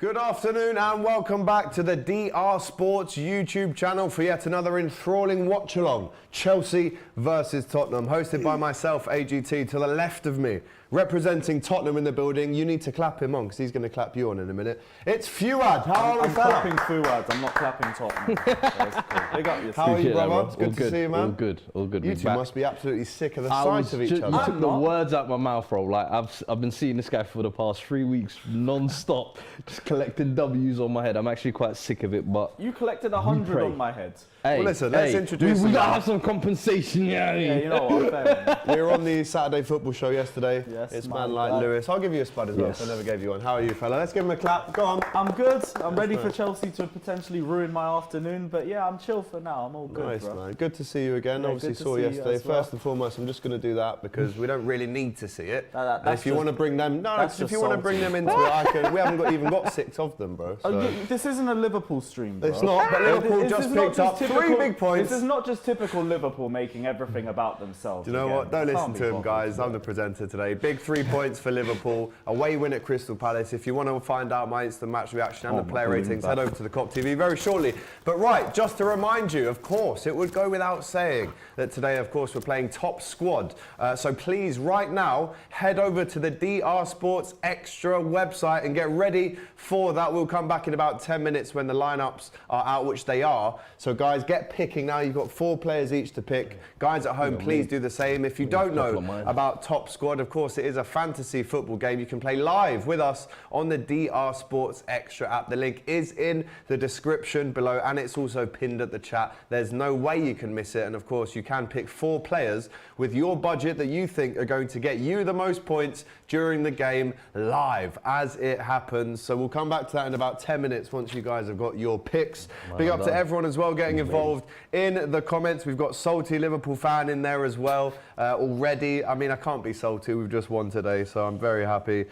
Good afternoon and welcome back to the DR Sports YouTube channel for yet another enthralling watch-along. Chelsea versus Tottenham, hosted by myself, AGT, to the left of me. Representing Tottenham in the building, you need to clap him on because he's going to clap you on in a minute. It's Fuad. How are we, fella? I'm clapping Fuad, I'm not clapping Tottenham. Big up yourself. How are you, brother? It's good to see you, man. All good, all good. You two must be absolutely sick of the sight of each other. You took the words out of my mouth, bro. Like, I've been seeing this guy for the past 3 weeks, non-stop, just collecting W's on my head. I'm actually quite sick of it, but... You collected 100 on my head. Well, listen, let's introduce we gotta have some compensation, yeah, you know what, fair. We were on the Saturday football show yesterday. Yes, it's man like Lewis. I'll give you a spud as well, so I never gave you one. How are you, fella? Let's give him a clap. Go on. I'm good. I'm ready for Chelsea to potentially ruin my afternoon, but yeah, I'm chill for now. I'm all good, nice, bro. Man. Good to see you again. Yeah, obviously saw you yesterday. First and foremost, I'm just going to do that because we don't really need to see it. If you want to bring them, if you want to bring them into it, I can. We haven't even got 6 of them, bro. So. This isn't a Liverpool stream, bro. It's not, but Liverpool just picked up 3 big points. This is not just typical Liverpool making everything about themselves. Do you know what? Don't listen to him, guys. I'm the presenter today. Big 3 points for Liverpool. Away win at Crystal Palace. If you want to find out my instant match reaction and the player ratings, head over to the COP TV very shortly. But right, just to remind you, of course, it would go without saying that today, of course, we're playing Top Squad. So please, right now, head over to the DR Sports Extra website and get ready for that. We'll come back in about 10 minutes when the lineups are out, which they are. So guys, get picking now. You've got 4 players each to pick. Guys at home, please do the same. If you don't know about Top Squad, of course, it is a fantasy football game. You can play live with us on the DR Sports Extra app. The link is in the description below and it's also pinned at the chat. There's no way you can miss it. And of course, you can pick 4 players with your budget that you think are going to get you the most points during the game live as it happens. So we'll come back to that in about 10 minutes once you guys have got your picks. Big up to everyone as well getting involved in the comments. We've got Salty Liverpool fan in there as well already. I mean, I can't be salty. We've just won today, so I'm very happy.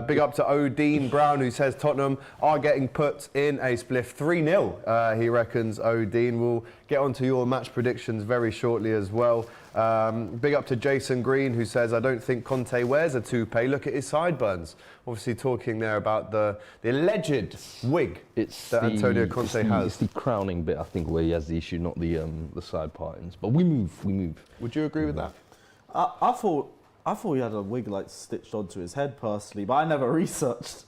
Big up to Odin Brown, who says Tottenham are getting put in a spliff 3-0. He reckons, Odin. We'll get onto your match predictions very shortly as well. Big up to Jason Green, who says, I don't think Conte wears a toupee. Look at his sideburns. Obviously talking there about the alleged wig that Antonio Conte has. It's the crowning bit, I think, where he has the issue, not the side partings. But we move. Would you agree with that? I thought he had a wig like stitched onto his head personally, but I never researched.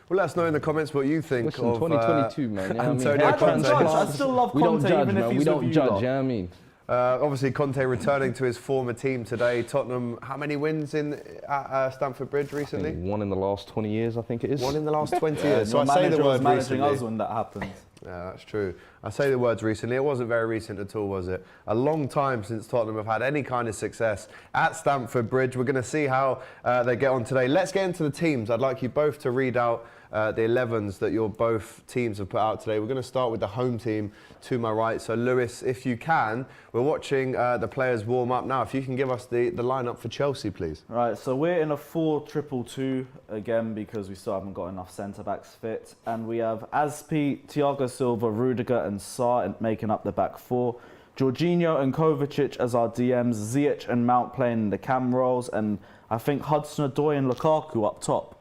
Well, let us know in the comments what you think Listen, of 2022, man. Antonio Conte. I still love Conte, even if he's we don't judge, you know what I mean? Obviously, Conte returning to his former team today. Tottenham, how many wins at Stamford Bridge recently? 1 in the last 20 years, I think it is. 1 in the last 20 years. So I say the word managing us when that happened. Yeah, that's true. I say the words recently. It wasn't very recent at all, was it? A long time since Tottenham have had any kind of success at Stamford Bridge. We're going to see how they get on today. Let's get into the teams. I'd like you both to read out the 11s that your both teams have put out today. We're going to start with the home team to my right. So, Lewis, if you can, we're watching the players warm up now. If you can give us the lineup for Chelsea, please. Right, so we're in a 4-2-2 again because we still haven't got enough centre-backs fit. And we have Aspi, Thiago Silva, Rudiger and Sarr making up the back 4. Jorginho and Kovacic as our DMs. Ziyech and Mount playing in the cam roles. And I think Hudson-Odoi and Lukaku up top.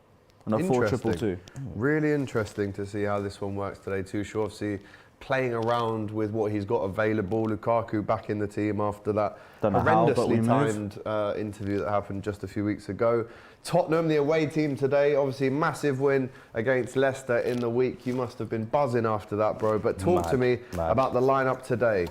On a 4-2-2. Really interesting to see how this one works today too. Sure, obviously playing around with what he's got available. Lukaku back in the team after that horrendously timed interview that happened just a few weeks ago. Tottenham, the away team today, obviously massive win against Leicester in the week. You must have been buzzing after that, bro. But talk to me about the lineup today.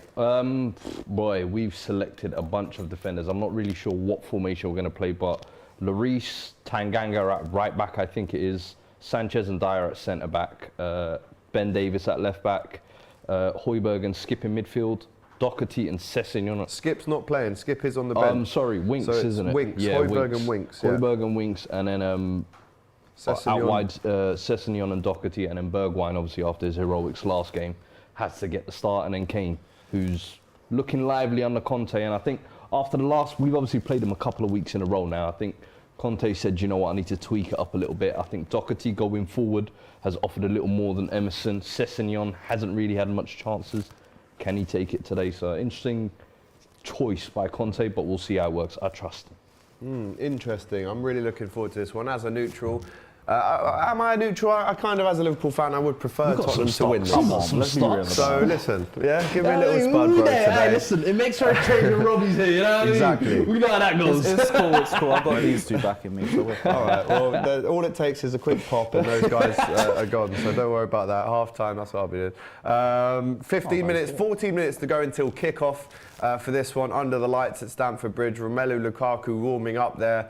Boy, we've selected a bunch of defenders. I'm not really sure what formation we're going to play, but Lloris, Tanganga at right back, I think it is. Sanchez and Dyer at centre back. Ben Davis at left back. Højbjerg and Skip in midfield. Doherty and Sessegnon. Skip's not playing. Skip is on the bench. Sorry, Winks, so isn't it? Winks. Yeah, Højbjerg and Winks. Yeah. Højbjerg and Winks, and then out wide Sessegnon and Doherty, and then Bergwijn, obviously after his heroics last game, has to get the start, and then Kane, who's looking lively under Conte. And I think after the last, we've obviously played him a couple of weeks in a row now. I think Conte said, you know what, I need to tweak it up a little bit. I think Doherty going forward has offered a little more than Emerson. Sessegnon hasn't really had much chances. Can he take it today? So interesting choice by Conte, but we'll see how it works. I trust him. Interesting. I'm really looking forward to this one. As a neutral, Am I neutral? I kind of, as a Liverpool fan, I would prefer Tottenham to win this. Come on, let's be real. So listen, yeah, give me a little spud, bro, today. Hey, listen, it makes her trade when Robbie's here, you know what I mean? Exactly. We know how that goes. It's cool. I've got these two backing me. So we're All right, well, all it takes is a quick pop and those guys are gone, so don't worry about that. Half time, that's what I'll be doing. 15 minutes, 14 minutes to go until kick-off for this one under the lights at Stamford Bridge. Romelu Lukaku warming up there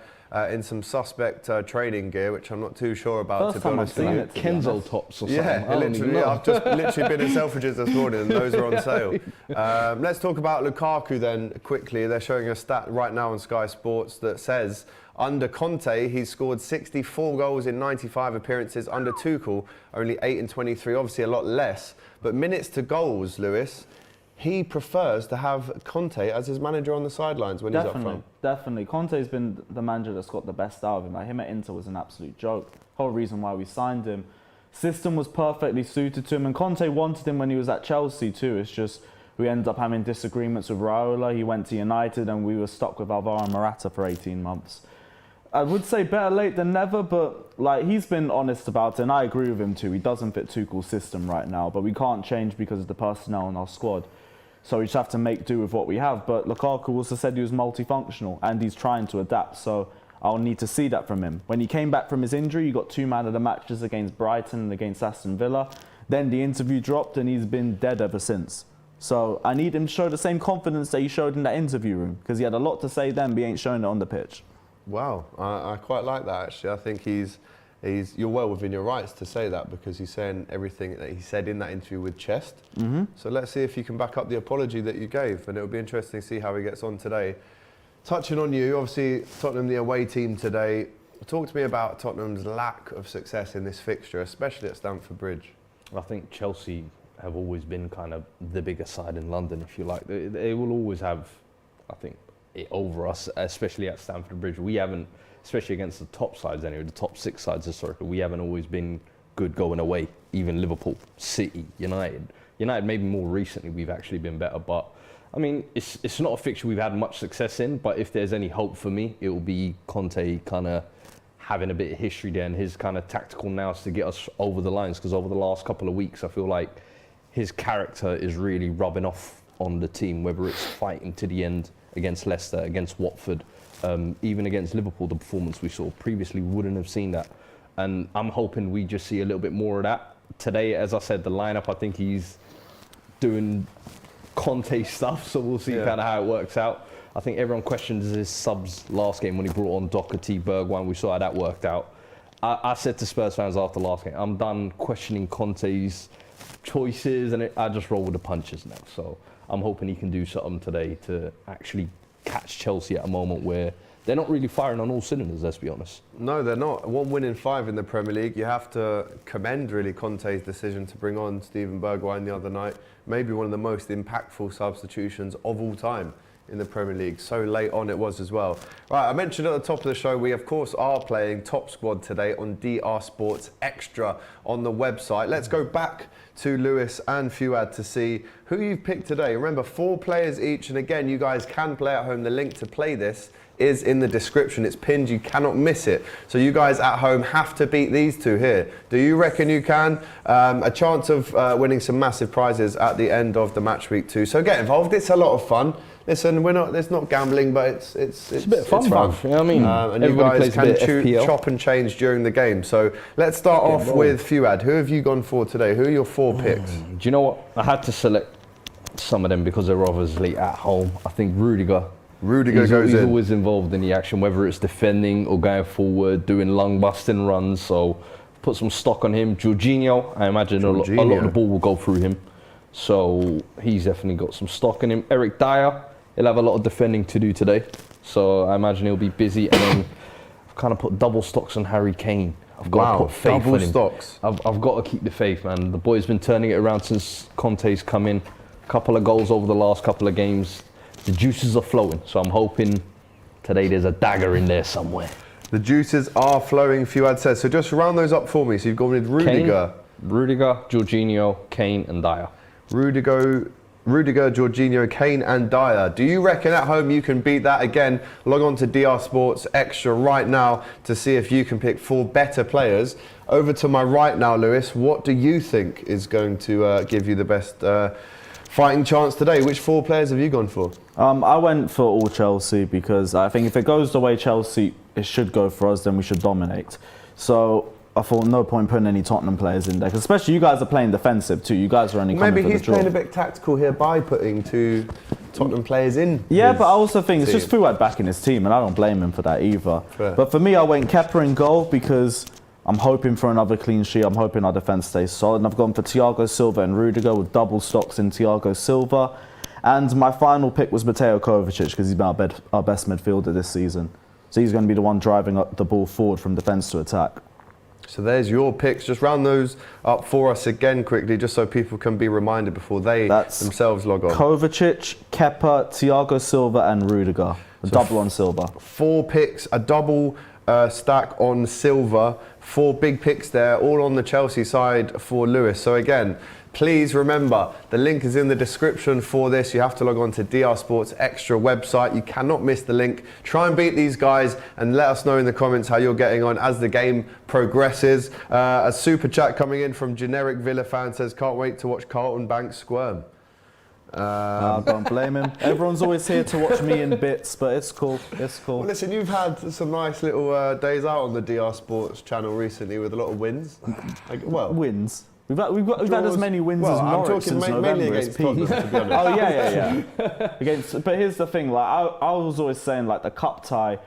in some suspect training gear, which I'm not too sure about, First to be time honest I've with seen you. it, to be Kenzo honest. tops or something. Yeah, literally. I've just literally been at Selfridges this morning and those are on sale. Let's talk about Lukaku then quickly. They're showing a stat right now on Sky Sports that says under Conte, he's scored 64 goals in 95 appearances. Under Tuchel, only 8 in 23, obviously a lot less. But minutes to goals, Lewis, he prefers to have Conte as his manager on the sidelines when he's up front. Definitely. Conte's been the manager that's got the best out of him. Like, him at Inter was an absolute joke. Whole reason why we signed him. System was perfectly suited to him, and Conte wanted him when he was at Chelsea too. It's just we ended up having disagreements with Raiola. He went to United, and we were stuck with Alvaro Morata for 18 months. I would say better late than never, but like he's been honest about it, and I agree with him too. He doesn't fit Tuchel's system right now, but we can't change because of the personnel in our squad. So we just have to make do with what we have. But Lukaku also said he was multifunctional and he's trying to adapt. So I'll need to see that from him. When he came back from his injury, he got 2 man of the matches against Brighton and against Aston Villa. Then the interview dropped and he's been dead ever since. So I need him to show the same confidence that he showed in that interview room, because he had a lot to say then, but he ain't showing it on the pitch. Wow, I quite like that actually. I think you're well within your rights to say that, because he's saying everything that he said in that interview with chest. So let's see if you can back up the apology that you gave, and it'll be interesting to see how he gets on today. Touching on you, obviously Tottenham the away team today. Talk to me about Tottenham's lack of success in this fixture, especially at Stamford Bridge. I think Chelsea have always been kind of the bigger side in London, if you like. They will always have, I think, it over us, especially at Stamford Bridge. We haven't, especially against the top sides anyway, the top 6 sides historically, we haven't always been good going away. Even Liverpool, City, United maybe more recently we've actually been better, but I mean, it's not a fixture we've had much success in, but if there's any hope for me, it will be Conte kind of having a bit of history there and his kind of tactical nous to get us over the lines, because over the last couple of weeks I feel like his character is really rubbing off on the team, whether it's fighting to the end against Leicester, against Watford, even against Liverpool, the performance we saw previously, we wouldn't have seen that. And I'm hoping we just see a little bit more of that. Today, as I said, the lineup, I think he's doing Conte stuff, so we'll see kind of how it works out. I think everyone questions his subs last game when he brought on Doherty, Bergwijn. We saw how that worked out. I said to Spurs fans after last game, I'm done questioning Conte's choices, and I just roll with the punches now. So I'm hoping he can do something today to actually catch Chelsea at a moment where they're not really firing on all cylinders, let's be honest. No, they're not. 1 win in 5 in the Premier League. You have to commend really Conte's decision to bring on Steven Bergwijn the other night. Maybe one of the most impactful substitutions of all time in the Premier League. So late on it was as well. Right, I mentioned at the top of the show, we of course are playing Top Squad today on DR Sports Extra on the website. Let's go back to Lewis and Fuad to see who you've picked today. Remember, 4 players each, and again, you guys can play at home. The link to play this is in the description. It's pinned, you cannot miss it. So you guys at home have to beat these 2 here. Do you reckon you can? A chance of winning some massive prizes at the end of the match week too. So get involved, it's a lot of fun. Listen, it's not gambling, but it's a bit of fun, bruv. You know what I mean? And you guys can chop and change during the game. So let's start off with Fuad. Who have you gone for today? Who are your 4 picks? Do you know what? I had to select some of them because they're obviously at home. I think Rudiger Rudiger he's always involved in the action, whether it's defending or going forward, doing lung busting runs. So put some stock on him. Jorginho, I imagine a lot of the ball will go through him. So he's definitely got some stock in him. Eric Dyer, he'll have a lot of defending to do today. So I imagine he'll be busy. And then I've kind of put double stocks on Harry Kane. I've got to put faith in him. Stocks. I've got to keep the faith, man. The boy's been turning it around since Conte's come in. A couple of goals over the last couple of games. The juices are flowing, so I'm hoping today there's a dagger in there somewhere. The juices are flowing, Fuad says. So just round those up for me. So you've gone with Rudiger. Rudiger, Jorginho, Kane and Dyer. Rudiger, Rudiger, Jorginho, Kane and Dyer. Do you reckon at home you can beat that? Again, log on to DR Sports Extra right now to see if you can pick 4 better players. Over to my right now, Lewis. What do you think is going to give you the best fighting chance today? Which 4 players have you gone for? I went for all Chelsea because I think if it goes the way Chelsea it should go for us, then we should dominate. So I thought no point putting any Tottenham players in there, 'cause especially you guys are playing defensive too. You guys are only coming for the draw. Maybe he's playing a bit tactical here by putting 2 Tottenham players in. Yeah, but I also think it's just Fuad back in his team, and I don't blame him for that either. Fair. But for me, I went Kepa in goal because I'm hoping for another clean sheet. I'm hoping our defence stays solid. And I've gone for Thiago Silva and Rudiger with double stocks in Thiago Silva. And my final pick was Mateo Kovacic because he's been our best midfielder this season. So he's going to be the one driving up the ball forward from defence to attack. So there's your picks. Just round those up for us again quickly, just so people can be reminded before they themselves log on. Kovacic, Kepa, Thiago Silva and Rudiger. A double on Silva. 4 picks, a double stack on Silva. 4 big picks there, all on the Chelsea side for Lewis. So again, please remember, the link is in the description for this. You have to log on to DR Sports Extra website. You cannot miss the link. Try and beat these guys and let us know in the comments how you're getting on as the game progresses. A super chat coming in from Generic Villa fan says, can't wait to watch Carlton Banks squirm. Don't blame him. Everyone's always here to watch me in bits, but it's cool. It's cool. Well, listen, you've had some nice little days out on the DR Sports channel recently with a lot of wins. Wins? We've had as many wins as Norwich since November as Tottenham, to be honest. Oh yeah. But here's the thing, like I was always saying, like the cup tie,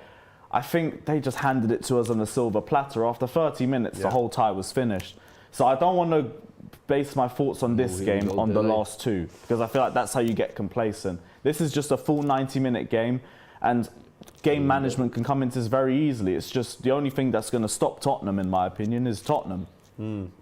I think they just handed it to us on a silver platter. After 30 minutes, the whole tie was finished. So I don't want to base my thoughts on this game on the last 2 because I feel like that's how you get complacent. This is just a full 90-minute game, and game management can come into this very easily. It's just the only thing that's going to stop Tottenham, in my opinion, is Tottenham.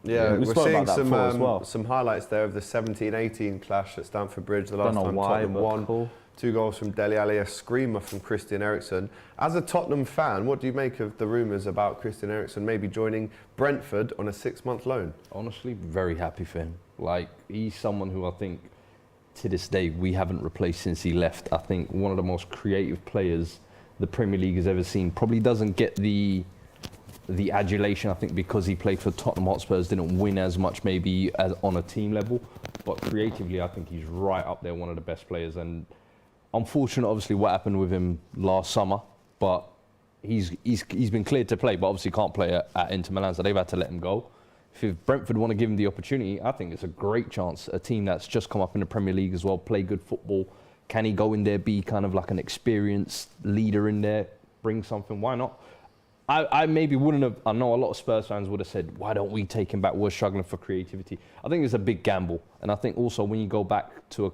Yeah, we're seeing some highlights there of the 17-18 clash at Stamford Bridge. The last time Tottenham won. Cool. 2 goals from Dele Alli, a screamer from Christian Eriksen. As a Tottenham fan, what do you make of the rumours about Christian Eriksen maybe joining Brentford on a 6-month loan? Honestly, very happy for him. Like, he's someone who I think, to this day, we haven't replaced since he left. I think one of the most creative players the Premier League has ever seen. Probably doesn't get the adulation, I think, because he played for Tottenham Hotspurs, didn't win as much maybe as on a team level, but creatively I think he's right up there, one of the best players. And unfortunate obviously what happened with him last summer, but he's been cleared to play, but obviously can't play at Inter Milan, so they've had to let him go. If Brentford want to give him the opportunity, I think it's a great chance. A team that's just come up in the Premier League as well, play good football. Can he go in there, be kind of like an experienced leader in there, bring something? Why not? I maybe wouldn't have. I know a lot of Spurs fans would have said, why don't we take him back? We're struggling for creativity. I think it's a big gamble. And I think also when you go back to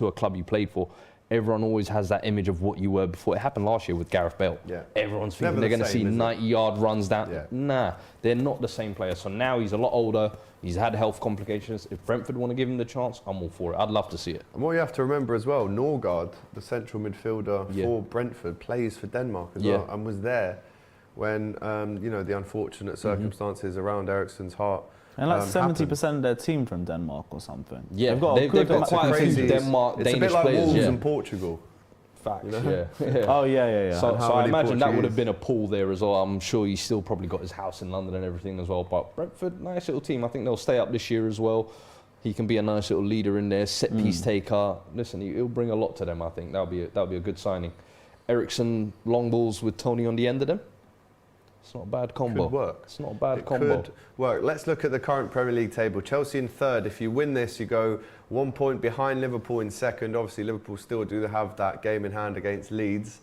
a club you played for, everyone always has that image of what you were before. It happened last year with Gareth Bale. Yeah. Everyone's thinking they're going to see 90-yard runs down. Yeah. Nah, they're not the same player. So now he's a lot older. He's had health complications. If Brentford want to give him the chance, I'm all for it. I'd love to see it. And what you have to remember as well, Norgard, the central midfielder for Brentford, plays for Denmark as well, and was there when the unfortunate circumstances around Eriksen's heart. And like 70% of their team from Denmark or something. Yeah, they've got quite a few Denmark, Danish players. It's a bit like Wolves in Portugal. Facts, yeah. Oh, yeah. So I imagine that would have been a pull there as well. I'm sure he's still probably got his house in London and everything as well. But Brentford, nice little team. I think they'll stay up this year as well. He can be a nice little leader in there, set piece taker. Listen, he'll bring a lot to them, I think. That'll be a good signing. Eriksen, long balls with Tony on the end of them. It's not a bad combo. Could work. It's not a bad combo. Could work. Let's look at the current Premier League table. Chelsea in 3rd. If you win this, you go 1 point behind Liverpool in 2nd. Obviously, Liverpool still do have that game in hand against Leeds.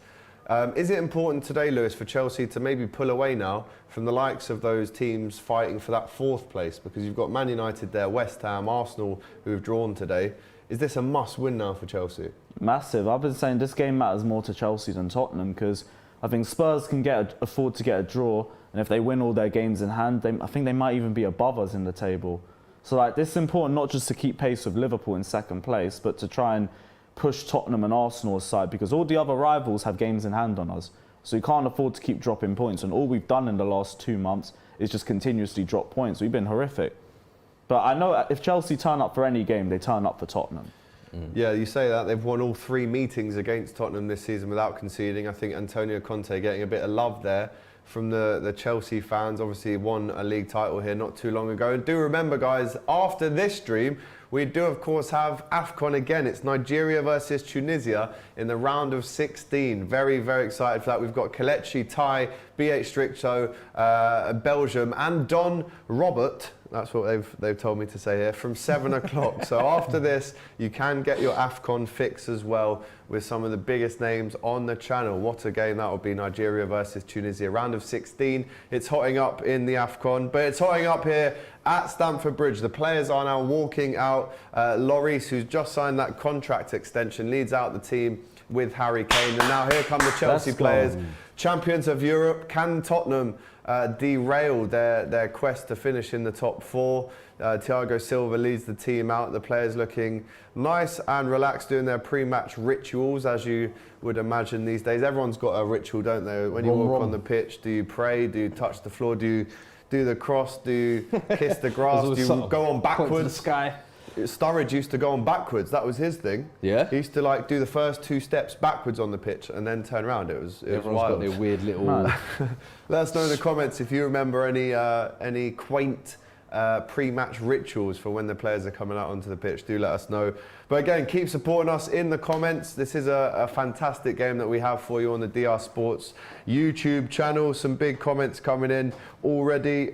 Is it important today, Lewis, for Chelsea to maybe pull away now from the likes of those teams fighting for that 4th place? Because you've got Man United there, West Ham, Arsenal, who have drawn today. Is this a must-win now for Chelsea? Massive. I've been saying this game matters more to Chelsea than Tottenham because I think Spurs can afford to get a draw, and if they win all their games in hand, I think they might even be above us in the table. So like this is important not just to keep pace with Liverpool in 2nd place, but to try and push Tottenham and Arsenal aside because all the other rivals have games in hand on us. So we can't afford to keep dropping points, and all we've done in the last 2 months is just continuously drop points. We've been horrific. But I know if Chelsea turn up for any game, they turn up for Tottenham. Yeah, you say that. They've won all 3 meetings against Tottenham this season without conceding. I think Antonio Conte getting a bit of love there from the Chelsea fans. Obviously won a league title here not too long ago. And do remember, guys, after this stream, we do, of course, have AFCON again. It's Nigeria versus Tunisia in the round of 16. Very, very excited for that. We've got Kelechi, Thai, BH Stricto, Belgium, and Don Robert. That's what they've told me to say here, from 7 o'clock. So after this, you can get your AFCON fix as well with some of the biggest names on the channel. What a game that will be, Nigeria versus Tunisia. Round of 16. It's hotting up in the AFCON, but it's hotting up here at Stamford Bridge. The players are now walking out. Lloris, who's just signed that contract extension, leads out the team with Harry Kane. And now here come the Chelsea players, champions of Europe. Can Tottenham derail their quest to finish in the top 4? Thiago Silva leads the team out. The players looking nice and relaxed, doing their pre-match rituals, as you would imagine these days. Everyone's got a ritual, don't they? When you walk on the pitch, do you pray? Do you touch the floor? Do you do the cross? Do you kiss the grass? Do you go on backwards? Point to the sky. Sturridge used to go on backwards. That was his thing. Yeah. He used to like do the first 2 steps backwards on the pitch and then turn around. It was wild. Got their weird little. Let us know in the comments if you remember any quaint pre-match rituals for when the players are coming out onto the pitch. Do let us know. But again, keep supporting us in the comments. This is a fantastic game that we have for you on the DR Sports YouTube channel. Some big comments coming in already.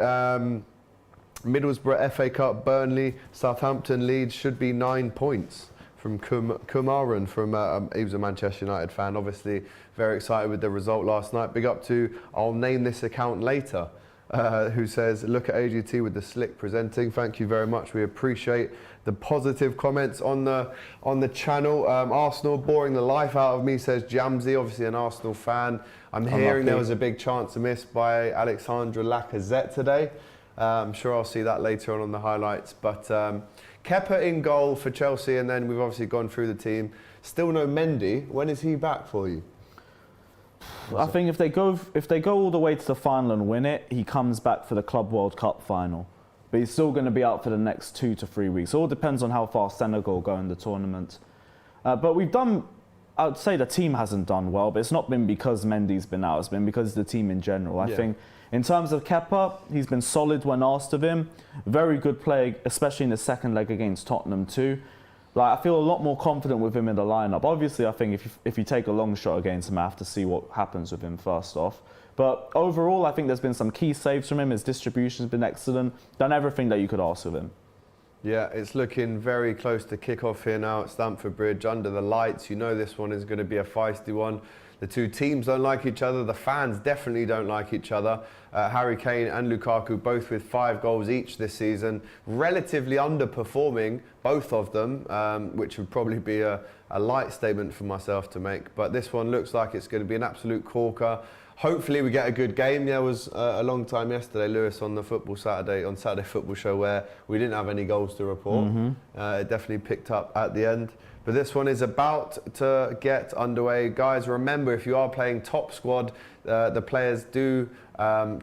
Middlesbrough FA Cup, Burnley, Southampton, Leeds should be 9 points from Kumaran from he was a Manchester United fan, obviously very excited with the result last night. Big up to I'll name this account later, who says look at AGT with the slick presenting. Thank you very much. We appreciate the positive comments on the channel. Arsenal boring the life out of me, says Jamsey, obviously an Arsenal fan. I'm hearing there was a big chance to miss by Alexandre Lacazette today. I'm sure I'll see that later on the highlights. But Kepa in goal for Chelsea, and then we've obviously gone through the team. Still no Mendy. When is he back for you? I think if they go all the way to the final and win it, he comes back for the Club World Cup final. But he's still going to be out for the next 2 to 3 weeks. It all depends on how far Senegal go in the tournament. But we've done, I'd say the team hasn't done well, but it's not been because Mendy's been out. It's been because of the team in general. I think in terms of Kepa, he's been solid when asked of him. Very good play, especially in the second leg against Tottenham too. Like, I feel a lot more confident with him in the lineup. Obviously, I think if you take a long shot against him, I have to see what happens with him first off. But overall, I think there's been some key saves from him. His distribution's been excellent. Done everything that you could ask of him. Yeah, it's looking very close to kick-off here now at Stamford Bridge under the lights. You know this one is going to be a feisty one. The 2 teams don't like each other. The fans definitely don't like each other. Harry Kane and Lukaku both with 5 goals each this season. Relatively underperforming, both of them, which would probably be a light statement for myself to make. But this one looks like it's going to be an absolute corker. Hopefully we get a good game. There was a long time yesterday, Lewis, on the Saturday Football Show, where we didn't have any goals to report. It definitely picked up at the end. But this one is about to get underway. Guys, remember, if you are playing top squad, the players do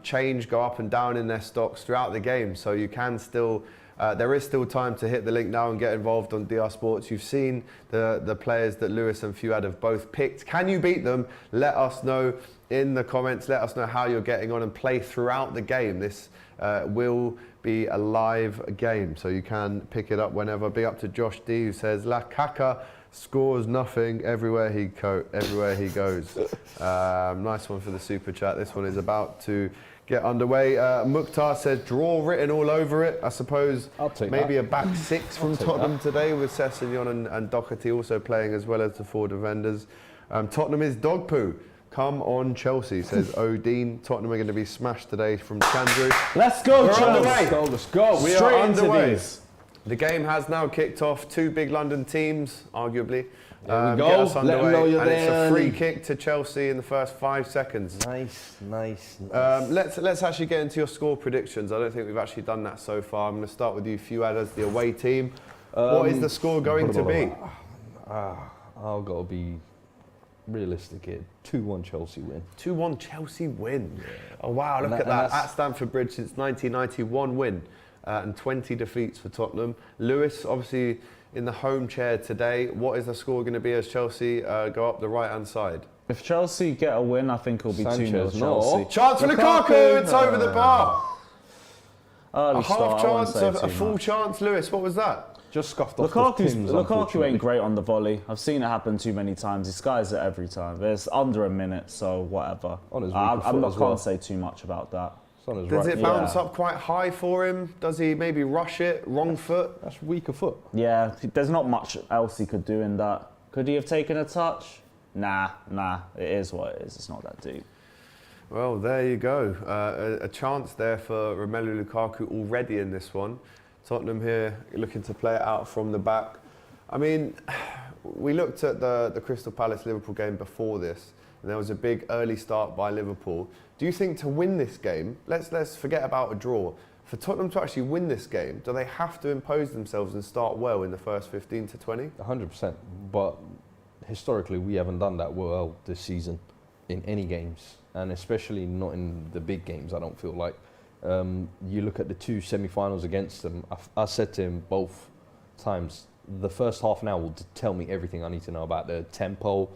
change, go up and down in their stocks throughout the game. So you can still, there is still time to hit the link now and get involved on DR Sports. You've seen the players that Lewis and Fuad have both picked. Can you beat them? Let us know in the comments. Let us know how you're getting on and play throughout the game. This will be a live game, so you can pick it up whenever. Big up to Josh D, who says Lukaku scores nothing everywhere he goes. Nice one for the super chat. This one is about to get underway. Mukhtar says draw written all over it. I suppose maybe a back 6 from Tottenham today, with Sessegnon and Doherty also playing, as well as the 4 defenders. Tottenham is dog poo. Come on, Chelsea, says Odin. Tottenham are going to be smashed today from Chandru. Let's go, Chelsea! Let's go. We are underway. The game has now kicked off. 2 big London teams, arguably. There we go. Get us underway. Let 'em know you're and there. It's a free kick to Chelsea in the first 5 seconds. Nice. Let's actually get into your score predictions. I don't think we've actually done that so far. I'm going to start with you, Fuad, as the away team. What is the score going to be? I'll go be realistic here. 2-1 Chelsea win. 2-1 Chelsea win. Yeah. Oh wow, look at that. That's At Stamford Bridge since 1991 win and 20 defeats for Tottenham. Lewis, obviously in the home chair today. What is the score going to be as Chelsea go up the right-hand side? If Chelsea get a win, I think it'll be 2-0 Sanchez, Chelsea. no. Chance for Lukaku! It's over the bar. Early A start, half I won't chance, say a too full much. chance. Lewis, what was that? Just scuffed off the Tims, Lukaku unfortunately. ain't great on the volley. I've seen it happen too many times. He skies it every time. There's under a minute, so whatever. On his I'm weaker foot not as well. can't say too much about that. It's on his Does right it foot. bounce up quite high for him? Does he maybe rush it? Wrong foot? That's weaker foot. Yeah, there's not much else he could do in that. Could he have taken a touch? Nah. It is what it is. It's not that deep. Well, there you go. A chance there for Romelu Lukaku already in this one. Tottenham here looking to play it out from the back. I mean, we looked at the Crystal Palace-Liverpool game before this, and there was a big early start by Liverpool. Do you think to win this game, let's forget about a draw, for Tottenham to actually win this game, do they have to impose themselves and start well in the first 15 to 20? 100%. But historically, we haven't done that well this season in any games, and especially not in the big games, I don't feel like. You look at the two semi-finals against them, I said to him both times, the first half an hour will tell me everything I need to know about the tempo,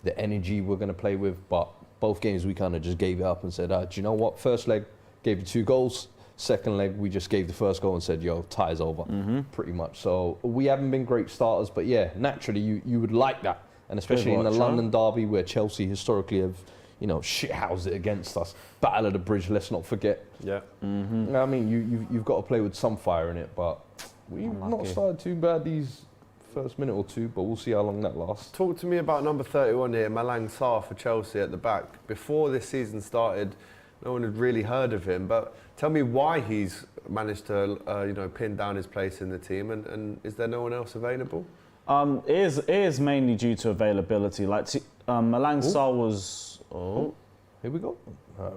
the energy we're going to play with, but both games we kind of just gave it up and said, do you know what, first leg gave you 2 goals, second leg we just gave the first goal and said, yo, tie's over, pretty much. So we haven't been great starters, but yeah, naturally you would like that, and especially in the London derby where Chelsea historically have, you know, shithoused it against us. Battle of the Bridge, let's not forget. Yeah. I mean, you've got to play with some fire in it, but we've not started too bad these first minute or two, but we'll see how long that lasts. Talk to me about number 31 here, Malang Sarr for Chelsea at the back. Before this season started, no one had really heard of him, but tell me why he's managed to pin down his place in the team, and is there no one else available? It is mainly due to availability. Like Malang Sarr was... Here we go.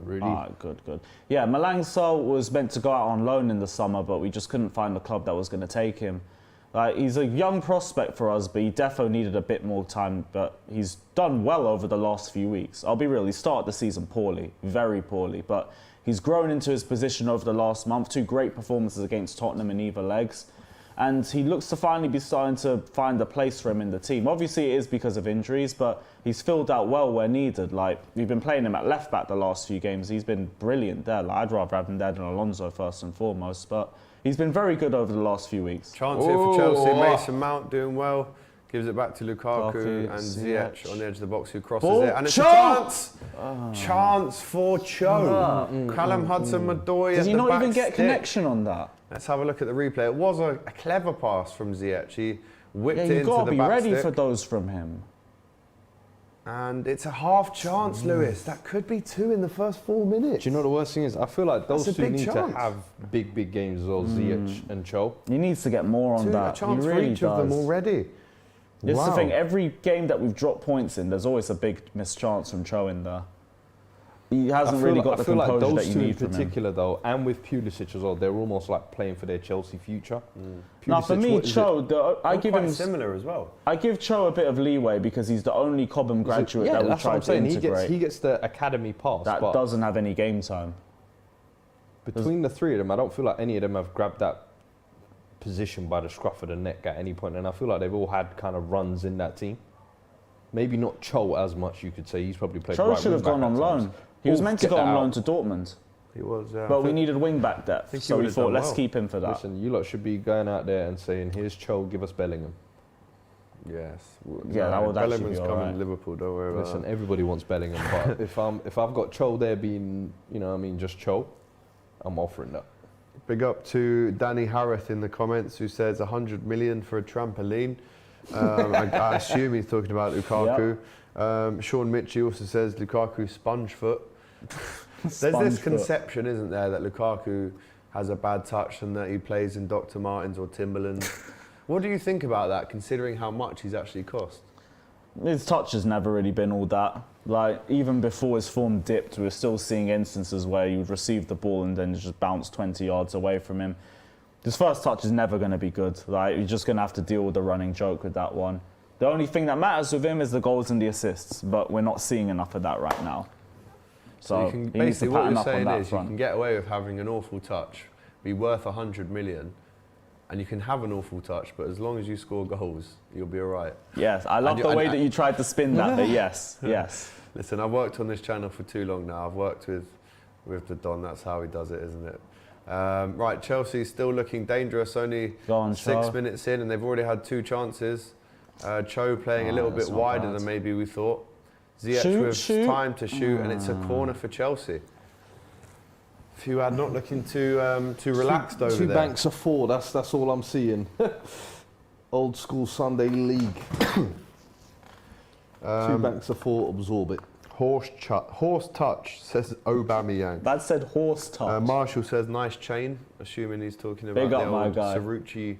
Really? Good. Yeah, Malang Sarr was meant to go out on loan in the summer, but we just couldn't find a club that was going to take him. He's a young prospect for us, but he definitely needed a bit more time. But he's done well over the last few weeks. I'll be real, he started the season poorly, very poorly, but he's grown into his position over the last month. 2 great performances against Tottenham in either legs. And he looks to finally be starting to find a place for him in the team. Obviously, it is because of injuries, but he's filled out well where needed. Like, we've been playing him at left back the last few games. He's been brilliant there. Like, I'd rather have him there than Alonso first and foremost, but he's been very good over the last few weeks. Chance here for Chelsea. Mason Mount doing well. Gives it back to Lukaku and Ziyech on the edge of the box, who crosses it. And it's a chance! Chance for Cho. Callum Hudson-Odoi. Does he not even get connection on that? Let's have a look at the replay. It was a clever pass from Ziyech. He whipped it into the back stick. You've got to be ready for those from him. And it's a half chance, Lewis. That could be 2 in the first 4 minutes. Do you know the worst thing is? I feel like those two need to have big games as well, Ziyech and Cho. He needs to get more on that. A chance he really for each of them already. This is the thing, every game that we've dropped points in, there's always a big missed chance from Cho in there. He hasn't really got the composure that you need from him. I feel like those two in particular, though, and with Pulisic as well, they're almost like playing for their Chelsea future. Now, for me, Cho, I give him similar as well. I give Cho a bit of leeway because he's the only Cobham graduate that we tried to integrate. He gets the academy pass. That doesn't have any game time. Between the 3 of them, I don't feel like any of them have grabbed that position by the scruff of the neck at any point, and I feel like they've all had kind of runs in that team. Maybe not Cho as much, you could say. He's probably played Cho should have gone on loan. He was meant to go on loan to Dortmund. He was, yeah. But we needed wing back depth, so we thought, let's keep him for that. Listen, you lot should be going out there and saying, here's Cho, give us Bellingham. Yes. Yeah, that would actually be Bellingham's coming to Liverpool, don't worry about that. Listen, everybody wants Bellingham, but if I've got Cho there being, just Cho, I'm offering that. Big up to Danny Harrith in the comments, who says 100 million for a trampoline. I assume he's talking about Lukaku. Yep. Sean Mitchie also says Lukaku sponge foot. There's this conception, isn't there, that Lukaku has a bad touch and that he plays in Dr. Martens or Timberland. What do you think about that, considering how much he's actually cost? His touch has never really been all that. Like, even before his form dipped, we were still seeing instances where he would receive the ball and then just bounce 20 yards away from him. His first touch is never going to be good. Like, you're just going to have to deal with the running joke with that one. The only thing that matters with him is the goals and the assists, but we're not seeing enough of that right now. So you can, basically what you're saying is you can get away with having an awful touch, be worth 100 million, and you can have an awful touch, but as long as you score goals, you'll be all right. Yes, I love the way that you tried to spin that, but yes, yes. Listen, I've worked on this channel for too long now. I've worked with the Don. That's how he does it, isn't it? Right, Chelsea still looking dangerous. Only 6 minutes in, and they've already had 2 chances. CHO playing a little bit wider than maybe we thought. Ziyech with time to shoot, and it's a corner for Chelsea. Fuad not looking too relaxed over there. 2 banks of 4. That's all I'm seeing. Old school Sunday league. 2 banks of 4. Absorb it. Horse touch, says Aubameyang. That said horse touch. Marshall says nice chain, assuming he's talking about Big the up, my old guy. Sanucci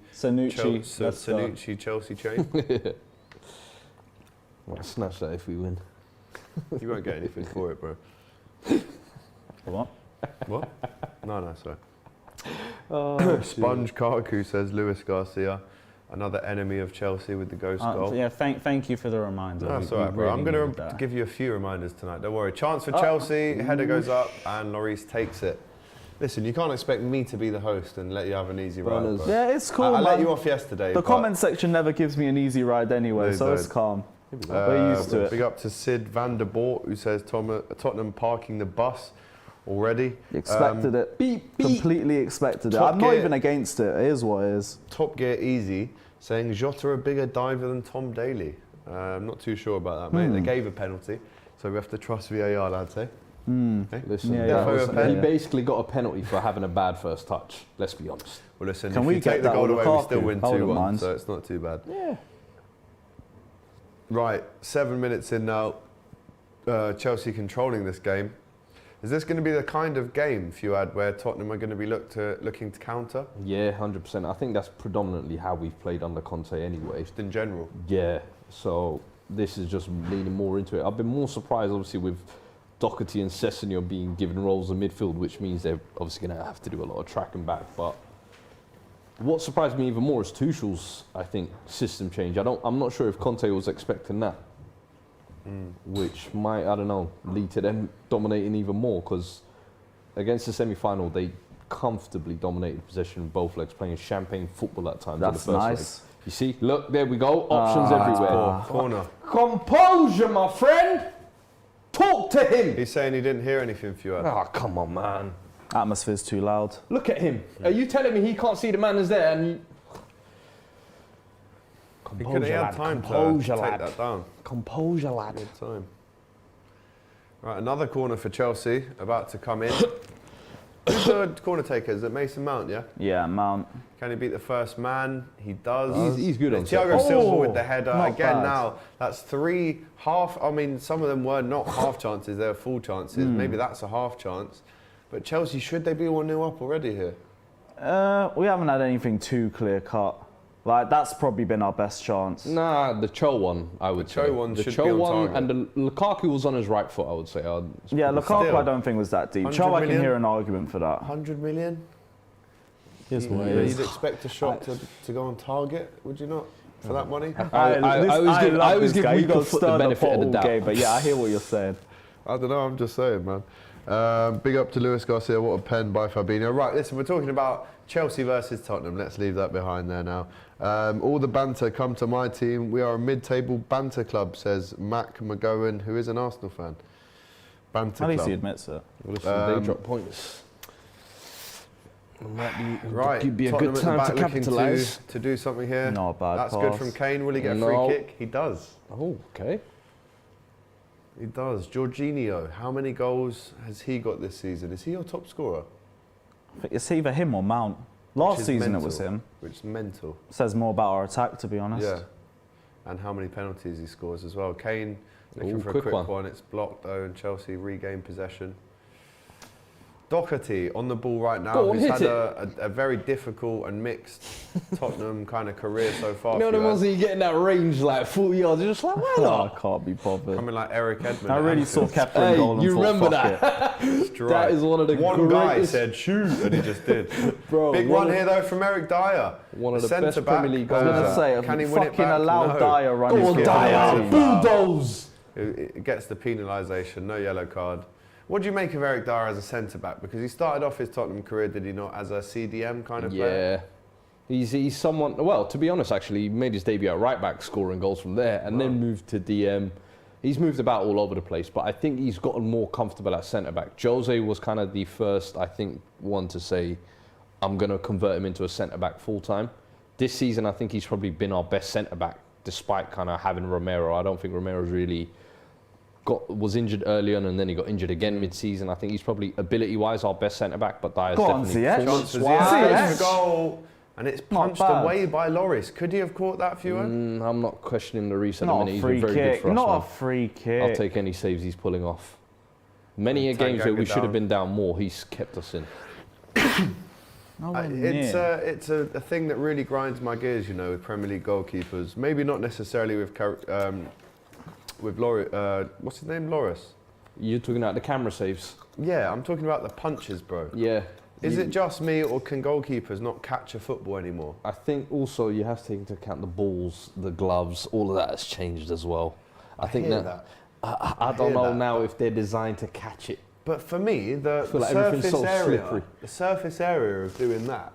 Chelsea chain. I'll snatch that if we win. You won't get anything for it, bro. What? What? No, sorry. Sponge Karku says Luis Garcia, another enemy of Chelsea with the ghost goal. Yeah, thank you for the reminder. No, that's all right, bro. I'm going to give you a few reminders tonight. Don't worry. Chance for Chelsea. Header goes up, and Lloris takes it. Listen, you can't expect me to be the host and let you have an easy ride, bro. Yeah, it's cool, I let you off yesterday. The comment section never gives me an easy ride anyway, so it's calm. We're used to it. Big up to Sid van der Boort, who says Tottenham parking the bus already. Expected it. Completely expected it. I'm not even against it. It is what it is. Top Gear Easy saying Jota a bigger diver than Tom Daly. I'm not too sure about that, mate. They gave a penalty, so we have to trust VAR, lads, eh? Listen, he basically got a penalty for having a bad first touch. Let's be honest. Well, listen, if we take the goal away, we still win 2-1, so it's not too bad. Yeah. Right, 7 minutes in now. Chelsea controlling this game. Is this going to be the kind of game, Fuad, where Tottenham are going to be looking to counter? Yeah, 100%. I think that's predominantly how we've played under Conte anyway. Just in general? Yeah, so this is just leaning more into it. I've been more surprised, obviously, with Doherty and Sessegnon being given roles in midfield, which means they're obviously going to have to do a lot of tracking back. But what surprised me even more is Tuchel's, I think, system change. I'm not sure if Conte was expecting that. Which might, I don't know, lead to them dominating even more, because against the semi-final they comfortably dominated possession with both legs, playing champagne football at times. That's in the first nice. leg. You see, look, there we go, options everywhere. Corner. Composure, my friend! Talk to him! He's saying he didn't hear anything, Fuad. Oh, come on, man. Atmosphere's too loud. Look at him. Are you telling me he can't see the man is there? And He could have had time to take that down. Composure, lad. Good time. Right, another corner for Chelsea, about to come in. Who's the corner taker? Is it Mason Mount, yeah? Yeah, Mount. Can he beat the first man? He does. He's good on Thiago Silva with the header. Not Again, bad. now, that's 3 half. I mean, some of them were not half chances, they were full chances. Maybe that's a half chance. But Chelsea, should they be 1-0 up already here? We haven't had anything too clear cut. Like, that's probably been our best chance. Nah, the CHO one, I would say. CHO one the should CHO be on one target. And the Lukaku was on his right foot, I would say. Yeah, Lukaku Still. I don't think was that deep. 100 CHO, I can million? hear an argument for that. 100 million? Here's what it is. You'd expect a shot to go on target, would you not, for that money? I always give you got weaker foot the benefit of the doubt. But yeah, I hear what you're saying. I don't know, I'm just saying, man. Big up to Luis Garcia, what a pen by Fabinho. Right, listen, we're talking about Chelsea versus Tottenham. Let's leave that behind there now. All the banter come to my team. We are a mid-table banter club, says Mac McGowan, who is an Arsenal fan. Banter At least club. he admits it. Well, listen, they drop points. Right, Could be a Tottenham good at the time to back looking capitalise. to do something here. Not a bad That's pass. good from Kane. Will he get a free kick? He does. Oh, okay. He does. Jorginho, how many goals has he got this season? Is he your top scorer? I think it's either him or Mount. Last season it was him. Which is mental. Says more about our attack, to be honest. Yeah. And how many penalties he scores as well. Kane looking for a quick quick one. one. It's blocked though, and Chelsea regain possession. Doherty on the ball right now, Go on, who's hit had a very difficult and mixed Tottenham kind of career so far. You know the ones that you get in that range, like 40 yards, you're just like, why Oh, not? I can't be bothered. Coming like Eric Edmond. I really saw Kepler in goal and you thought, remember fuck that? it. That is one of the One guy greatest- said shoot, and he just did. Bro, Big one run of- here though from Eric Dyer. One of the centre best back. Premier League I was goals. going to say, Can he win it fucking back? allow No. Dyer running. Go on, through Dyer! the team. Bulldoze! It gets the penalisation, no yellow card. What do you make of Eric Dyer as a centre back? Because he started off his Tottenham career, did he not, as a CDM kind of player? Yeah. He's someone, well, to be honest, actually, he made his debut at right back, scoring goals from there, and then moved to DM. He's moved about all over the place, but I think he's gotten more comfortable at centre back. Jose was kind of the first, I think, one to say, I'm going to convert him into a centre back full time. This season, I think he's probably been our best centre back, despite kind of having Romero. I don't think Romero's really was injured early on, and then he got injured again mid-season. I think he's probably ability-wise our best centre back, but Dyer's definitely Ziyech. Goal. And it's punched away by Loris. Could he have caught that, Fuad? I'm not questioning the reset at the minute. He's been very good for us. Not a free kick. I'll take any saves he's pulling off. Many a games where we should have been down more, he's kept us in. It's a thing that really grinds my gears, you know, with Premier League goalkeepers. Maybe not necessarily with Loris. What's his name? Loris. You're talking about the camera saves? Yeah, I'm talking about the punches, bro. Yeah. Is it just me, or can goalkeepers not catch a football anymore? I think also you have to take into account the balls, the gloves, all of that has changed as well. I think that. I don't know now if they're designed to catch it. But for me, the surface area of doing that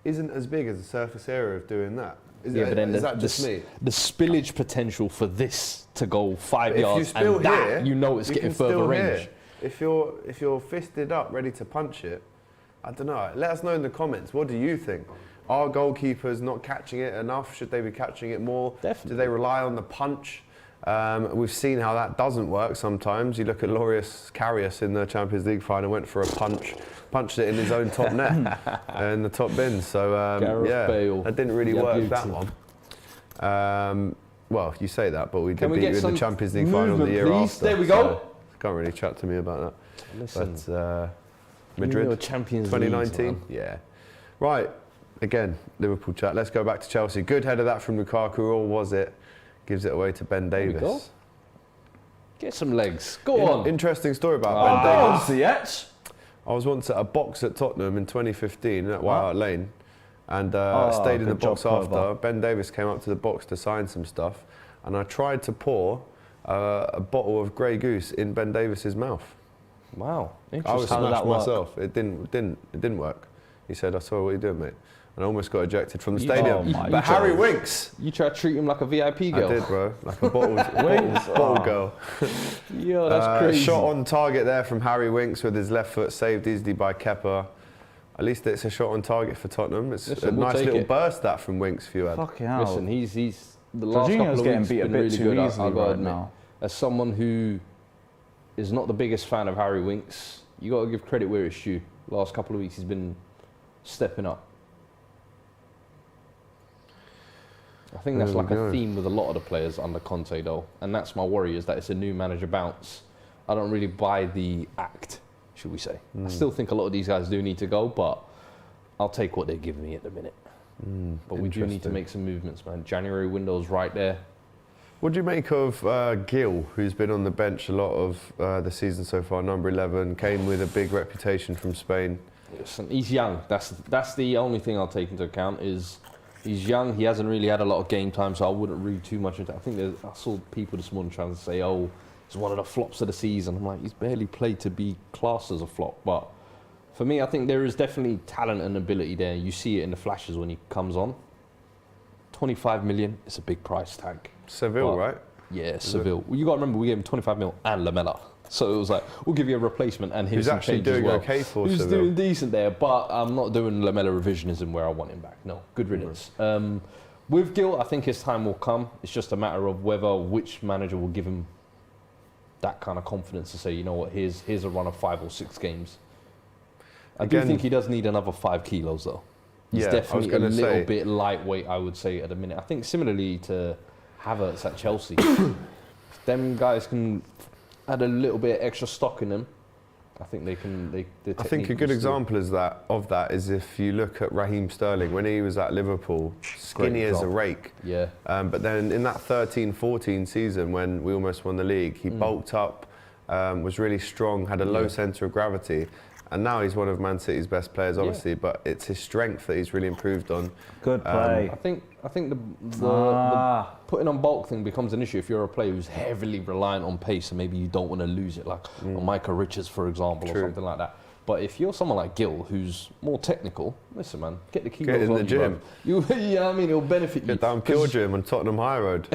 isn't as big as the surface area of doing that. Is that just me? The spillage potential for this to go 5 yards and that, you know it's getting further range. If you're fisted up, ready to punch it, I don't know. Let us know in the comments. What do you think? Are goalkeepers not catching it enough? Should they be catching it more? Definitely. Do they rely on the punch? We've seen how that doesn't work sometimes. You look at Loris Karius in the Champions League final, went for a punched it in his own top net in the top bin. So yeah, that didn't really work, that one. Well, you say that, but we did beat you in the Champions League final the year after. There we go. So can't really chat to me about that. Listen, but Madrid, Champions 2019. League, yeah. Right. Again, Liverpool chat. Let's go back to Chelsea. Good header that from Lukaku, or was it? Gives it away to Ben Davis. Go. Get some legs. Go on. Interesting story about Ben Davis. Ziyech. I was once at a box at Tottenham in 2015 at White Hart Lane, and stayed in the box after. Ben Davis came up to the box to sign some stuff, and I tried to pour a bottle of Grey Goose in Ben Davis's mouth. Wow, interesting. I was smashed myself. It didn't work. He said, "I saw what you're doing, mate." And I almost got ejected from the stadium. But Harry Winks. You tried to treat him like a VIP girl. I did, bro. Like a bottle girl. Yo, that's crazy. Shot on target there from Harry Winks with his left foot, saved easily by Kepa. At least it's a shot on target for Tottenham. It's a nice little burst that from Winks, Fuad. Fucking hell. Listen, he's the last couple of weeks been really good. I've got to admit. As someone who is not the biggest fan of Harry Winks, you got to give credit where it's due. Last couple of weeks he's been stepping up. I think that's like a theme with a lot of the players under Conte though, and that's my worry, is that it's a new manager bounce. I don't really buy the act, should we say. I still think a lot of these guys do need to go, but I'll take what they're giving me at the minute. But we do need to make some movements, man. January window's right there. What do you make of Gil, who's been on the bench a lot of the season so far, number 11, came with a big reputation from Spain? Listen, he's young. That's the only thing I'll take into account is he's young. He hasn't really had a lot of game time, so I wouldn't read too much into it. I think I saw people this morning trying to say, oh, it's one of the flops of the season. I'm like, he's barely played to be classed as a flop. But for me, I think there is definitely talent and ability there. You see it in the flashes when he comes on. 25 million, it's a big price tag. Seville, right? Yeah, Seville. Well, you got to remember, we gave him 25 mil and Lamella. So it was like, we'll give you a replacement and here's some change as well. Okay for He's Seville. doing decent there, but I'm not doing Lamella revisionism where I want him back. No, good riddance. With Gil, I think his time will come. It's just a matter of which manager will give him that kind of confidence to say, you know what, here's a run of 5 or 6 games. I do think he does need another 5 kilos though. He's definitely a little bit lightweight, I would say, at the minute. I think similarly to Havertz at Chelsea, them guys can add a little bit of extra stock in them. I think they can. I think a good example of that is if you look at Raheem Sterling when he was at Liverpool, skinny as a rake. Yeah. But then in that 13-14 season when we almost won the league, he bulked up, was really strong, had a low centre of gravity. And now he's one of Man City's best players, obviously, but it's his strength that he's really improved on. Good play. I think the putting on bulk thing becomes an issue if you're a player who's heavily reliant on pace and maybe you don't want to lose it, like Micah Richards, for example, or something like that. But if you're someone like Gil, who's more technical, listen, man, get the key. Get in the gym. You know what I mean? It'll benefit you. Get down Pure Gym on Tottenham High Road.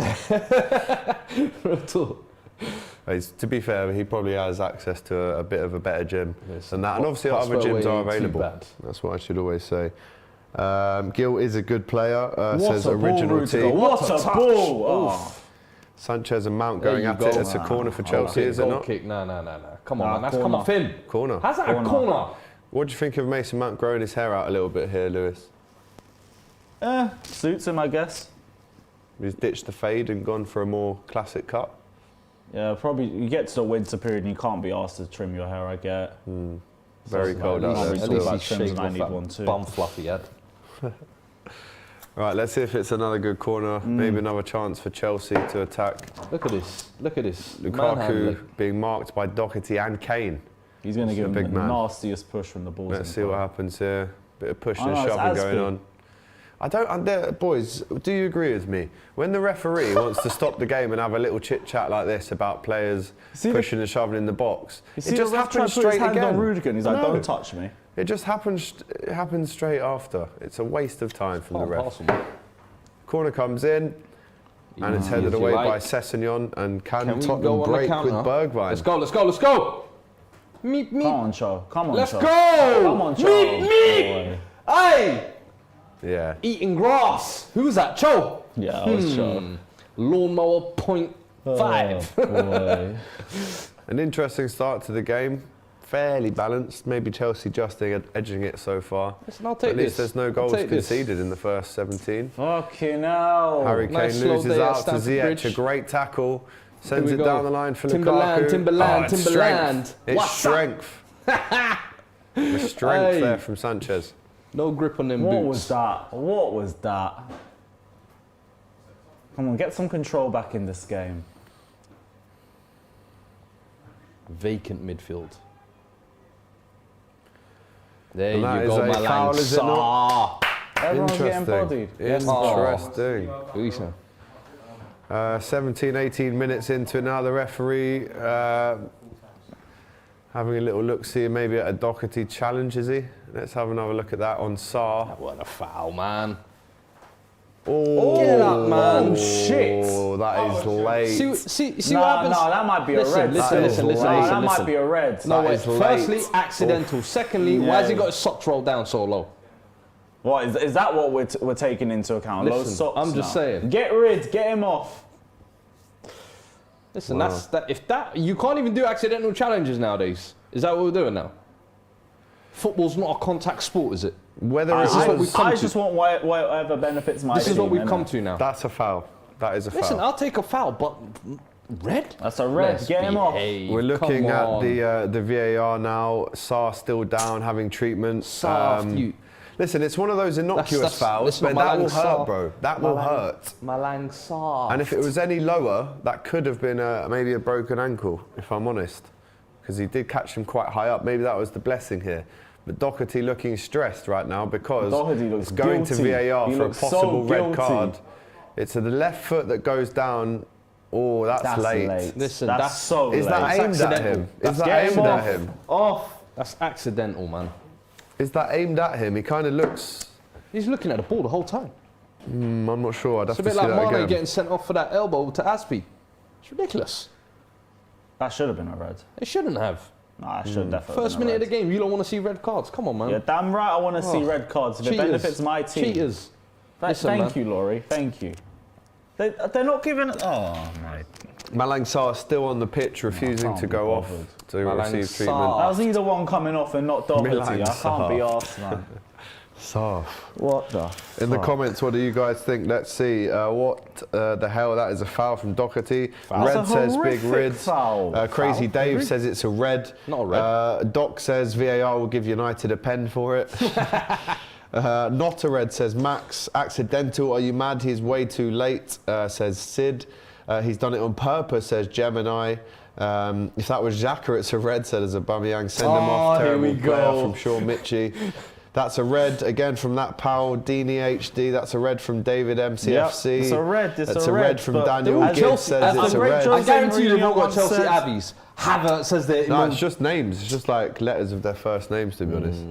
To be fair, he probably has access to a bit of a better gym than that. And obviously other gyms are available. That's what I should always say. Gil is a good player, says original team. What a ball! Oh. Sanchez and Mount going at it. It's a corner for Chelsea, is it not? Kick. No. Come on, man. That's come off him. Corner. How's that a corner? What do you think of Mason Mount growing his hair out a little bit here, Lewis? Suits him, I guess. He's ditched the fade and gone for a more classic cut. Yeah, probably. You get to the winter period and you can't be asked to trim your hair, I get. Very cold out there. At least he's shaved off that bum fluff he had. Right, let's see if it's another good corner. Maybe another chance for Chelsea to attack. Look at this. Lukaku being marked by Doherty and Kane. He's going to give him the nastiest push from the ball. Let's see what happens here. Bit of pushing and shoving going on. Boys, do you agree with me? When the referee wants to stop the game and have a little chit chat like this about players pushing and shoving in the box, it just happens straight again. He's like, don't touch me. It just happens straight after. It's a waste of time from the ref. Corner comes in, and it's headed away by Sessegnon, and can Tottenham break with Bergwijn? Let's go! Meet me. Come on, Cho. Let's go! Come on, Cho. Meet me! Hey! Yeah. Eating grass. Who's that? Cho? Yeah, that was Cho. Lawnmower 0.5. An interesting start to the game. Fairly balanced. Maybe Chelsea just edging it so far. Listen, I'll take At least there's no goals conceded in the first 17. Fucking hell. Harry Kane loses out to Ziyech. A great tackle. Sends it down the line for Lukaku. Timberland. It's strength. The strength there from Sanchez. No grip on them boots. What was that? Come on, get some control back in this game. Vacant midfield. There And you go, my foul, is it not? Everyone's getting bodied. Interesting. 17, 18 minutes into it now, the referee having a little look-see maybe at a Doherty challenge, is he? Let's have another look at that on Sarr. What a foul, man. Oh, get up, man. Shit. Oh, that is late. See what happens? No, that might be a red. Listen. That might be a red. No, wait. Firstly, accidental. Secondly, why has he got his socks rolled down so low? What, is that what we're taking into account? Listen, low socks I'm just saying. Get him off. Listen, you can't even do accidental challenges nowadays. Is that what we're doing now? Football's not a contact sport, is it? I just want whatever benefits my team. This is what we've come to now. That's a foul. That is a foul. Listen, I'll take a foul, but red? That's a red. Get him off. We're looking at the VAR now. Sarr still down, having treatment. Listen, it's one of those innocuous fouls, but that will hurt, bro. That will hurt. Malang Sarr. And if it was any lower, that could have been maybe a broken ankle, if I'm honest. Because he did catch him quite high up. Maybe that was the blessing here. But Doherty looking stressed right now because it's going to VAR for a possible red card. It's the left foot that goes down. Oh, that's late. Listen, that's so late. Is that aimed at him? Is that aimed at him? Off. That's accidental, man. Is that aimed at him? He kind of looks... He's looking at the ball the whole time. I'm not sure. I'd have to see that again. It's a bit like Mane again. getting sent off for that elbow to Aspie. It's ridiculous. That should have been a red. It shouldn't have. Nah, it should definitely. First minute of the game, you don't want to see red cards. Come on, man. Yeah, damn right I want to see red cards. If it benefits my team. Cheaters. Thank you, Laurie. Thank you. They're not giving... Oh, my... Malang Sarr still on the pitch, refusing to go off to receive treatment. That was either one coming off and not Doherty. I can't be arsed, man. Sarr. What the fuck? In the comments, what do you guys think? Let's see. What the hell? That is a foul from Doherty. Red says big red. Crazy Dave says it's a red. Not a red. Doc says VAR will give United a pen for it. Not a red, says Max. Accidental. Are you mad? He's way too late, says Sid. He's done it on purpose, says Gemini. If that was Xhaka, it's a red, says Aubameyang. Send him off. Terrible player from Sean Mitchie. That's a red again from that pal, Dini HD. That's a red from David MCFC. Yep, it's a red. That's a red from Daniel Gibbs. Says it's a red. I guarantee you they've all got Chelsea Abbeys. Havertz says that. No, it's just names. It's just like letters of their first names, to be honest.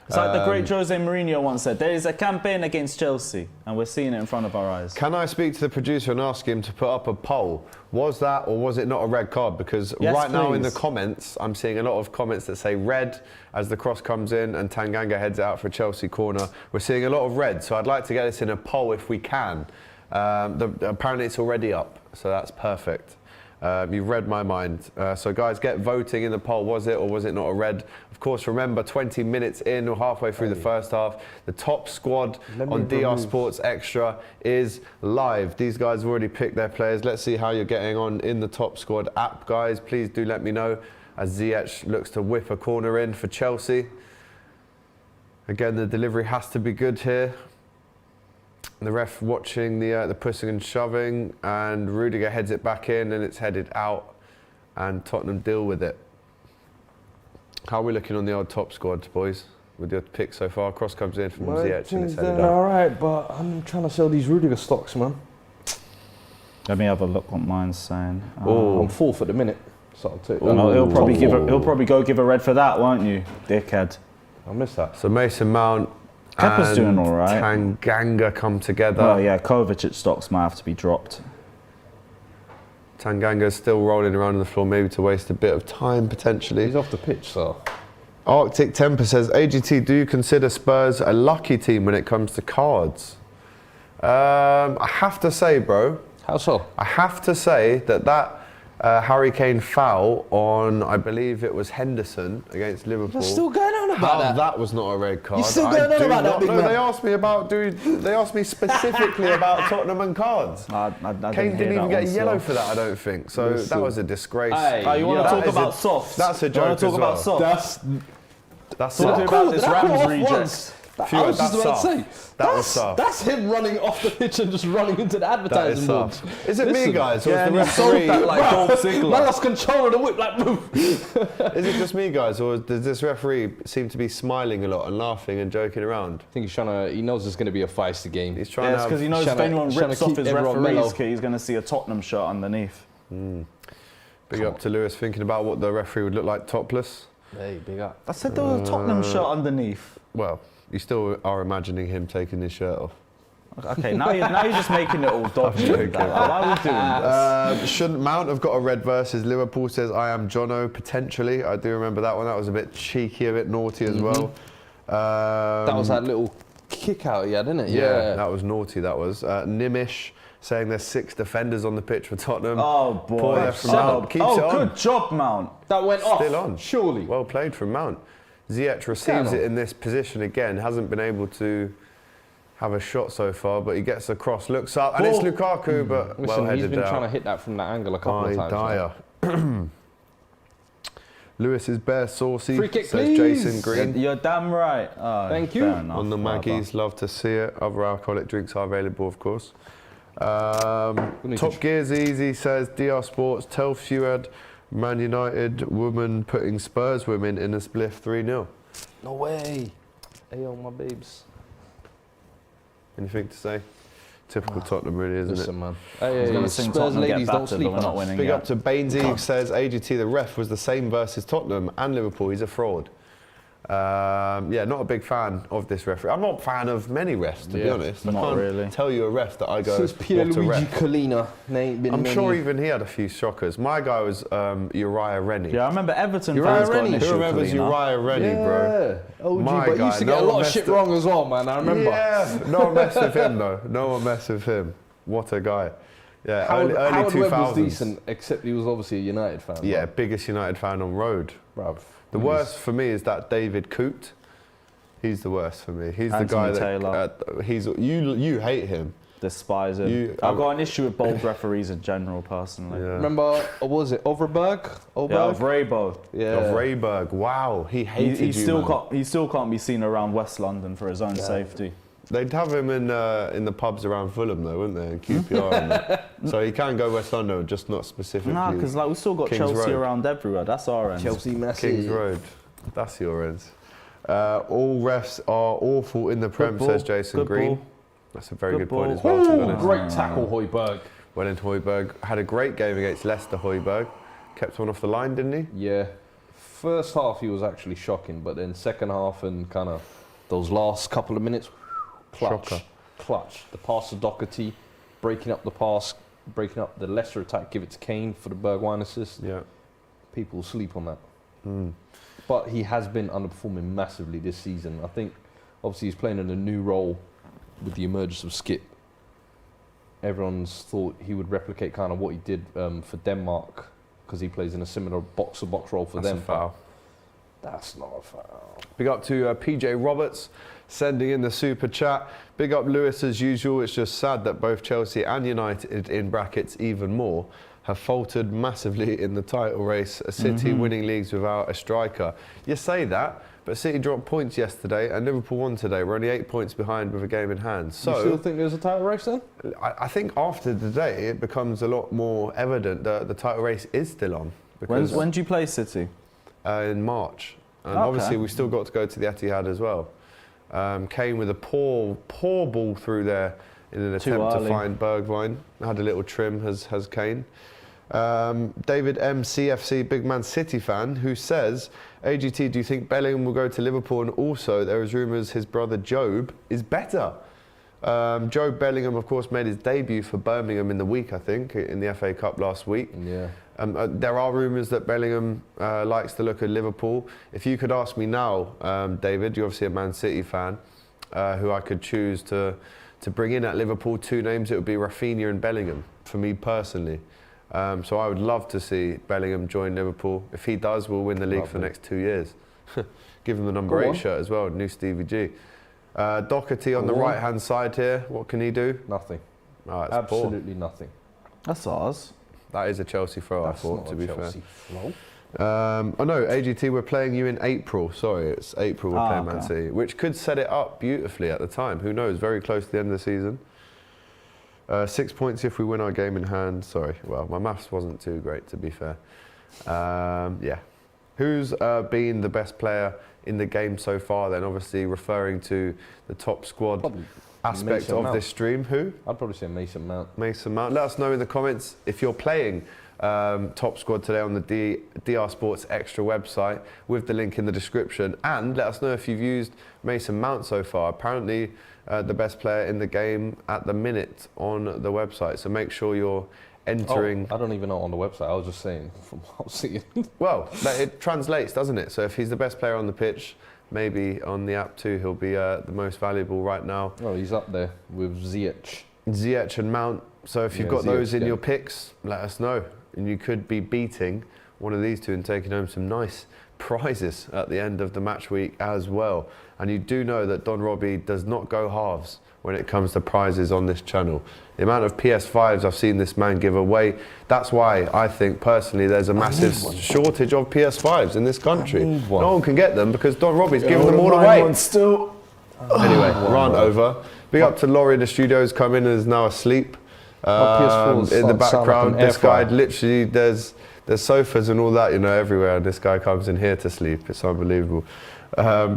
It's like the great Jose Mourinho once said, there is a campaign against Chelsea, and we're seeing it in front of our eyes. Can I speak to the producer and ask him to put up a poll? Was that or was it not a red card? Because Yes, right now in the please. comments, I'm seeing a lot of comments that say red as the cross comes in and Tanganga heads it out for a Chelsea corner. We're seeing a lot of red, so I'd like to get this in a poll if we can. Apparently it's already up, so that's perfect. You've read my mind. So guys, get voting in the poll. Was it or was it not a red? Of course, remember 20 minutes in or halfway through the first half, the top squad on DR Sports Extra is live. These guys have already picked their players. Let's see how you're getting on in the top squad app, guys. Please do let me know as Ziyech looks to whip a corner in for Chelsea. Again, the delivery has to be good here. The ref watching the pushing and shoving, and Rudiger heads it back in and it's headed out, and Tottenham deal with it. How are we looking on the old top squad, boys, with your pick so far? Cross comes in from Ziyech and it's headed out. All right, but I'm trying to sell these Rudiger stocks, man. Let me have a look what mine's saying. I'm fourth at the minute. So I'll take that. No, he'll probably go give a red for that, won't you, dickhead? I missed that. So Mason Mount Kepa's and doing all right. Tanganga come together. Oh yeah, Kovacic's stocks might have to be dropped. Tanganga's still rolling around on the floor, maybe to waste a bit of time potentially. He's off the pitch, so. Arctic Temper says, AGT, do you consider Spurs a lucky team when it comes to cards? I have to say, bro. How so? I have to say that Harry Kane foul on, I believe it was Henderson against Liverpool. You're still going on about that? That was not a red card. You're still going on about that, big man. They asked me about, they asked me specifically about Tottenham and cards. I Kane didn't even get a yellow for that, I don't think. So that was a disgrace. Oh, you want to talk about soft? That's a joke. You want to talk about soft? That's Talk soft. about this That Rams off reject. once. Fuad, I was just that's about to say, soft. That was soft. That's him running off the pitch and just running into the That advertising is board. soft. Is it me, guys? Or Yeah, is and the he sold referee? that like Dolph Man Ziggler. lost control of the whip, like, move. Is it just me, guys, or does this referee seem to be smiling a lot and laughing and joking around? I think he's trying to. He knows it's going to be a feisty game. He's trying Yeah, to it's because he knows trying if to- anyone trying to rips off keep his everyone referee's mellow. kit, he's going to see a Tottenham shirt underneath. big up to Lewis thinking about what the referee would look like topless. Hey, big up. I said there was a Tottenham shirt underneath. Well, you still are imagining him taking his shirt off. Okay, now you're just making it all dodgy. joking. Why are we doing this? Shouldn't Mount have got a red versus Liverpool, says I am Jono, potentially. I do remember that one. That was a bit cheeky, a bit naughty as well. That was that little kick out he had, didn't it? Yeah, that was naughty, that was. Nimish saying there's 6 defenders on the pitch for Tottenham. Oh boy. Poor there from Mount. Keeps it on. Good job, Mount. That went off. Still on. Surely. Well played from Mount. Ziyech receives it in this position again. Hasn't been able to have a shot so far, but he gets across, looks up, and it's Lukaku, but Listen, well headed he's been out. trying to hit that from that angle a couple of times. Dyer. Lewis is bare saucy, Free kick, says please. Jason Green. You're damn right. Oh, Thank you. fair enough, On the brother. Maggies, love to see it. Other alcoholic drinks are available, of course. need Top to- Gears Easy says, DR Sports, tell Fuad, Man United woman putting Spurs women in a spliff 3-0. No way. Hey, yo, my babes. Anything to say? Typical Tottenham, really, isn't Listen, it? man. I was Hey, going to sing Spurs Tottenham ladies get don't battered, sleep but we're on not us. winning Big yet. up to Bainesy, says AGT, the ref was the same versus Tottenham and Liverpool. He's a fraud. Yeah, not a big fan of this referee. I'm not a fan of many refs, to be Yeah, honest. I not can't really. tell you a ref that I go, This is what a Pierluigi ref. Collina. There ain't been I'm many. sure even he had a few shockers. My guy was Uriah Rennie. Yeah, I remember Everton Uriah fans got an Rennie. issue Who with remembers Collina. Uriah Rennie, bro? Yeah, OG, My but he guy, used to no get a one lot of messed shit it- wrong as well, man. I remember. Yeah, no one messed with him though. No one messed with him. What a guy. Yeah, Howard, early Howard Webb 2000s. was decent, except he was obviously a United fan. Yeah, biggest United fan on road. Bruv. The worst for me is that David Coote. He's the worst for me. He's Anthony the guy Taylor. that you hate him. Despise him. I've got an issue with bold referees in general, personally. Yeah. Remember, what was it, Overberg? Yeah, Overberg? of Raybo. Yeah. Of Rayberg. Wow, he hated He you, still man. he still can't be seen around West London for his own safety. They'd have him in the pubs around Fulham though, wouldn't they? In QPR and that. So he can go West London, just not specifically. Nah, because like we still got King's Chelsea Road. around everywhere. That's our end. Chelsea Messi. Kings Road. That's your ends. All refs are awful in the Prem, ball. says Jason Good Green. ball. That's a very Good good point ball. as well, to be Ooh, honest. great tackle, Højbjerg. Wellington Højbjerg had a great game against Leicester Højbjerg. kept one off the line, didn't he? Yeah. First half he was actually shocking, but then second half and kind of those last couple of minutes, Shocker. clutch. The pass to Doherty, breaking up the pass, breaking up the Leicester attack, give it to Kane for the Bergwijn assist. Yeah. People sleep on that. Mm. But he has been underperforming massively this season. I think obviously he's playing in a new role with the emergence of Skip. Everyone's thought he would replicate kind of what he did for Denmark, because he plays in a similar box-to-box role for them. That's a foul. That's not a foul. Big up to PJ Roberts sending in the super chat. Big up Lewis as usual. It's just sad that both Chelsea and United, in brackets even more, have faltered massively in the title race. City winning leagues without a striker. You say that, but City dropped points yesterday and Liverpool won today. We're only 8 points behind with a game in hand. So you still think there's a title race then? I think after today it becomes a lot more evident that the title race is still on. Because When do you play City? in March. And Okay. obviously we've still got to go to the Etihad as well. Kane with a poor ball through there in an attempt to find Bergwijn. Had a little trim, has Kane. David M. CFC, big Man City fan, who says, AGT, do you think Bellingham will go to Liverpool? And also, there is rumours his brother Job is better. Job Bellingham, of course, made his debut for Birmingham in the week, I think, in the FA Cup last week. Yeah. There are rumours that Bellingham likes the look of Liverpool. If you could ask me now, David, you're obviously a Man City fan, who I could choose to bring in at Liverpool, two names, it would be Rafinha and Bellingham, for me personally. So I would love to see Bellingham join Liverpool. If he does, we'll win the league for the next 2 years. Give him the number 8 shirt as well, new Stevie G. Doherty on the right-hand side here, what can he do? Nothing. Oh, it's Absolutely nothing. That's ours. That is a Chelsea throw, That's I thought, not to a be Chelsea fair. flow. Oh no, AGT, we're playing you in April. Sorry, it's April we're playing Man City, which could set it up beautifully at the time. Who knows? Very close to the end of the season. 6 points if we win our game in hand. Sorry, well, my maths wasn't too great, to be fair. Yeah. Who's been the best player in the game so far then? Obviously referring to the top squad aspect of this stream. Who? I'd probably say Mason Mount. Mason Mount. Let us know in the comments if you're playing Top Squad today on the DR Sports Extra website with the link in the description, and let us know if you've used Mason Mount so far. Apparently the best player in the game at the minute on the website, so make sure you're entering. I don't even know on the website, I was just saying from what I'm seeing. Well, it translates, doesn't it? So if he's the best player on the pitch, maybe on the app too he'll be the most valuable right now. Oh, he's up there with Ziyech and Mount. So if you've got those in your picks, let us know. And you could be beating one of these two and taking home some nice prizes at the end of the match week as well. And you do know that Don Robbie does not go halves when it comes to prizes on this channel. The amount of PS5s I've seen this man give away, that's why I think personally there's a massive shortage of PS5s in this country. No one can get them because Don Robbie's giving them all away. Anyway, rant over. Big up to Laurie in the studios, come in and is now asleep. In the background, this guy literally, there's sofas and all that, you know, everywhere, and this guy comes in here to sleep. It's unbelievable.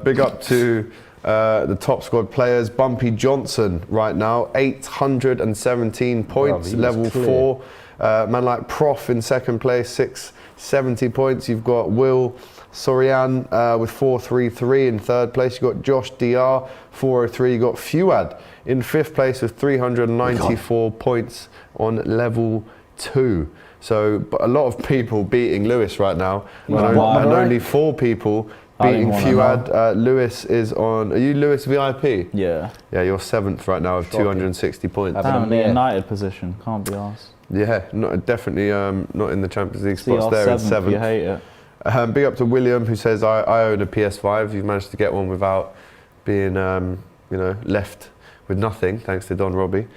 Big up to the top squad players. Bumpy Johnson right now, 817 points, level 4. Man like Prof in second place, 670 points. You've got Will Sorian with 433 in third place. You've got Josh DR, 403. You've got Fuad in fifth place with 394 points on level 2. So but a lot of people beating Lewis right now, and only 4 people beating Fuad. Lewis is on. Are you Lewis VIP? Yeah. Yeah, you're 7th right now with 260 points. Damn, the United position. Can't be ours. Yeah, definitely not in the Champions League spots there in 7th. You hate it. Big up to William, who says, I own a PS5. You've managed to get one without being left with nothing, thanks to Don Robbie.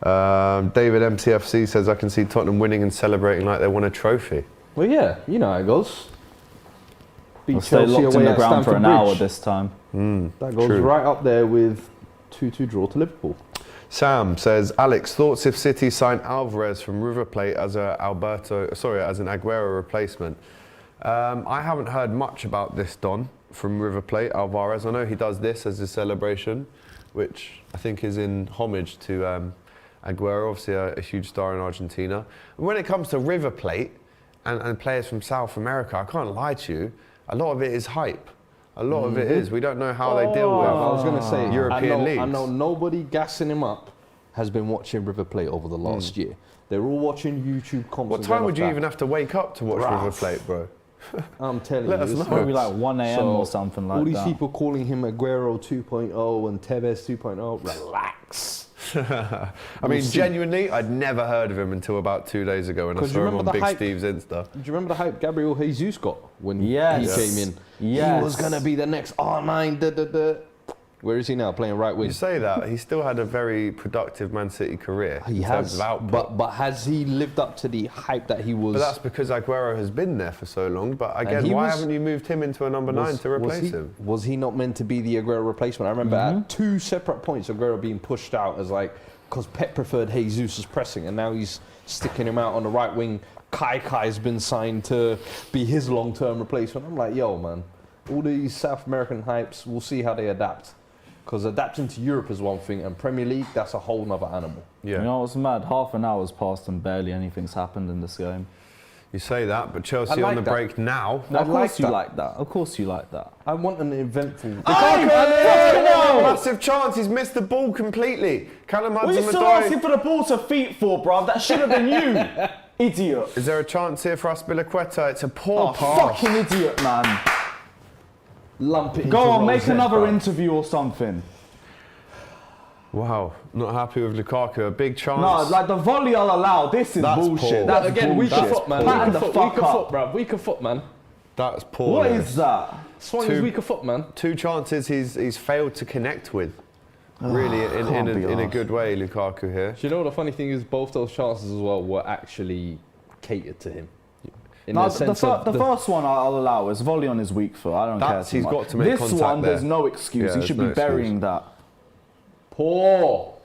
David MCFC says, I can see Tottenham winning and celebrating like they won a trophy. Well, yeah, you know how it goes. We'll stay locked in the ground for an hour this time. That goes right up there with 2-2 draw to Liverpool. Sam says, Alex, thoughts if City sign Alvarez from River Plate as an Aguero replacement? I haven't heard much about this, Don, from River Plate, Alvarez. I know he does this as a celebration, which I think is in homage to Aguero, obviously a huge star in Argentina. And when it comes to River Plate, and players from South America, I can't lie to you, a lot of it is hype. A lot of it is. We don't know how they deal with I was going to say, European leagues. I know nobody gassing him up has been watching River play over the last year. They're all watching YouTube comps. What time would you even have to wake up to watch River Plate, bro? I'm telling you. Let us know. Probably like 1 a.m. or something like that. All these people calling him Aguero 2.0 and Tevez 2.0. Relax. I mean, genuinely, I'd never heard of him until about 2 days ago when I saw him on Big Steve's Insta. Do you remember the hype Gabriel Jesus got when he came in? Yes. He was going to be the next R9. Where is he now? Playing right wing. You say that, he still had a very productive Man City career. He has, but has he lived up to the hype that he was? But that's because Aguero has been there for so long. But again, why haven't you moved him into a number 9 to replace him? Was he not meant to be the Aguero replacement? I remember at 2 separate points, Aguero being pushed out as like, because Pep preferred Jesus as pressing, and now he's sticking him out on the right wing. Kai's been signed to be his long-term replacement. I'm like, yo, man, all these South American hypes, we'll see how they adapt. Because adapting to Europe is one thing, and Premier League, that's a whole nother animal. Yeah. You know what's mad? Half an hour's passed and barely anything's happened in this game. You say that, but Chelsea on the break now. Of course you like that. Of course you like that. I want an eventful... Massive chance, he's missed the ball completely. Callum What are you still asking for the ball to feet for, bruv? That should have been you, idiot. Is there a chance here for Aspilicueta? It's a poor pass. Fucking idiot, man. Lump it Go into on, make Rosette, another bruv. interview or something. Wow, not happy with Lukaku. A big chance. No, like the volley I'll allow. This is That's bullshit. poor. That's Again, bullshit. weaker foot, man. Pattern Weaker the foot, fuck weaker up. foot, bruv. Weaker foot, man. That's poor. What is that? Swanny's weaker foot, man. 2 chances he's failed to connect with. Really, in a good way, Lukaku here. Do you know what the funny thing is? Both those chances as well were actually catered to him. In No, the sense of the first one I'll allow is volley on his weak foot. I don't care. He's got to make this contact one, there. there's no excuse. Yeah, He should there's be no burying that. poor.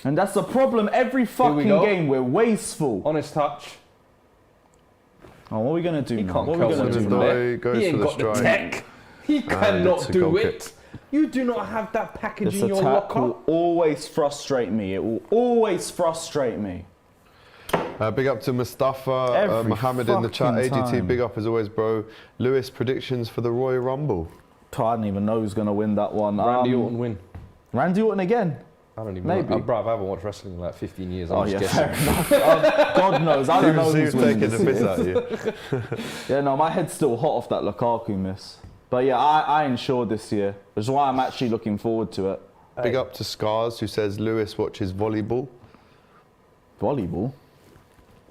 And that's the problem. Every fucking go. game, we're wasteful. Honest touch. Oh, what are we going to do now? can't What are we cover going to him do from now? there. He goes He ain't for the got the strike. tech. He it's cannot a do goal it. You do not have that package This in your attack locker. will always frustrate me. It will always frustrate me. Big up to Mustafa Every Mohammed in the chat. fucking AGT, time. big up as always, bro. Lewis, predictions for the Royal Rumble. I don't even know who's going to win that one. Randy Orton win. Randy Orton again. I don't even Maybe. know. Bruv, I haven't watched wrestling in like 15 years. Oh I'm yeah, just fair guessing. enough. God knows. I don't know He who's was winning taking the this piss year. out of you. Yeah, no, my head's still hot off that Lukaku miss. But yeah, I ain't sure this year, which is why I'm actually looking forward to it. Big up to Scars, who says Lewis watches volleyball. Volleyball?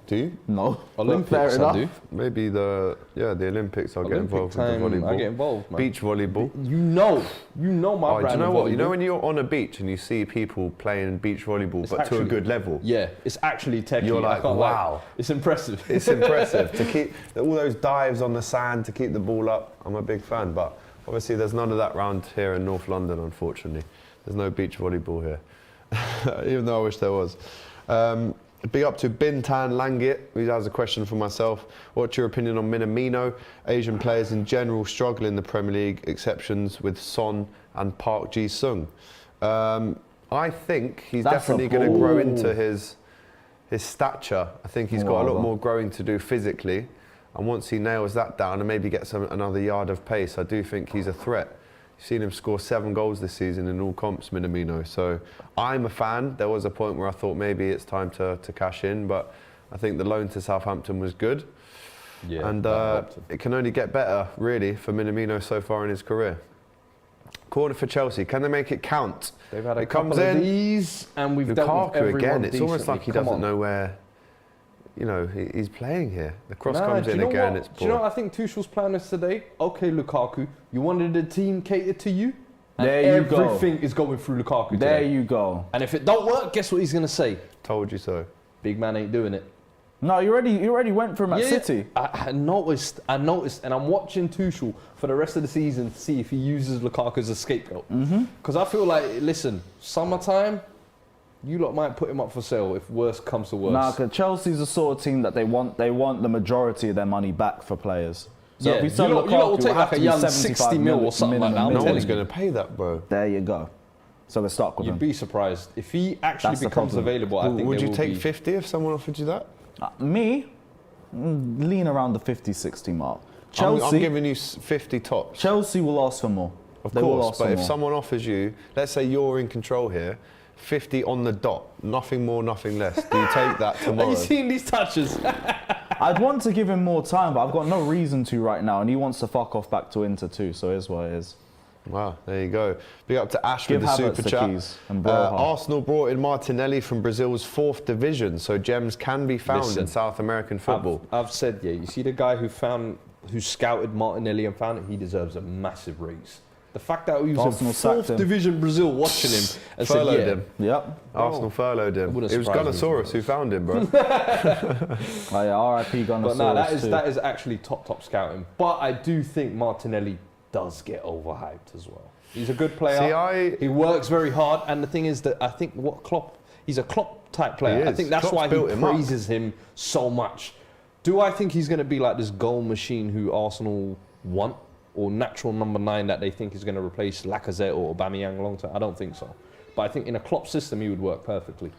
Do you? No. Olympics, Fair I enough. do. Maybe the Olympics. I'll get Olympic involved with time, the volleyball. I get involved, man. Beach volleyball. You know my Oh, brand do you know of what? You know volleyball? when you're on a beach and you see people playing beach volleyball, It's but to a actually- good level. Yeah, it's actually techy. You're I like, can't lie. wow. It's impressive. It's impressive to keep all those dives on the sand to keep the ball up. I'm a big fan, but obviously there's none of that round here in North London, unfortunately. There's no beach volleyball here, even though I wish there was. Big up to Bintan Langit, who has a question for myself. What's your opinion on Minamino? Asian players in general struggle in the Premier League, exceptions with Son and Park Ji-sung. I think he's definitely going to grow into his stature. I think he's got a lot more growing to do physically. And once he nails that down and maybe gets another yard of pace, I do think he's a threat. You've seen him score 7 goals this season in all comps, Minamino. So I'm a fan. There was a point where I thought maybe it's time to cash in, but I think the loan to Southampton was good. Yeah, and it can only get better, really, for Minamino so far in his career. Corner for Chelsea. Can they make it count? They've had a It couple comes of in. these, and we've dealt with Lukaku everyone again. It's almost decently. like he Come doesn't on. know where, he's playing here. The cross Nah, comes do in you know again. what? It's Do poor. you know what I think Tuchel's plan is today? Okay, Lukaku, you wanted the team catered to you, and There you go. everything is going through Lukaku There today. you go. And if it don't work, guess what he's going to say? Told you so. Big man ain't doing it. No, you already went for him at City. I noticed, and I'm watching Tuchel for the rest of the season to see if he uses Lukaku as a scapegoat. Because I feel like, listen, summertime, you lot might put him up for sale if worse comes to worse. Nah, because Chelsea's the sort of team that they want the majority of their money back for players. So Yeah, if we sell you lot Lukaku, will it'll take have like to a be young 75 60 mil or something like that. minimum. I'm No telling one's you. going to pay that, bro. There you go. So we're stuck with You'd him. be surprised. If he actually That's the becomes problem. available, I think Would there you will take be 50 if someone offered you that? Me? Lean around the 50-60 mark. I'm Chelsea, giving you 50 tops. Chelsea will ask for more. Of They will course, ask but for if more. someone offers you, let's say you're in control here, 50 on the dot, nothing more, nothing less. Do you take that Are tomorrow? you seeing these touches? I'd want to give him more time, but I've got no reason to right now, and he wants to fuck off back to Inter too, so here's what it is. Wow, there you go. Big up to Ash Give with the Havertz super the chat. keys and Broha. Arsenal brought in Martinelli from Brazil's 4th division, so gems can be found Listen, in South American football. I've said, yeah, you see the guy who scouted Martinelli and found it, he deserves a massive raise. The fact that he was Arsenal in sacked 4th him. division Brazil watching him and Furloughed said, yeah, him. Yep. Arsenal furloughed him. wouldn't It was surprise me if it Gunnosaurus who found him, bro. Oh yeah, R.I.P. Gunnosaurus But no, too. that is actually top scouting. But I do think Martinelli does get overhyped as well. He's a good player. See, he works very hard, and the thing is that I think he's a Klopp type player. He I is. think that's Klopp's why he built him up. praises him so much. Do I think he's going to be like this goal machine who Arsenal want, or natural number 9 that they think is going to replace Lacazette or Aubameyang long term? I don't think so. But I think in a Klopp system, he would work perfectly.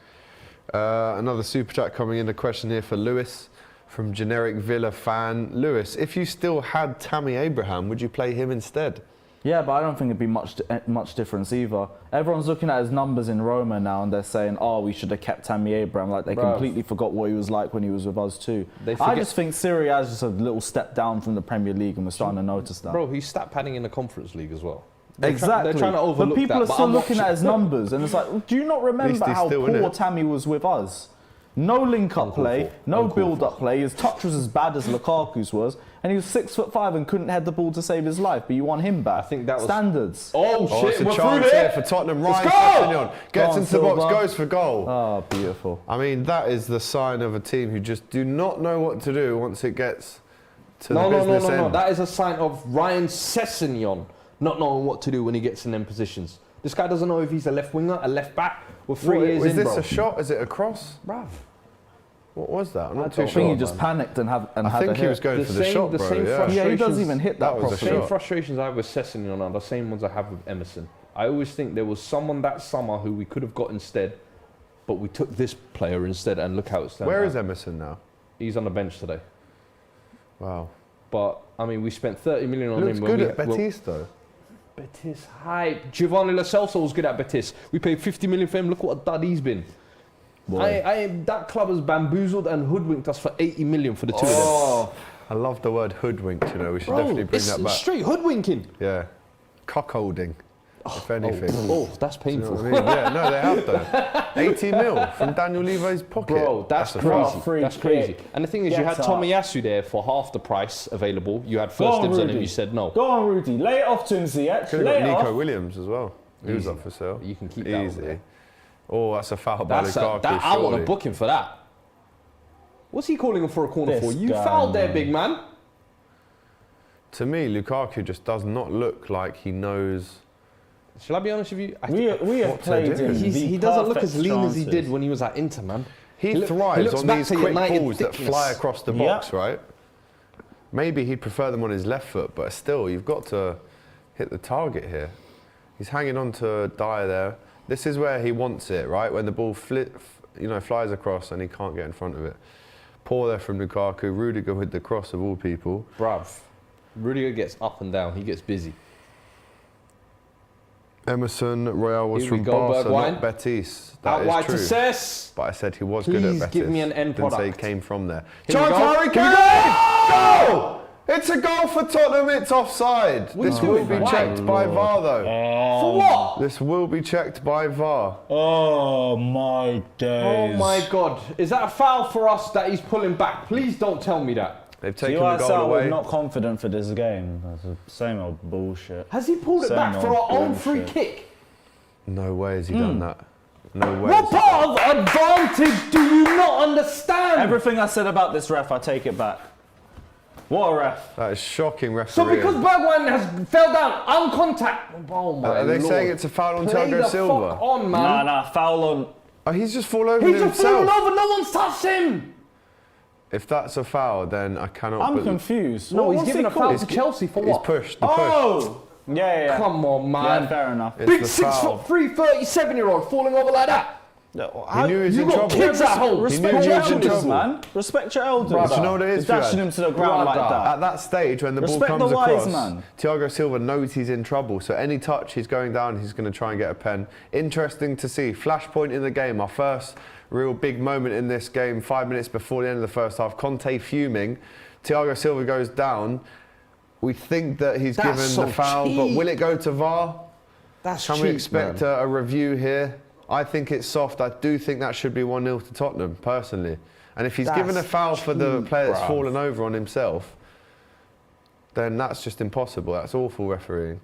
Another super chat coming in. A question here for Lewis from Generic Villa fan. Lewis, if you still had Tammy Abraham, would you play him instead? Yeah, but I don't think it'd be much difference either. Everyone's looking at his numbers in Roma now, and they're saying, "Oh, we should have kept Tammy Abraham." Like they Bruv. completely forgot what he was like when he was with us too. They I forget- just think Serie A is just a little step down from the Premier League, and we're starting to notice that. Bro, he's stat padding in the Conference League as well. Exactly. They're trying to overlook but people that, are but still I'm looking watching- at his numbers, and it's like, do you not remember he's how still in poor it. Tammy was with us? No link-up play, for. no Uncalled for. build-up play. His touch was as bad as Lukaku's was, and he was 6'5" and couldn't head the ball to save his life. But you want him back. I think that was- Standards. Oh, Oh, shit, it's a we're chance through here there. for Tottenham. Let's Ryan go! Sessegnon gets on, into the box, Silva. goes for goal. Oh, beautiful. I mean, that is the sign of a team who just do not know what to do once it gets to No, the no, no, business no, no. end. That is a sign of Ryan Sessegnon not knowing what to do when he gets in them positions. This guy doesn't know if he's a left winger, a left back. We're 3 years is in, this bro. a shot? Is it a cross? Bruv. What was that? I'm not I too think sure. he just panicked and had I a think he hit. was going The for the same- shot, the bro. same Yeah. frustration- Yeah, he doesn't even hit that That was a properly. Same shot. frustrations I have with Sessegnon are the same ones I have with Emerson. I always think there was someone that summer who we could have got instead, but we took this player instead, and look how it's turned Where out. is Emerson now? He's on the bench today. Wow. But, I mean, we spent 30 million on Looks him. good at Betis, though. Betis hype. Giovanni Lo Celso was good at Betis. We paid 50 million for him. Look what a dud he's been. That club has bamboozled and hoodwinked us for 80 million for the two of them. Oh, I love the word hoodwinked, you know. We should definitely bring it's that back. straight hoodwinking. Yeah. Cuckolding, if anything. Oh, that's You know painful. what I mean? Yeah, no, they have though. 80 mil from Daniel Levy's pocket. Bro, that's a crazy. foul. Free That's crazy. kick. And the thing is, you had Get Tomiyasu there for half the price available. You had Go first on, dibs on him. Rudy. You said no. Go on, Rudy. Lay it off to him, Ziyech. Could have Lay got it Nico off. Williams as well. He was Easy. up for sale. You can keep that over Easy. there. Oh, that's a foul by That's Lukaku, that. I want surely. to book him for that. What's he calling him for a corner This for? You guy, fouled there, man. big man. To me, Lukaku just does not look like he knows. Shall I be honest with you? We have What to played do? in He doesn't look perfect as lean as he chances. did when he was at Inter, man. He He thrives looks on back these to quick United balls that thickness. fly across the Yeah. box, right? Maybe he'd prefer them on his left foot, but still, you've got to hit the target here. He's hanging on to Dyer there. This is where he wants it, right? When the ball flies across and he can't get in front of it. Poor there from Lukaku. Rudiger with the cross of all people. Bruv. Rudiger gets up and down. He gets busy. Emerson Royale was Here we from go, Barca, Bergwijn. not Betis. That Out is wide true. to Cess. But I said he was good at Please Betis. give me an end Didn't say he product. came from there. Here we Chance go. Harry Here we Kane! Goal! It's a goal for Tottenham. It's offside. What are This you will doing, be man? checked by VAR, though. For what? This will be checked by VAR. Oh my days. Oh my God. Is that a foul for us that he's pulling back? Please don't tell me that. They've taken the goal was away. not confident for this game. That's the same old bullshit. Has he pulled it Same back for old our own free bullshit. kick? No way has he done that. No way. What has he done part of advantage do you not understand? Everything I said about this ref, I take it back. What a ref. that is shocking refereeing. So because Bergwijn has fell down, uncontact. Oh my Are they Lord. saying it's a foul on Play Thiago the Silva? fuck on, man. Nah, foul on. Oh, he's just fallen over He's just himself. fallen over. No one's touched him. If that's a foul, then I cannot I'm believe... confused. No, he's What's giving he a foul called? to Chelsea for He's what? pushed, the push. Oh! Yeah. Come on, man. Yeah, fair enough. It's Big the 6'3", foul. 37-year-old falling over like that. He knew he was in trouble. Kids at home. Respect your in elders, trouble. man. Respect your elders. Do you know what it is, He's dashing Fuad? him to the ground like that. At that stage, when the ball Respect comes the wise across, man. Thiago Silva knows he's in trouble. So any touch, he's going down, he's going to try and get a pen. Interesting to see. Flashpoint in the game. Our first real big moment in this game, 5 minutes before the end of the first half. Conte fuming. Thiago Silva goes down. We think that he's given so the foul, cheap. but will it go to VAR? That's Can cheap, we expect man. a review here? I think it's soft. I do think that should be 1-0 to Tottenham, personally. And if he's given a foul for the player that's fallen over on himself, then that's just impossible. That's awful refereeing.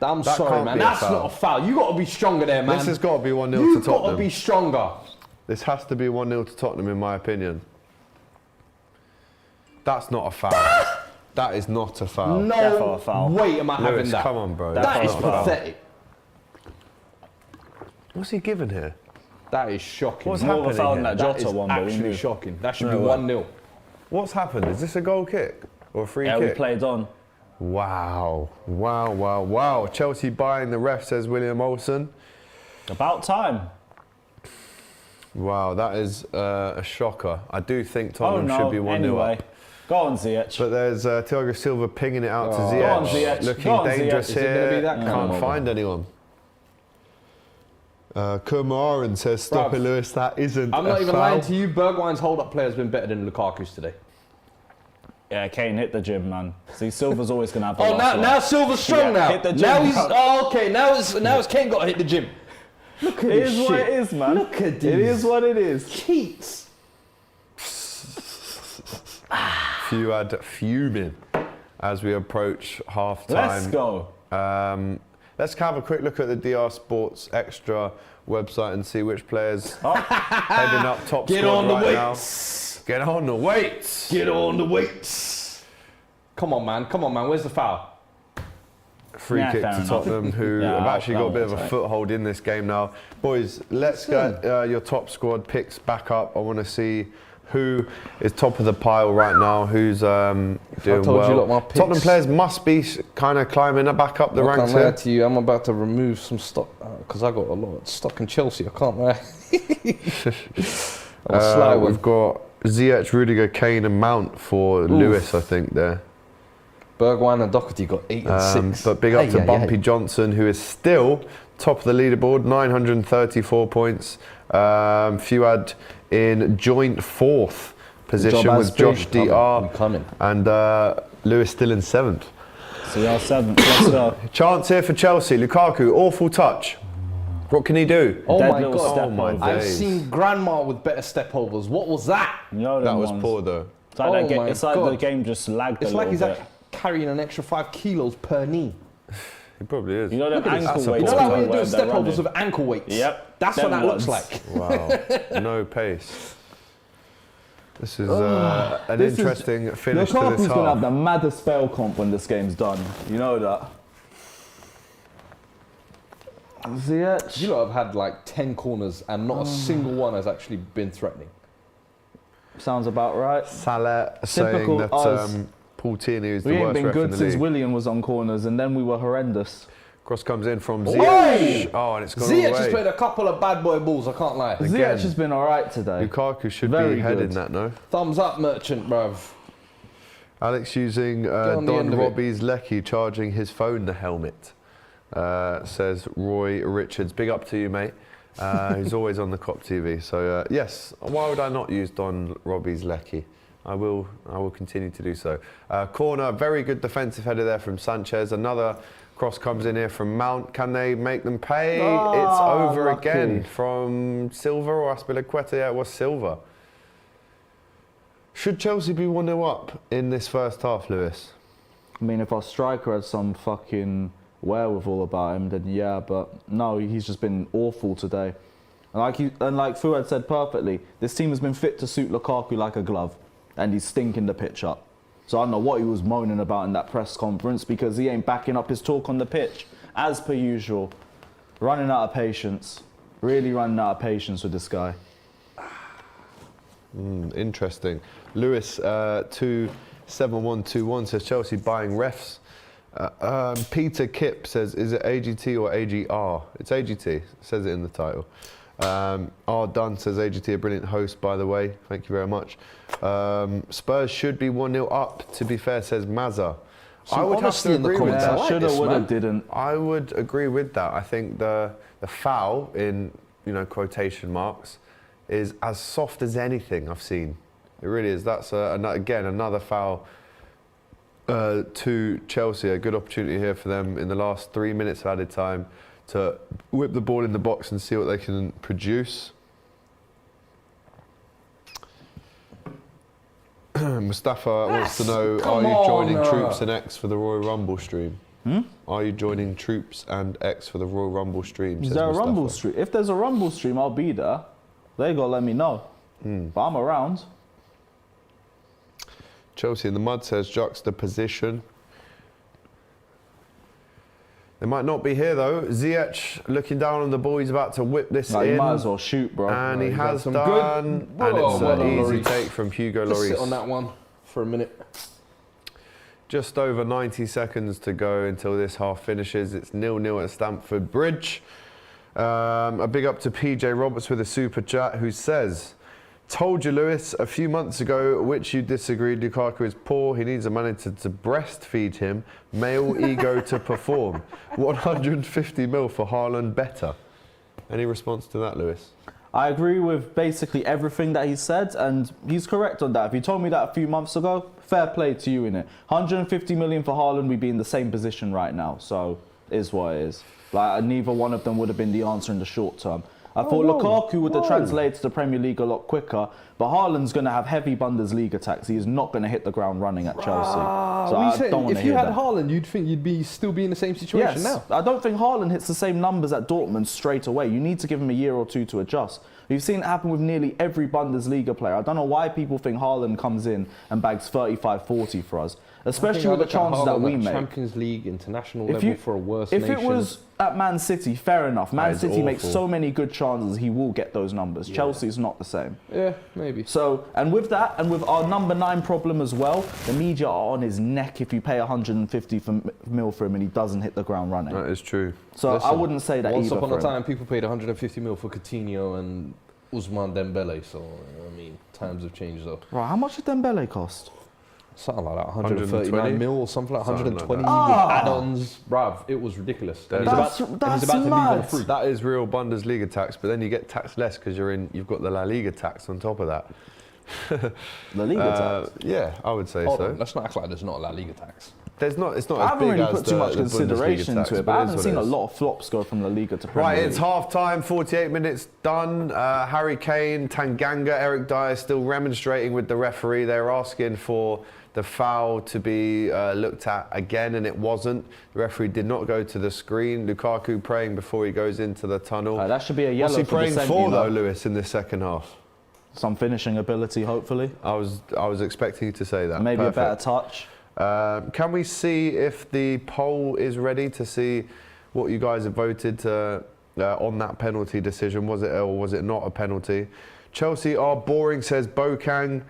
I'm That sorry, can't man. be a That's foul. not a foul. You got to be stronger there, man. This has got to be 1-0 to You've got to Tottenham. be stronger. This has to be 1-0 to Tottenham, in my opinion. That's not a foul. That is not a foul. Defo No a foul. way am I having Lewis, that. come on, bro. That Defo is a foul. pathetic. What's he given here? That is shocking. What's More of a happening foul here? than that That Jota is one, but we actually knew. shocking. That should No be way. 1-0. What's happened? Is this a goal kick or a free Yeah, we kick? played on. Wow. Wow, wow, wow. Chelsea buying the ref, says William Olsen. About time. Wow, that is a shocker. I do think Oh Tottenham no, should be 1-0 anyway. up. Go on, Ziyech. But there's Thiago Silva pinging it out to Go on, Ziyech. Ziyech. Looking Go on, dangerous Ziyech. Is it here. gonna be that kind of Can't moment? find anyone. Kumaren says, stop Bruv, it, Lewis. That isn't I'm a not even foul. lying to you. Bergwijn's hold-up play has been better than Lukaku's today. Yeah, Kane hit the gym, man. See, Silva's always going to have the Oh, last now one. Silva's strong Yeah, now. hit the gym, Now he's bro. okay. Now it's Kane got to hit the gym. Look at It this is what shit. it is, man. Look at It these is what it is. cheats. Fuad fuming as we approach half-time. Let's go. Let's have a quick look at the DR Sports Extra website and see which players heading up top Get squad on the right weights. now. Get on the weights. Get on the weights. Come on, man. Come on, man. Where's the foul? Free Yeah, kick fair to enough. Tottenham, who Yeah, have actually got a bit of a right. foothold in this game now. Boys, let's get your top squad picks back up. I want to see who is top of the pile right now, who's doing told well. you lot my picks. Tottenham players must be kind of climbing back up the I ranks can't lie here. to you. I'm about to remove some stock because I got a lot of stock in Chelsea. I can't lie. I'll slide one. We've got Ziyech, Rudiger, Kane and Mount for Lewis, I think, there. Bergwijn and Doherty got 8 and 6. But big up Hey, to yeah, Bumpy yeah. Johnson, who is still top of the leaderboard, 934 points. Fuad in joint fourth position with Aspi. Josh DR. We coming. And Lewis still in seventh. So you're seventh. Let's go. Chance here for Chelsea. Lukaku, awful touch. What can he do? Oh Dead my little God. step Oh my over. I've days. seen Grandma with better step overs. What was that? You know That them was ones. poor though. It's like, Oh my it's like the God. game just lagged It's a like little he's bit. carrying an extra 5 kilos per knee. He probably is. You know them Look at this. ankle That's a weights. You know, poor like when touch. you're doing They're step overs running. with ankle weights. Yep. That's what them that looks ones. like. Wow, no pace. This is an This is- interesting finish to Lukaku's this going to have half. the maddest fail comp when this game's done. You know that. Ziyech. You lot have had like 10 corners and not a single one has actually been threatening. Sounds about right. Salah saying Typical that us. Paul Tierney is the We ain't worst been ref in good the since league. William was on corners, and then we were horrendous. Cross comes in from Oi! Ziyech. Oh, and it's gone Ziyech has away. played a couple of bad boy balls, I can't lie. Again. Ziyech has been all right today. Lukaku should Very be heading good. that, no? Thumbs up, Merchant, bruv. Alex using on the Don end of it. Robbie's Lecky charging his phone the helmet, says Roy Richards. Big up to you, mate. Who's always on the Cop TV. So yes, why would I not use Don Robbie's Lecky? I will continue to do so. Corner, very good defensive header there from Sanchez. Another cross comes in here from Mount. Can they make them pay? It's over lucky. again from Silva or Aspilicueta. Yeah, it was Silva. Should Chelsea be 1-0 up in this first half, Lewis? I mean, if our striker had some fucking wherewithal about him, then yeah, but no, he's just been awful today. And like Fuad said perfectly, this team has been fit to suit Lukaku like a glove, and he's stinking the pitch up. So I don't know what he was moaning about in that press conference, because he ain't backing up his talk on the pitch, as per usual. Running out of patience. Really running out of patience with this guy. Interesting. Lewis, 27121 says Chelsea buying refs. Peter Kipp says, is it AGT or AGR? It's AGT, it says it in the title. Done says AGT, a brilliant host, by the way. Thank you very much. Spurs should be 1-0 up, to be fair, says Mazza. I would have to agree with that. Shoulda, woulda, didn't. I would agree with that. I think the foul, in quotation marks, is as soft as anything I've seen. It really is. That's, again, another foul to Chelsea. A good opportunity here for them in the last 3 minutes of added time to whip the ball in the box and see what they can produce. Mustafa wants to know, are you joining Troops and X for the Royal Rumble stream? Are you joining Troops and X for the Royal Rumble stream? Is there a Rumble stream? If there's a Rumble stream, I'll be there. They got to let me know. But I'm around. Chelsea in the mud says juxtaposition. They might not be here though. Ziyech looking down on the ball. He's about to whip this in. You might as well shoot, bro. And he has done. And it's an easy take from Hugo Lloris. Sit on that one for a minute. Just over 90 seconds to go until this half finishes. It's 0-0 at Stamford Bridge. A big up to PJ Roberts with a super chat who says, told you, Lewis, a few months ago, which you disagreed, Lukaku is poor. He needs a manager to breastfeed him. Male ego to perform. 150 mil for Haaland better. Any response to that, Lewis? I agree with basically everything that he said, and he's correct on that. If you told me that a few months ago, fair play to you, innit? 150 million for Haaland, we'd be in the same position right now. So, it is what it is. Like, neither one of them would have been the answer in the short term. I thought Lukaku would have translated to the Premier League a lot quicker, but Haaland's going to have heavy Bundesliga tax. He is not going to hit the ground running at Chelsea. So I don't want to hear that. If you had Haaland, you'd think you'd still be in the same situation now. I don't think Haaland hits the same numbers at Dortmund straight away. You need to give him a year or two to adjust. You've seen it happen with nearly every Bundesliga player. I don't know why people think Haaland comes in and bags 35, 40 for us, especially with the chances that we make. Champions League, international level for a worse If nation. it was at Man City, fair enough. Man City makes awful. so many good chances, he will get those numbers. Yeah. Chelsea's not the same. Yeah, maybe. So, and with that, and with our number 9 problem as well, the media are on his neck if you pay 150 mil for him and he doesn't hit the ground running. That is true. So I wouldn't say that once either. Once upon a time, people paid 150 mil for Coutinho and Ousmane Dembele. So, I mean, times have changed though. Right, how much did Dembele cost? Something like that, 139 mil or something like 120 like with add-ons. Bruv, it was ridiculous. That's to leave on a free. That is real Bundesliga tax, but then you get taxed less because you've got the La Liga tax on top of that. La Liga tax? Yeah, I would say Hold so. on, let's not act like there's not a La Liga tax. It's not I as haven't big really as put too much the consideration Bundesliga tax, into it, but I haven't is seen what a it is. lot of flops go from La Liga to Premier Right, League. it's half time, 48 minutes done. Harry Kane, Tanganga, Eric Dyer still remonstrating with the referee. They're asking for the foul to be looked at again, and it wasn't. The referee did not go to the screen. Lukaku praying before he goes into the tunnel. That should be a yellow. What's he praying the for, though, Lewis, in this second half? Some finishing ability, hopefully. I was expecting you to say that. Maybe Perfect. a better touch. Can we see if the poll is ready to see what you guys have voted on that penalty decision? Was it or was it not a penalty? Chelsea are boring, says Bokang.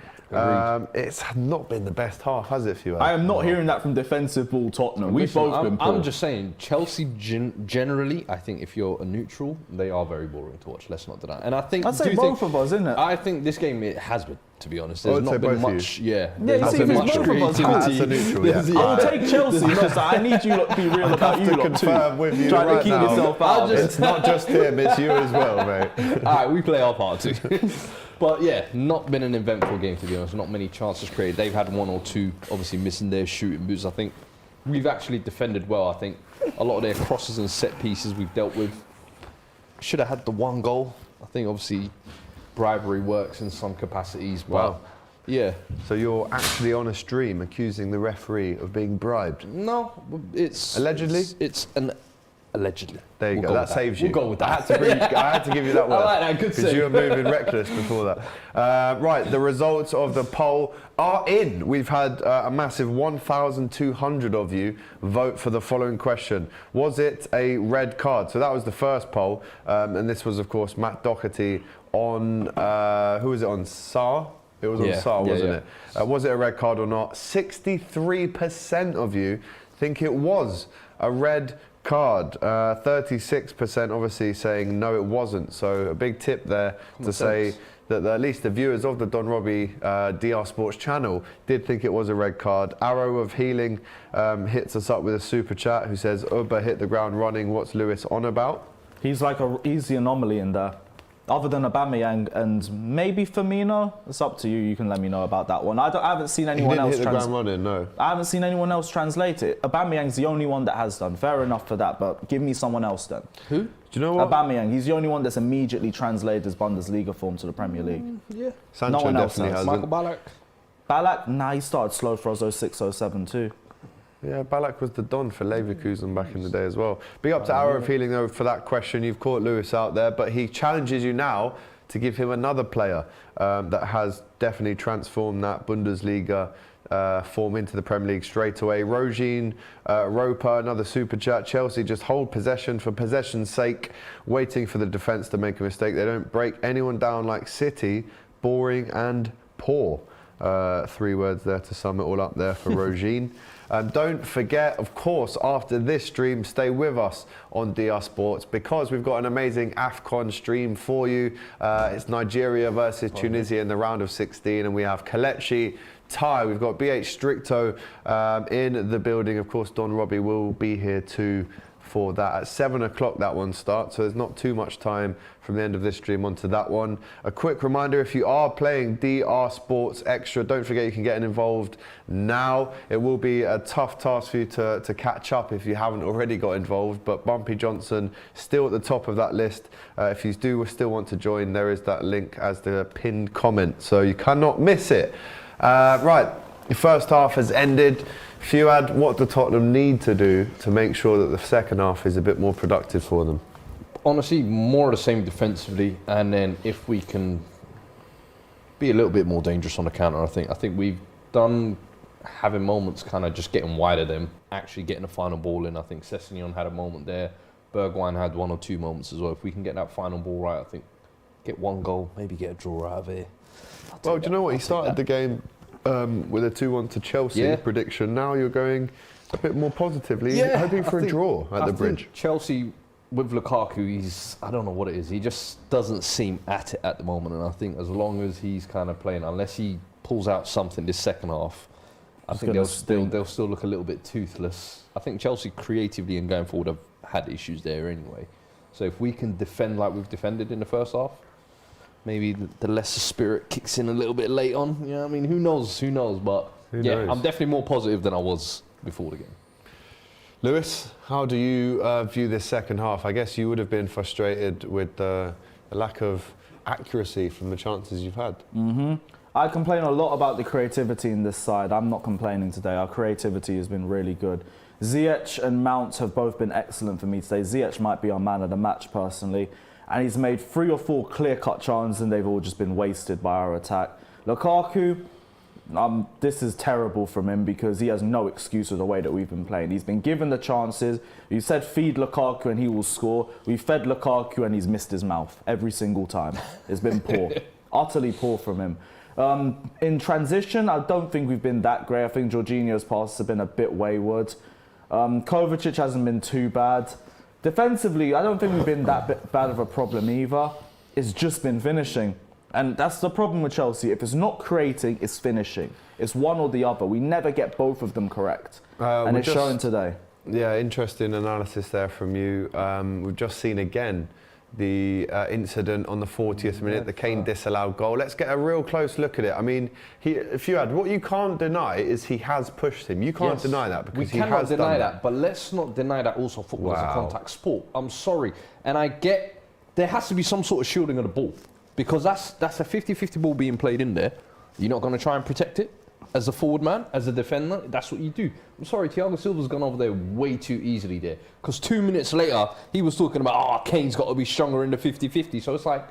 It's not been the best half, has it, Fuad? I am not hearing that from defensive ball Tottenham. We've both been poor. I'm just saying, Chelsea generally, I think if you're a neutral, they are very boring to watch. Let's not deny. And I think I'd say both of us, isn't it? I think this game it has been, to be honest. There's I'd say not been both of much. you. Yeah, Yeah, you see, if it's both of us, That's a neutral, yeah. I will take Chelsea because I need you lot to be real about you lot confirm too. with you Trying right to keep now. yourself out. It's not just him, it's you as well, mate. All right, we play our part too. But yeah, not been an eventful game, to be honest. Not many chances created. They've had one or two, obviously missing their shooting boots. I think we've actually defended well. I think a lot of their crosses and set pieces we've dealt with. Should have had the one goal. I think obviously bribery works in some capacities. But Wow. yeah. So you're actually on a stream accusing the referee of being bribed? No, it's... Allegedly? It's an... Allegedly. There you We'll go. That with saves you. We'll go with I that. had to give you that word. I like that. Good because save. you were moving reckless before that. Right, the results of the poll are in. We've had a massive 1,200 of you vote for the following question. Was it a red card? So that was the first poll. And this was, of course, Matt Doherty on, who was it on? Saar? It was on Saar, wasn't it? Was it a red card or not? 63% of you think it was a red card. 36% obviously saying no, it wasn't. So a big tip there to say that at least the viewers of the Don Robbie DR Sports channel did think it was a red card. Arrow of Healing hits us up with a super chat who says, Uba hit the ground running. What's Lewis on about? He's like he's the anomaly in there. Other than Aubameyang and maybe Firmino, it's up to you. You can let me know about that one. I haven't seen anyone else. Hit the ground running, no. I haven't seen anyone else translate it. Aubameyang's the only one that has done. Fair enough for that, but give me someone else then. Who? Do you know what? Aubameyang. He's the only one that's immediately translated his Bundesliga form to the Premier League. Yeah. Sancho no one else definitely has. hasn't. Michael Ballack. Ballack? Nah, he started slow for us 06, 07 too. Yeah, Ballack was the Don for Leverkusen back in the day as well. Big up to Arrow of Healing though for that question. You've caught Lewis out there, but he challenges you now to give him another player that has definitely transformed that Bundesliga form into the Premier League straight away. Rogin, Roper, another super chat. Chelsea just hold possession for possession's sake, waiting for the defence to make a mistake. They don't break anyone down like City, boring and poor. 3 words there to sum it all up there for Rogin. Don't forget, of course, after this stream, stay with us on DR Sports because we've got an amazing AFCON stream for you. It's Nigeria versus Tunisia in the round of 16, and we have Kelechi Ty. We've got BH Stricto in the building. Of course, Don Robbie will be here too for that. At 7 o'clock that one starts, so there's not too much time from the end of this stream onto that one. A quick reminder, if you are playing DR Sports Extra, don't forget you can get involved now. It will be a tough task for you to catch up if you haven't already got involved, but Bumpy Johnson still at the top of that list. If you do still want to join, there is that link as the pinned comment, so you cannot miss it. Right, the first half has ended. Fuad, what do Tottenham need to do to make sure that the second half is a bit more productive for them? Honestly, more of the same defensively, and then if we can be a little bit more dangerous on the counter, I think we've done having moments kind of just getting wide of them, actually getting a final ball in. I think Sessegnon had a moment there. Bergwijn had 1 or 2 moments as well. If we can get that final ball right, I think get 1 goal, maybe get a draw out of here. Well, do you know what? He started the game with a 2-1 to Chelsea prediction. Now you're going a bit more positively, hoping for a draw at the Bridge. Chelsea with Lukaku, I don't know what it is. He just doesn't seem at it at the moment. And I think as long as he's kind of playing, unless he pulls out something this second half, I think they'll still look a little bit toothless. I think Chelsea creatively and going forward have had issues there anyway. So if we can defend like we've defended in the first half, maybe the lesser spirit kicks in a little bit late on. You know, I mean, who knows? But who knows? I'm definitely more positive than I was before the game. Lewis, how do you view this second half? I guess you would have been frustrated with the lack of accuracy from the chances you've had. I complain a lot about the creativity in this side. I'm not complaining today. Our creativity has been really good. Ziyech and Mount have both been excellent for me today. Ziyech might be our man of the match personally. And he's made 3 or 4 clear-cut chances and they've all just been wasted by our attack. Lukaku, this is terrible from him because he has no excuse with the way that we've been playing. He's been given the chances. You said feed Lukaku and he will score. We fed Lukaku and he's missed his mouth every single time. It's been poor, utterly poor from him. In transition, I don't think we've been that great. I think Jorginho's passes have been a bit wayward. Kovacic hasn't been too bad. Defensively, I don't think we've been that bad of a problem either. It's just been finishing. And that's the problem with Chelsea. If it's not creating, it's finishing. It's one or the other. We never get both of them correct. And it's showing today. Yeah, interesting analysis there from you. We've just seen again the incident on the 40th minute, the Kane disallowed goal. Let's get a real close look at it. I mean, Fuad, what you can't deny is he has pushed him. You can't deny that because he has done that. We cannot deny that, but let's not deny that also football is a contact sport. I'm sorry. And I get there has to be some sort of shielding of the ball because that's a 50-50 ball being played in there. You're not going to try and protect it as a forward man, as a defender. That's what you do. I'm sorry, Thiago Silva's gone over there way too easily there. Because 2 minutes later, he was talking about, Kane's got to be stronger in the 50-50. So it's like,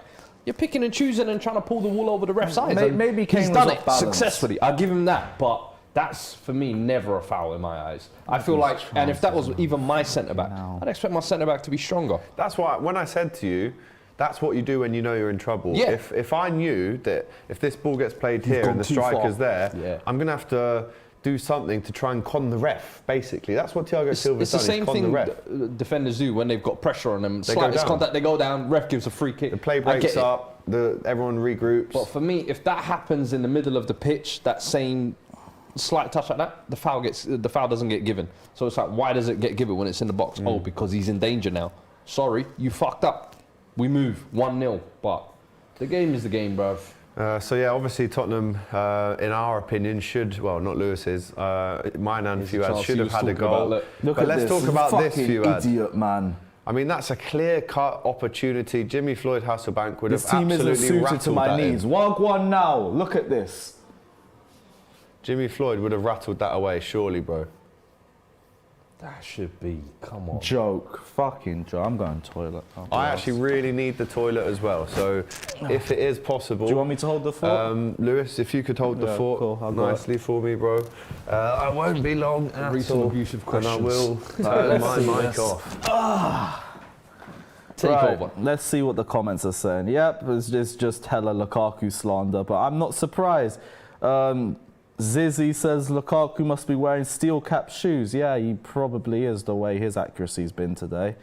you're picking and choosing and trying to pull the wool over the ref's eyes. Maybe Kane he's done it successfully. I'll give him that. But that's, for me, never a foul in my eyes. I feel like, and if that was even my centre-back, I'd expect my centre-back to be stronger. That's why, when I said to you, that's what you do when you know you're in trouble. If I knew that if this ball gets played here and the striker's there, I'm going to have to do something to try and con the ref, basically. That's what Thiago Silva's done, It's the same thing defenders do when they've got pressure on them. Slightest contact, they go down, ref gives a free kick. The play breaks up, everyone regroups. But for me, if that happens in the middle of the pitch, that same slight touch like that, the foul doesn't get given. So it's like, why does it get given when it's in the box? Oh, because he's in danger now. Sorry, you fucked up. We move 1-0, but the game is the game, bruv. So yeah, obviously Tottenham, in our opinion, should, well, not Lewis's, mine and Fuad should have had a goal. But let's talk about this, Fuad. Idiot, man. I mean, that's a clear-cut opportunity. Jimmy Floyd Hasselbank would have absolutely rattled that in. This team isn't suited to my needs. Wagwan now, look at this. Jimmy Floyd would have rattled that away, surely, bro. That should be, come on. Joke, fucking joke. I'm going toilet. I actually really need the toilet as well, so if it is possible... Do you want me to hold the fort? Lewis, if you could hold the fort nicely for me, bro. I won't be long at Recent all, abusive questions. and I will turn my mic off. Take over. Let's see what the comments are saying. Yep, it's just hella Lukaku slander, but I'm not surprised. Zizzy says Lukaku must be wearing steel cap shoes. Yeah, he probably is, the way his accuracy's been today.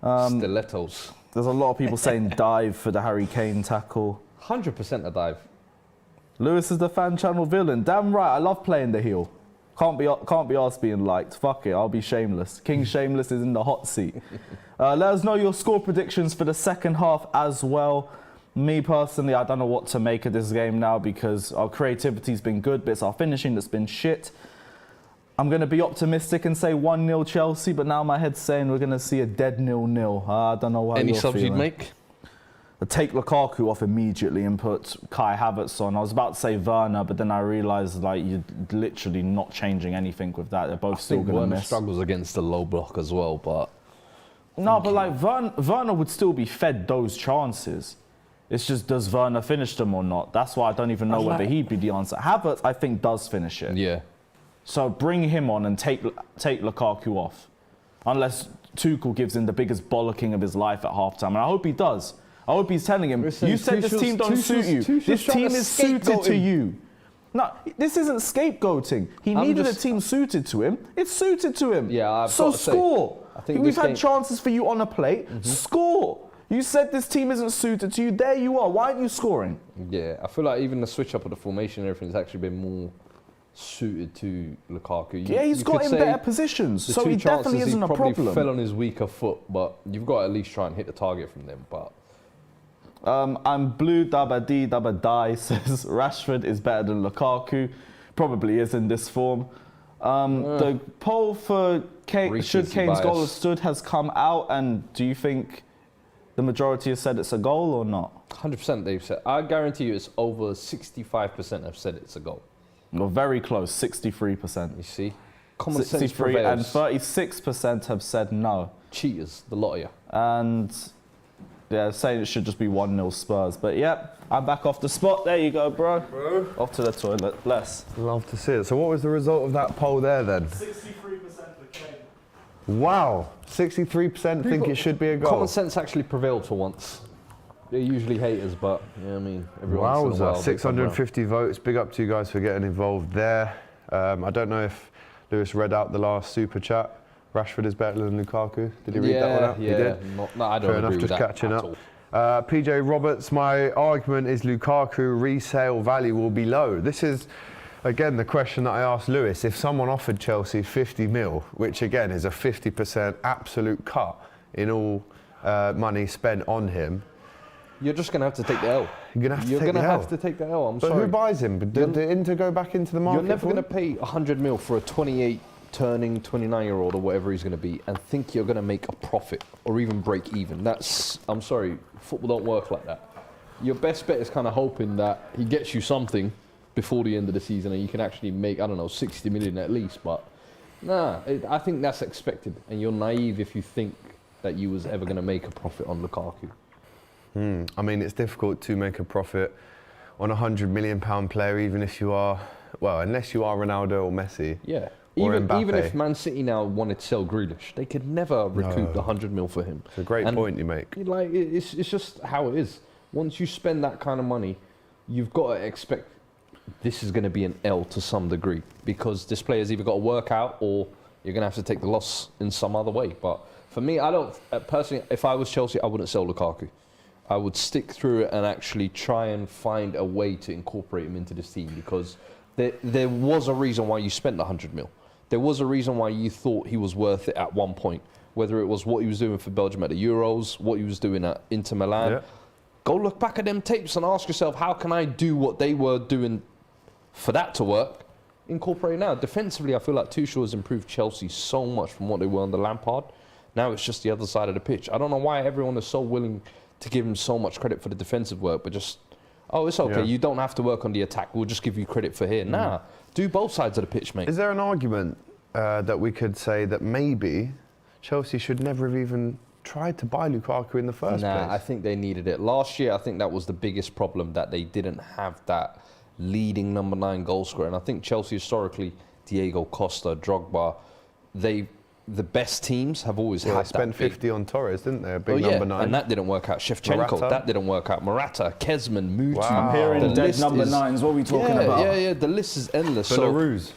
Stilettos. There's a lot of people saying dive for the Harry Kane tackle. 100% a dive. Lewis is the fan channel villain. Damn right, I love playing the heel. Can't be asked being liked. Fuck it, I'll be shameless. King Shameless is in the hot seat. Let us know your score predictions for the second half as well. Me personally, I don't know what to make of this game now because our creativity's been good, but it's our finishing that's been shit. I'm going to be optimistic and say 1-0 Chelsea, but now my head's saying we're going to see a dead 0-0. I don't know why. Any subs you'd make? I'd take Lukaku off immediately and put Kai Havertz on. I was about to say Werner, but then I realised like you're literally not changing anything with that. They're both still going to miss. Werner struggles against the low block as well, but... No, but like Werner would still be fed those chances. It's just, does Werner finish them or not? That's why I don't even know whether he'd be the answer. Havertz, I think, does finish it. Yeah. So bring him on and take Lukaku off. Unless Tuchel gives him the biggest bollocking of his life at halftime. And I hope he does. I hope he's telling him, you said this team don't suit you. This team is suited to you. No, this isn't scapegoating. He needed a team suited to him. It's suited to him. Yeah, so score. I think we've had chances for you on a plate. Score. You said this team isn't suited to you. There you are. Why aren't you scoring? Yeah, I feel like even the switch up of the formation and everything has actually been more suited to Lukaku. Yeah, he's got in better positions, so he definitely isn't a problem. He probably fell on his weaker foot, but you've got to at least try and hit the target from them. But I'm blue dabba dee dabba die says Rashford is better than Lukaku. Probably is in this form. The poll for should Kane's goal have stood has come out, and do you think the majority has said it's a goal or not? 100% they've said. I guarantee you it's over 65% have said it's a goal. Well, very close, 63%. You see? Common sense 63 prevails. and 36% have said no. Cheaters, the lot of you. And yeah, saying it should just be 1-0 Spurs. But yep, I'm back off the spot. There you go, bro. Off to the toilet. Bless. Love to see it. So what was the result of that poll there then? 63% for Kane. Wow, 63% think it should be a goal. Common sense actually prevailed for once. They're usually haters, but yeah, I mean, every once in a while. 650 votes. Big up to you guys for getting involved there. I don't know if Lewis read out the last super chat. Rashford is better than Lukaku. Did he read that one out? Yeah, he did? No, I don't Fair enough, just catching up. PJ Roberts, my argument is Lukaku resale value will be low. This is, again, the question that I asked Lewis. If someone offered Chelsea 50 mil, which again is a 50% absolute cut in all money spent on him, you're just going to have to take the L. You're going to have to take the L. I'm sorry. But who buys him? Did Inter go back into the market? You're never going to pay 100 mil for a 28 turning 29-year-old or whatever he's going to be and think you're going to make a profit or even break even. That's, I'm sorry, football don't work like that. Your best bet is kind of hoping that he gets you something before the end of the season and you can actually make, I don't know, 60 million at least. But nah, I think that's expected. And you're naive if you think that you was ever going to make a profit on Lukaku. I mean, it's difficult to make a profit on a £100 million player, even if you are, well, unless you are Ronaldo or Messi. Yeah. Even if Man City now wanted to sell Grealish, they could never recoup the 100 mil for him. It's a great point you make. Like, it's just how it is. Once you spend that kind of money, you've got to expect this is going to be an L to some degree because this player's either got to work out or you're going to have to take the loss in some other way. But for me, I don't personally. If I was Chelsea, I wouldn't sell Lukaku. I would stick through it and actually try and find a way to incorporate him into this team because there was a reason why you spent the 100 mil. There was a reason why you thought he was worth it at one point. Whether it was what he was doing for Belgium at the Euros, what he was doing at Inter Milan. Yeah. Go look back at them tapes and ask yourself, how can I do what they were doing for that to work? Incorporate now. Defensively, I feel like Tuchel has improved Chelsea so much from what they were under Lampard. Now it's just the other side of the pitch. I don't know why everyone is so willing to give him so much credit for the defensive work, but just, oh, it's okay. Yeah. You don't have to work on the attack. We'll just give you credit for here. Nah, do both sides of the pitch, mate. Is there an argument that we could say that maybe Chelsea should never have even tried to buy Lukaku in the first place? I think they needed it. Last year, I think that was the biggest problem, that they didn't have that leading number 9 goal scorer. And I think Chelsea historically, Diego Costa, Drogba, the best teams have always had that. They spent 50 on Torres, didn't they? A big number 9. And that didn't work out. Shevchenko, that didn't work out. Morata, Kezman, Mutu. Wow. I'm hearing dead number 9s. What are we talking about? Yeah. The list is endless. Belarus.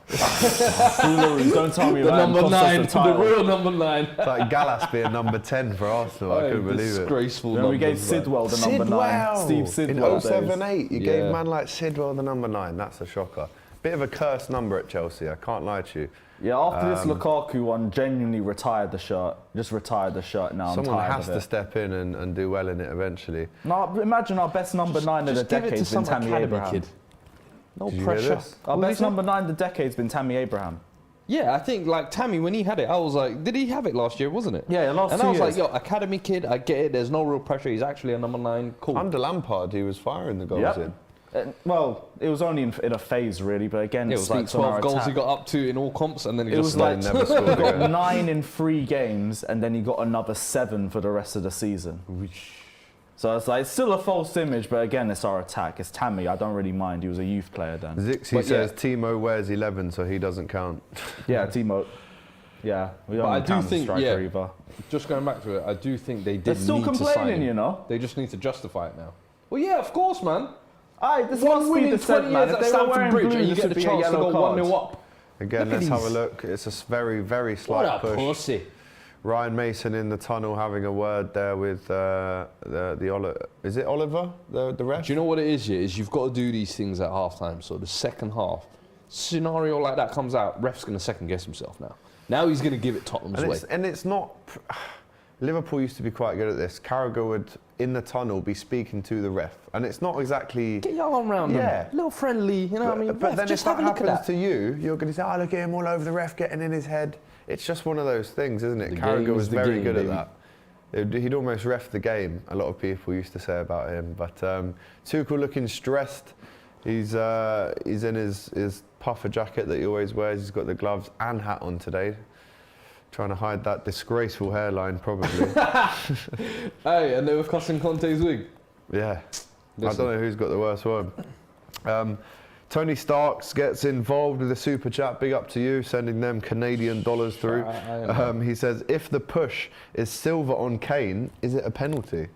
Don't tell me the number 9, the real number 9. It's like Gallas being number 10 for Arsenal. I couldn't believe it. Disgraceful. Then we gave Sidwell the number 9. Steve Sidwell. In 07-08, you gave a man like Sidwell the number 9. That's a shocker. Bit of a cursed number at Chelsea, I can't lie to you. Yeah, after this Lukaku one, genuinely retired the shirt. Just retired the shirt now. Someone has to step in and do well in it eventually. No, imagine our best number 9 of the decade's been Tammy Abraham. Kid. No pressure. Our best number 9 of the decade's been Tammy Abraham. Yeah, I think like Tammy, when he had it, I was like, did he have it last year, wasn't it? Yeah, last 2 years. And I was like, yo, academy kid, I get it, there's no real pressure, he's actually a number 9, cool. Under Lampard, he was firing the goals in. Well, it was only in a phase, really, but again, it was like 12 goals he got up to in all comps, and then he just like never scored. He got 9 in 3 games, and then he got another 7 for the rest of the season. So it's like, it's still a false image, but again, it's our attack. It's Tammy. I don't really mind. He was a youth player then. Zixi says Timo wears 11, so he doesn't count. Yeah, Timo. Yeah, we don't count the striker either. Just going back to it, I do think they did They're still need to sign complaining, him. You know. They just need to justify it now. Well, yeah, of course, man. This must be the 20 years at Stamford Bridge, and you get the chance to go 1-0 up. Again, let's have a look. It's a very, very slight push. Pussy. Ryan Mason in the tunnel having a word there with is it Oliver, the ref? Do you know what it is? Yeah, is you've got to do these things at half-time. So the second half, scenario like that comes out, ref's going to second guess himself now. Now he's going to give it Tottenham's way. And it's not. Liverpool used to be quite good at this. Carragher would, in the tunnel, be speaking to the ref. And it's not exactly... Get your arm around him. A little friendly, you know what I mean? But then just if that happens to you, you're going to say, oh, look at him all over the ref, getting in his head. It's just one of those things, isn't it? Carragher was very good at that. He'd almost ref the game, a lot of people used to say about him. But Tuchel looking stressed. He's in his puffer jacket that he always wears. He's got the gloves and hat on today. Trying to hide that disgraceful hairline, probably. Hey, and they were cussing Conte's wig. Yeah. Listen. I don't know who's got the worst one. Tony Starks gets involved with the super chat. Big up to you, sending them Canadian dollars through. He says, if the push is Silva on Kane, is it a penalty?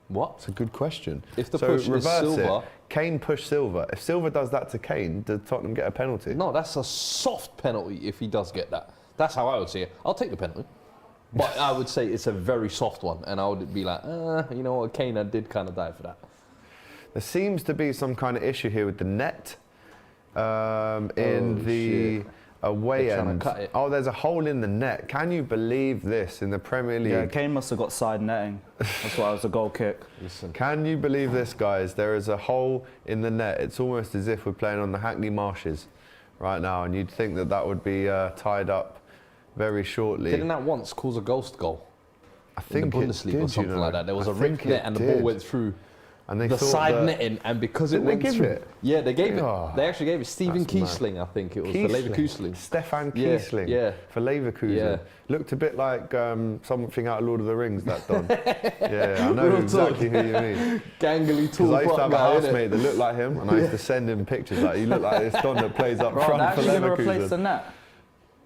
What? It's a good question. If the push is Silva... Kane push Silva. If Silva does that to Kane, does Tottenham get a penalty? No, that's a soft penalty if he does get that. That's how I would see it. I'll take the penalty. But I would say it's a very soft one. And I would be like, you know what, Kane did kind of die for that. There seems to be some kind of issue here with the net in the away end. Oh, there's a hole in the net. Can you believe this in the Premier League? Yeah, Kane must have got side netting. That's why it was a goal kick. Listen. Can you believe this, guys? There is a hole in the net. It's almost as if we're playing on the Hackney Marshes right now, and you'd think that that would be tied up very shortly. Didn't that once cause a ghost goal? I think in the Bundesliga or something like that. There was a ripped net and the ball went through and they the side netting, and because it went through. Yeah, they gave it. They actually gave it. Stephen Kiesling, I think it was, for Leverkusen. Stefan Kiesling for Leverkusen. Yeah. Looked a bit like something out of Lord of the Rings, that Don. Yeah, I know exactly who you mean. Gangly, tall, I used to have a housemate that looked like him, and I used to send him pictures like, you look like this Don that plays up front for Leverkusen. They're replace the net.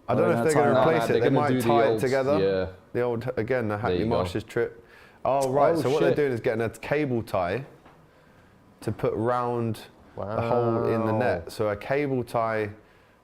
I don't know if they're going to replace it. They might tie it together. Yeah. The old, again, the Hackney Marshes trip. Oh, right. So what they're doing is getting a cable tie to put round the hole in the net. So a cable tie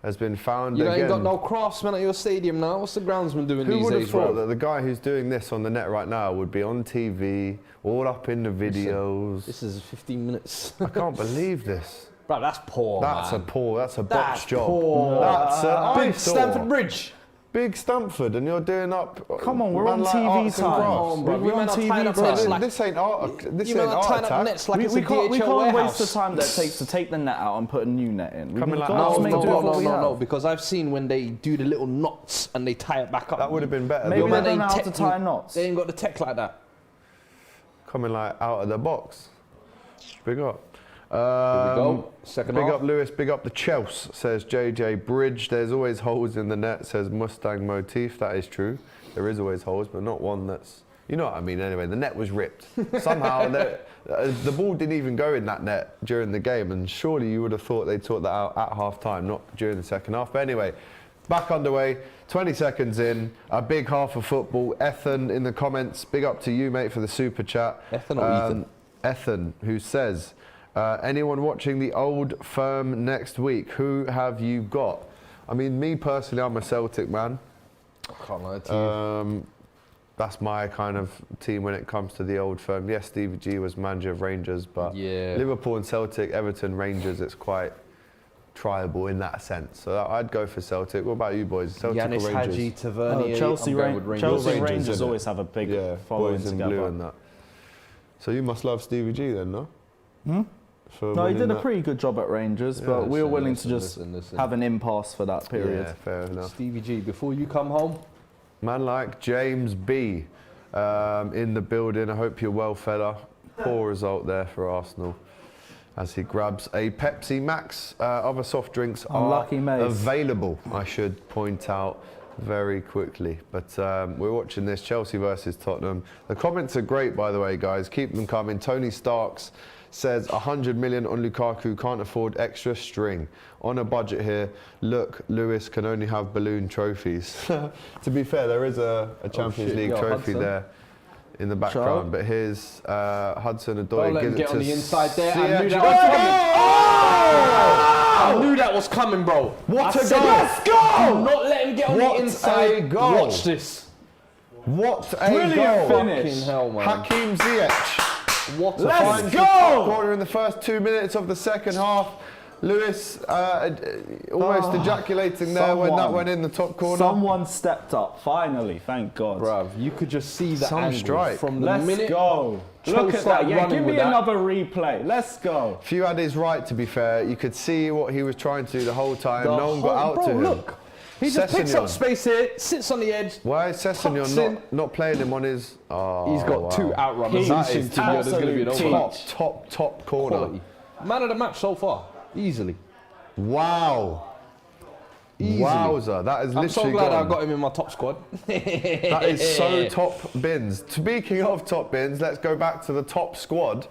has been found. You again. ain't got no craftsmen at your stadium now. What's the groundsman doing Who these would have days, thought bro? that the guy who's doing this on the net right now would be on TV, all up in the videos? This is 15 minutes. I can't believe this. Bro, that's poor, That's man. that's a That's botch job. poor. That's an Big eyesore. Stamford Bridge. Big Stamford, and you're doing up. Come on, we're man on like TV arts and time. crafts. Come on, bro. We're You on man are TV tying up time. nets like... This ain't art. This You ain't man are tying up art nets like it's We a can't DHL waste warehouse. the time that it takes to take the net out and put a new net in. We Coming can like- just No, make do with what we have. because I've seen when they do the little knots and they tie it back up. That would have been better. Maybe than they man don't know ain't how to tech- tie knots. They ain't got the tech like that. coming like out of the box. Big up. Here we go. Second Big half. up Lewis, big up the Chelsea, says JJ Bridge. There's always holes in the net, says Mustang Motif. That is true. There is always holes, but not one that's, you know what I mean anyway. The net was ripped. Somehow the ball didn't even go in that net during the game, and surely you would have thought they'd sort that out at half time, not during the second half. But anyway, back underway, 20 seconds in, a big half of football. Ethan in the comments, big up to you, mate, for the super chat. Ethan or Ethan? Ethan, who says, anyone watching the Old Firm next week, who have you got? I mean, me personally, I'm a Celtic man. I can't lie to you. That's my kind of team when it comes to the Old Firm. Yes, Stevie G was manager of Rangers, but Yeah. Liverpool and Celtic, Everton, Rangers, it's quite triable in that sense. So I'd go for Celtic. What about you boys? Celtic Yanis or Rangers? Haji, Tavernier. Chelsea, I'm going with Rangers. Chelsea Rangers, Rangers isn't it? always have a big Yeah, following boys in together. blue and that. So you must love Stevie G then, no? For No, he winning did a that? pretty good job at Rangers, Yeah, but we were listen, willing listen, to just listen. have an impasse for that period. Yeah, fair enough. Stevie G, before you come home, Man like James B in the building. I hope you're well, fella. Poor result there for Arsenal as he grabs a Pepsi Max. Other soft drinks Unlucky are Mace. available, I should point out very quickly. But we're watching this Chelsea versus Tottenham. The comments are great, by the way, guys. Keep them coming. Tony Starks says 100 million on Lukaku, can't afford extra string. On a budget here, look, Lewis can only have balloon trophies. To be fair, there is a Champions shit. League Yo, trophy Hudson. there in the background, but here's Hudson Odoi. don't let him gives it get on to the inside there. I Ziyech. knew that was coming. I knew that was coming, bro. What I a said, goal! let's go! Do not let him get on What the inside. a goal! Watch this. What a Brilliant goal! finish. Fucking hell, man. Hakim Ziyech. What a Let's finish. go! Corner in the first 2 minutes of the second half. Lewis almost ejaculating there when that someone- went in the top corner. Someone stepped up, finally, thank God. Bruv, you could just see the Some angle strike. from the Let's minute. go. Cho Look at that. started Yeah, running give me with that. another replay. Let's go. Fuad is right, to be fair. You could see what he was trying to do the whole time. The No one got out bro, to him. look. He just picks Sessegnon. up space here, sits on the edge. Why is Sessegnon Tucks in. not playing him on his... Oh, He's got wow. two outrunners. That He's is to be honest, going to be an absolute over. Top corner. Quality. Man of the match so far, easily. Wow. Easily. Wowzer. That is I'm so literally glad gone. I got him in my top squad. That is so top bins. Speaking of top bins, let's go back to the top squad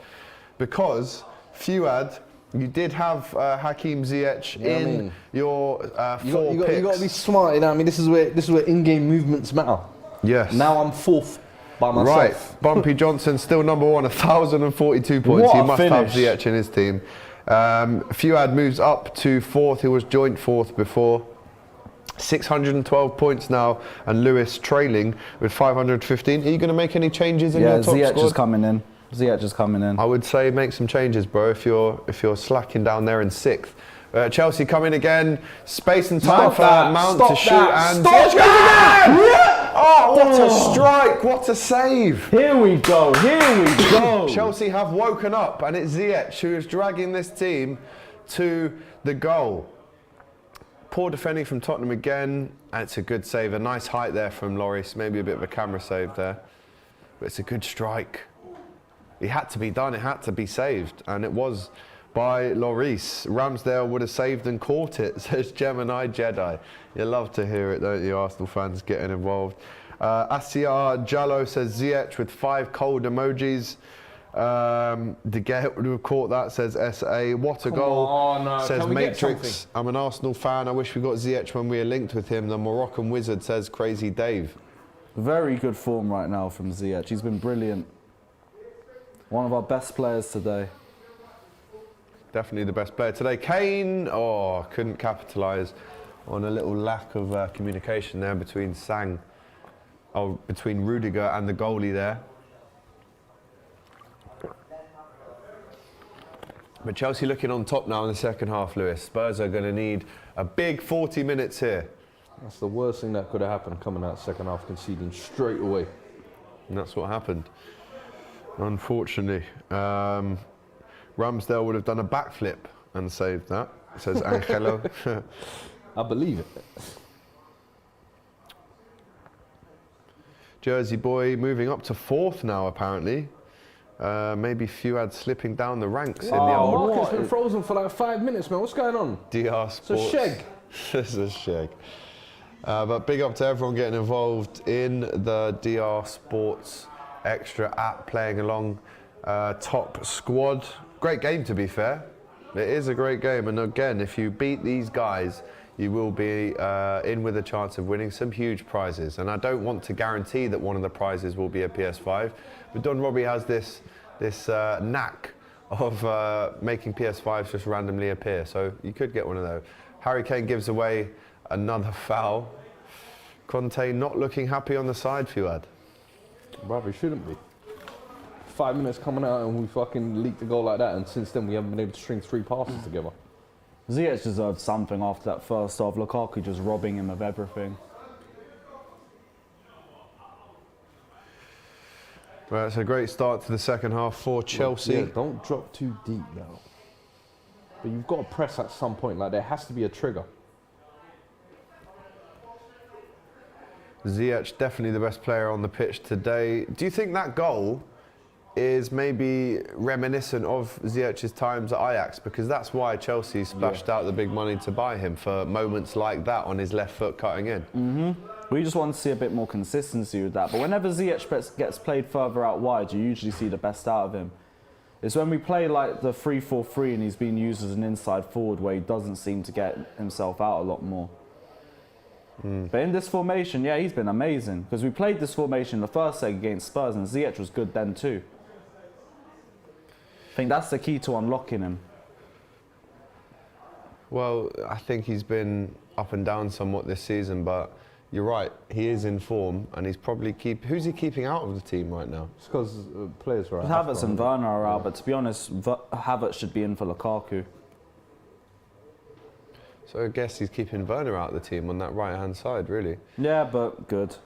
because Fuad, you did have Hakim Ziyech Yeah, I in mean, your You four picks. got to be smart, you know what I mean? This is where in-game movements matter. Yes. Now I'm fourth by myself. Right, Bumpy Johnson still number one, 1,042 points. What He a must have finish. Ziyech in his team. Fuad moves up to fourth. He was joint fourth before. 612 points now, and Lewis trailing with 515. Are you going to make any changes in Yeah, your top Ziyech squad? is coming in. Ziyech is coming in. I would say make some changes, bro. If you're slacking down there in sixth. Chelsea coming again. Space and time Stop for that, Mount stop to shoot, that, and stop Ziyech goes again! Oh, what a strike! What a save! Here we go. Here we go. Chelsea have woken up, and it's Ziyech who is dragging this team to the goal. Poor defending from Tottenham again, and it's a good save. A nice height there from Lloris, maybe a bit of a camera save there. But it's a good strike. It had to be done, it had to be saved, and it was by Lloris. Ramsdale would have saved and caught it, says Gemini Jedi. You love to hear it, don't you, Arsenal fans getting involved. Asiar Jallo says Ziyech with 5 cold emojis. De Gea would have caught that, says SA. What a goal, on, says can we get Matrix. I'm an Arsenal fan. I wish we got Ziyech when we were linked with him. The Moroccan wizard, says Crazy Dave. Very good form right now from Ziyech. He's been brilliant. One of our best players today. Definitely the best player today. Kane, couldn't capitalise on a little lack of communication there between between Rudiger and the goalie there. But Chelsea looking on top now in the second half, Lewis. Spurs are going to need a big 40 minutes here. That's the worst thing that could have happened, coming out second half, conceding straight away. And that's what happened, unfortunately. Ramsdale would have done a backflip and saved that, says Angelo. I believe it. Jersey boy moving up to 4th now, apparently. Maybe Fuad slipping down the ranks in the old Market's been frozen for like 5 minutes, man. What's going on? DR Sports. It's a sheg. It's a sheg. But big up to everyone getting involved in the DR Sports Extra app, playing along top squad. Great game, to be fair. It is a great game, and again, if you beat these guys, you will be in with a chance of winning some huge prizes. And I don't want to guarantee that one of the prizes will be a PS5, but Don Robbie has this knack of making PS5s just randomly appear, so you could get one of those. Harry Kane gives away another foul. Conte not looking happy on the side, Fuad. Brother, shouldn't be. 5 minutes coming out and we fucking leaked a goal like that, and since then we haven't been able to string 3 passes together. Ziyech deserved something after that first half. Lukaku just robbing him of everything. Well, it's a great start to the second half for Chelsea. Yeah, don't drop too deep now. But you've got to press at some point. Like, there has to be a trigger. Ziyech definitely the best player on the pitch today. Do you think that goal is maybe reminiscent of Ziyech's times at Ajax? Because that's why Chelsea splashed out the big money to buy him, for moments like that on his left foot cutting in. We just want to see a bit more consistency with that. But whenever Ziyech gets played further out wide, you usually see the best out of him. It's when we play like the 3-4-3 and he's being used as an inside forward where he doesn't seem to get himself out a lot more. But in this formation, yeah, he's been amazing. Because we played this formation in the first leg against Spurs and Ziyech was good then too. I think that's the key to unlocking him. Well, I think he's been up and down somewhat this season, but you're right, he is in form, and he's probably who's he keeping out of the team right now? It's because players are out. Havertz and Werner are out, but to be honest, Havertz should be in for Lukaku. So I guess he's keeping Werner out of the team on that right-hand side, really. Yeah, but good.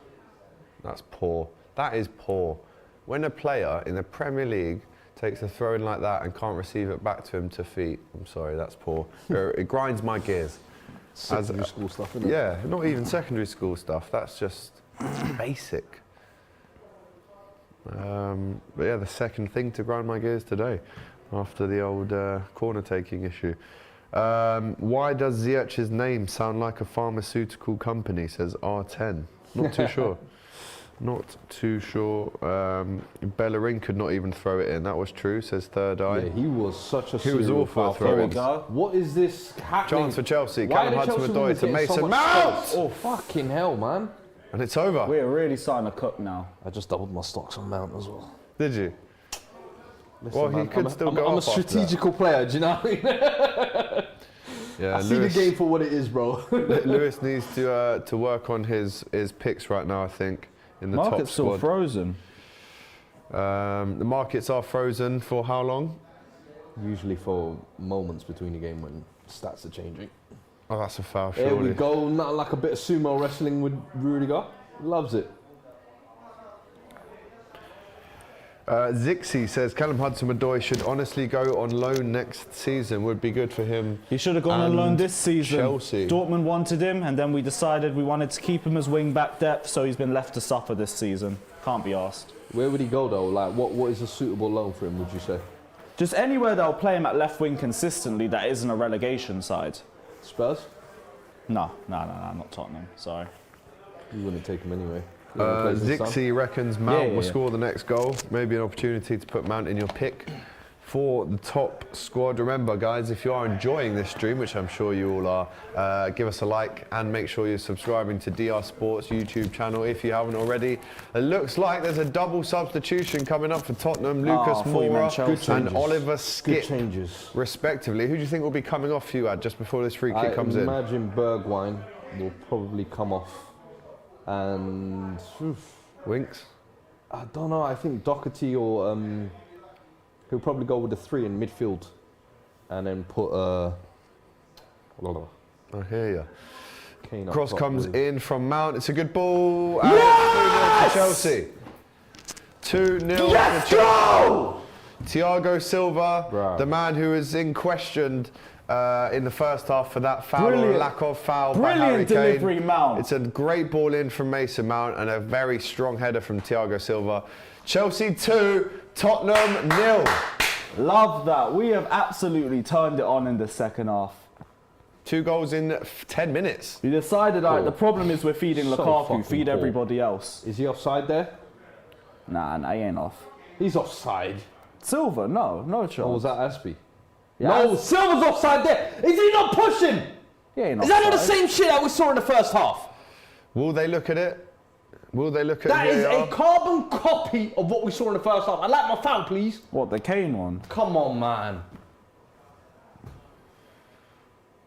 That's poor. That is poor. When a player in the Premier League takes a throw-in like that and can't receive it back to him to feet, I'm sorry, that's poor. It grinds my gears. Secondary school stuff, isn't it? Yeah, not even secondary school stuff. That's just basic. But yeah, the second thing to grind my gears today, after the old corner-taking issue. Why does Ziyech's name sound like a pharmaceutical company, says R10. Not too sure. Not too sure. Bellerin could not even throw it in. That was true, says Third Eye. Yeah, he was such a He was awful at There we throwing. go. What is this happening? Chance for Chelsea. Why Callum are Chelsea Hudson-Odoi women to getting so Mason much Mount. space? Oh, fucking hell, man. And it's over. We're really starting to cook now. I just doubled my stocks on Mount as well. Did you? Listen, Well, he man, could still go I'm a off after that. strategical player, do you know what I mean? Yeah, I see the game for what it is, bro. Lewis needs to work on his picks right now, I think, in the top Market's still squad. frozen. The markets are frozen for how long? Usually for moments between the game when stats are changing. Oh, that's a foul, Here surely. we go, nothing like a bit of sumo wrestling with Rudiger. Loves it. Zixi says Callum Hudson-Odoi should honestly go on loan next season. Would be good for him. He should have gone on loan And this season. Chelsea. Dortmund wanted him, and then we decided we wanted to keep him as wing-back depth, so he's been left to suffer this season. Can't be asked. Where would he go though? Like, what is a suitable loan for him, would you say? Just anywhere they'll play him at left wing consistently that isn't a relegation side. Spurs? No, not Tottenham, sorry. You wouldn't take him anyway. You wanna play his son? Zixi reckons Mount Yeah. will score the next goal. Maybe an opportunity to put Mount in your pick for the top squad. Remember, guys, if you are enjoying this stream, which I'm sure you all are, give us a like and make sure you're subscribing to DR Sports YouTube channel if you haven't already. It looks like there's a double substitution coming up for Tottenham. Lucas Moura and Oliver Skip, respectively. Who do you think will be coming off, Fuad, just before this free kick comes in? I imagine Bergwijn will probably come off. And Winks? I don't know. I think Doherty or he'll probably go with the 3 in midfield, and then put I hear you. Kane Cross up comes with. in from Mount. It's a good ball. And 2-0 to Chelsea. 2-0 to Chelsea. Thiago Silva, the man who was in question in the first half for that foul or lack of foul by Harry Kane. Delivery, Mount. It's a great ball in from Mason Mount and a very strong header from Thiago Silva. Chelsea 2, Tottenham 0. Love that. We have absolutely turned it on in the second half. 2 goals in 10 minutes. We decided, the problem is we're feeding So Lukaku, fucking feed poor. everybody else. Is he offside there? Nah, he ain't off. He's offside. Silva, no chance. Or was that Aspie? Yeah, No, Silva's offside there. Is he not pushing? He ain't Is that not the offside. same shit that we saw in the first half? Will they look at it? Will they look at That is VAR? a carbon copy of what we saw in the first half. I like my foul, please. What, the Kane one? Come on, man.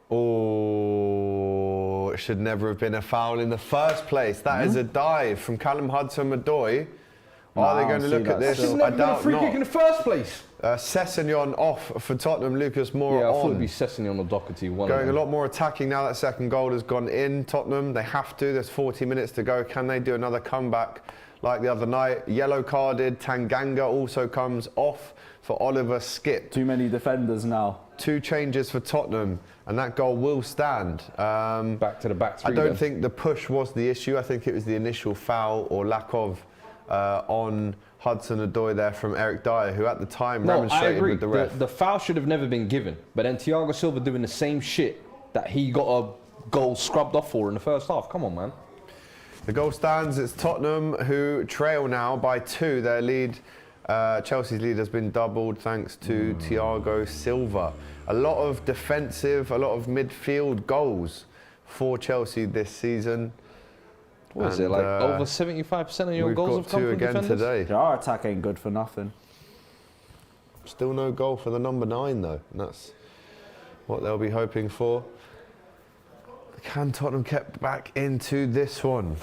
Oh, it should never have been a foul in the first place. That is a dive from Callum Hudson-Odoi. Are they going to look at this? This I never been a doubt free kick in not. the first place. Sessegnon off for Tottenham, Lucas Moura Yeah, I thought on. it'd be Sessegnon or Doherty. Going a lot more attacking now that second goal has gone in. Tottenham, they have to. There's 40 minutes to go. Can they do another comeback like the other night? Yellow carded. Tanganga also comes off for Oliver Skip. Too many defenders now. 2 changes for Tottenham, and that goal will stand. Back to the back 3. I don't think the push was the issue. I think it was the initial foul or lack of on Hudson-Odoi there from Eric Dyer, who at the time remonstrated with the ref. The foul should have never been given. But then Thiago Silva doing the same shit that he got a goal scrubbed off for in the first half. Come on, man. The goal stands. It's Tottenham who trail now by 2. Their lead, Chelsea's lead, has been doubled thanks to Thiago Silva. A lot of defensive, a lot of midfield goals for Chelsea this season. What is it, like over 75% of your goals have come from again defenders? today. Our attack ain't good for nothing. Still no goal for the number 9 though, and that's what they'll be hoping for. Can Tottenham get back into this one?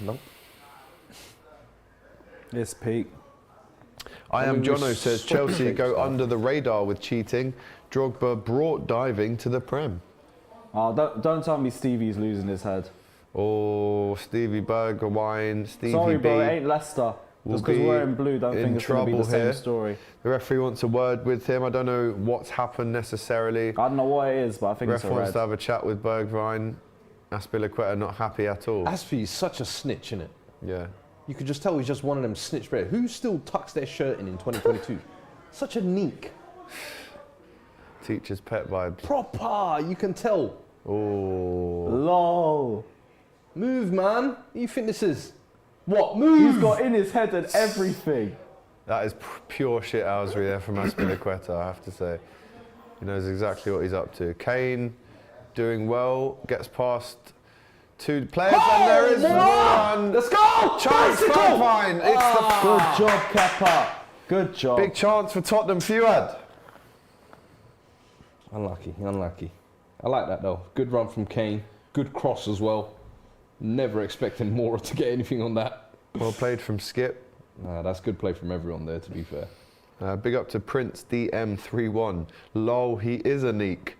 No. It's peak. I am Jono says Chelsea go under the radar with cheating. Drogba brought diving to the Prem. Oh, don't tell me Stevie's losing his head. Oh, Stevie Bergwijn, Stevie Sorry, B. bro, it ain't Leicester. Just because we're in blue, don't think it's going to be the same story. The referee wants a word with him. I don't know what's happened necessarily. I don't know what it is, but I think The it's ref a wants red. to have a chat with Bergwijn. Aspilicueta not happy at all. Aspie is such a snitch, innit? Yeah. You could just tell he's just one of them snitch players. Who still tucks their shirt in 2022? Such a neek. Teacher's pet vibes. Proper, you can tell. Oh. Lol. Move, man. What do you think this is? What? Move! He's got in his head and everything. That is pure shithousery there from Aspilicueta, I have to say. He knows exactly what he's up to. Kane doing well, gets past 2 players, and there is one. Let's go! Chance Bergwijn. It's the Good job, Kepa. Good job. big chance for Tottenham. Fuad. Unlucky, unlucky. I like that though. Good run from Kane. Good cross as well. Never expecting Moura to get anything on that. Well played from Skip. Nah, that's good play from everyone there, to be fair. Big up to Prince DM31. Lol, he is a neek.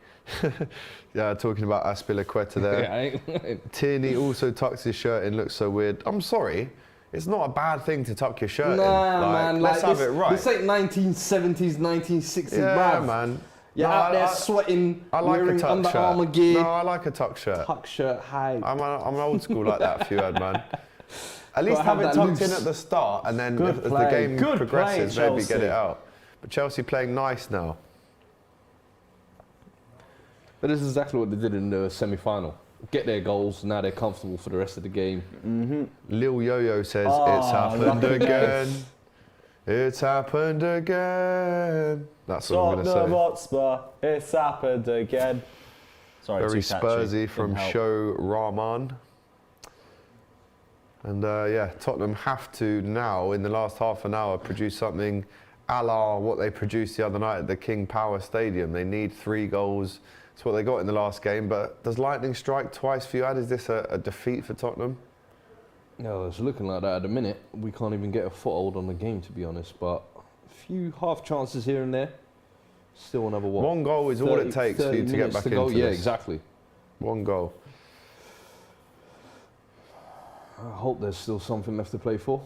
Yeah, talking about Aspilicueta there. Yeah, Tierney also tucks his shirt in, looks so weird. I'm sorry, it's not a bad thing to tuck your shirt in. man. Let's have it right. This ain't 1970s, 1960s, Yeah, bruv. man. You're out there sweating, I like wearing a tuck Under shirt. Armour gear. No, I like a tuck shirt. Tuck shirt, high. I'm old school like that, Fuad, man. At least Gotta have have it that tucked in loose. at the start, and then Good as the play. game Good progresses, play, maybe get Chelsea. it out. But Chelsea playing nice now. But this is exactly what they did in the semi-final. Get their goals, now they're comfortable for the rest of the game. Lil Yo-Yo says Oh, it's happened lucky again. It's happened again. That's what I'm going to say. Tottenham Hotspur, it's happened again. Sorry, Very too catchy. Spursy from Didn't help. CHO Rahman. And yeah, Tottenham have to now, in the last half an hour, produce something a la what they produced the other night at the King Power Stadium. They need 3 goals. That's what they got in the last game. But does lightning strike twice, Fuad? Is this a defeat for Tottenham? No, it's looking like that at the minute. We can't even get a foothold on the game, to be honest. But a few half chances here and there. Still another what? 1 goal is all it takes for you to get back into Yeah, this. exactly. 1 goal. I hope there's still something left to play for.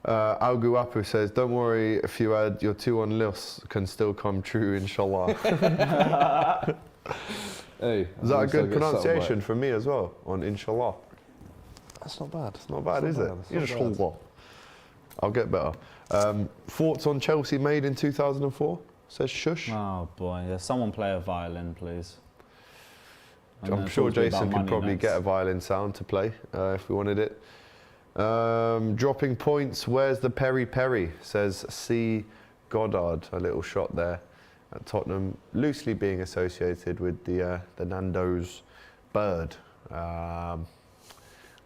Alguapu says, don't worry, Fuad, your 2-1 loss can still come true, inshallah. Hey, Is that a good pronunciation for me as well, on inshallah? That's not bad. It's not bad, is it? It's not bad. Inshallah. I'll get better. Thoughts on Chelsea made in 2004? Says Shush. Oh boy, yeah, someone play a violin, please. And I'm then sure talk to me Jason about could money probably next. get a violin sound to play if we wanted it. Dropping points, where's the Peri Peri? Says C. Goddard. A little shot there at Tottenham, loosely being associated with the Nando's bird,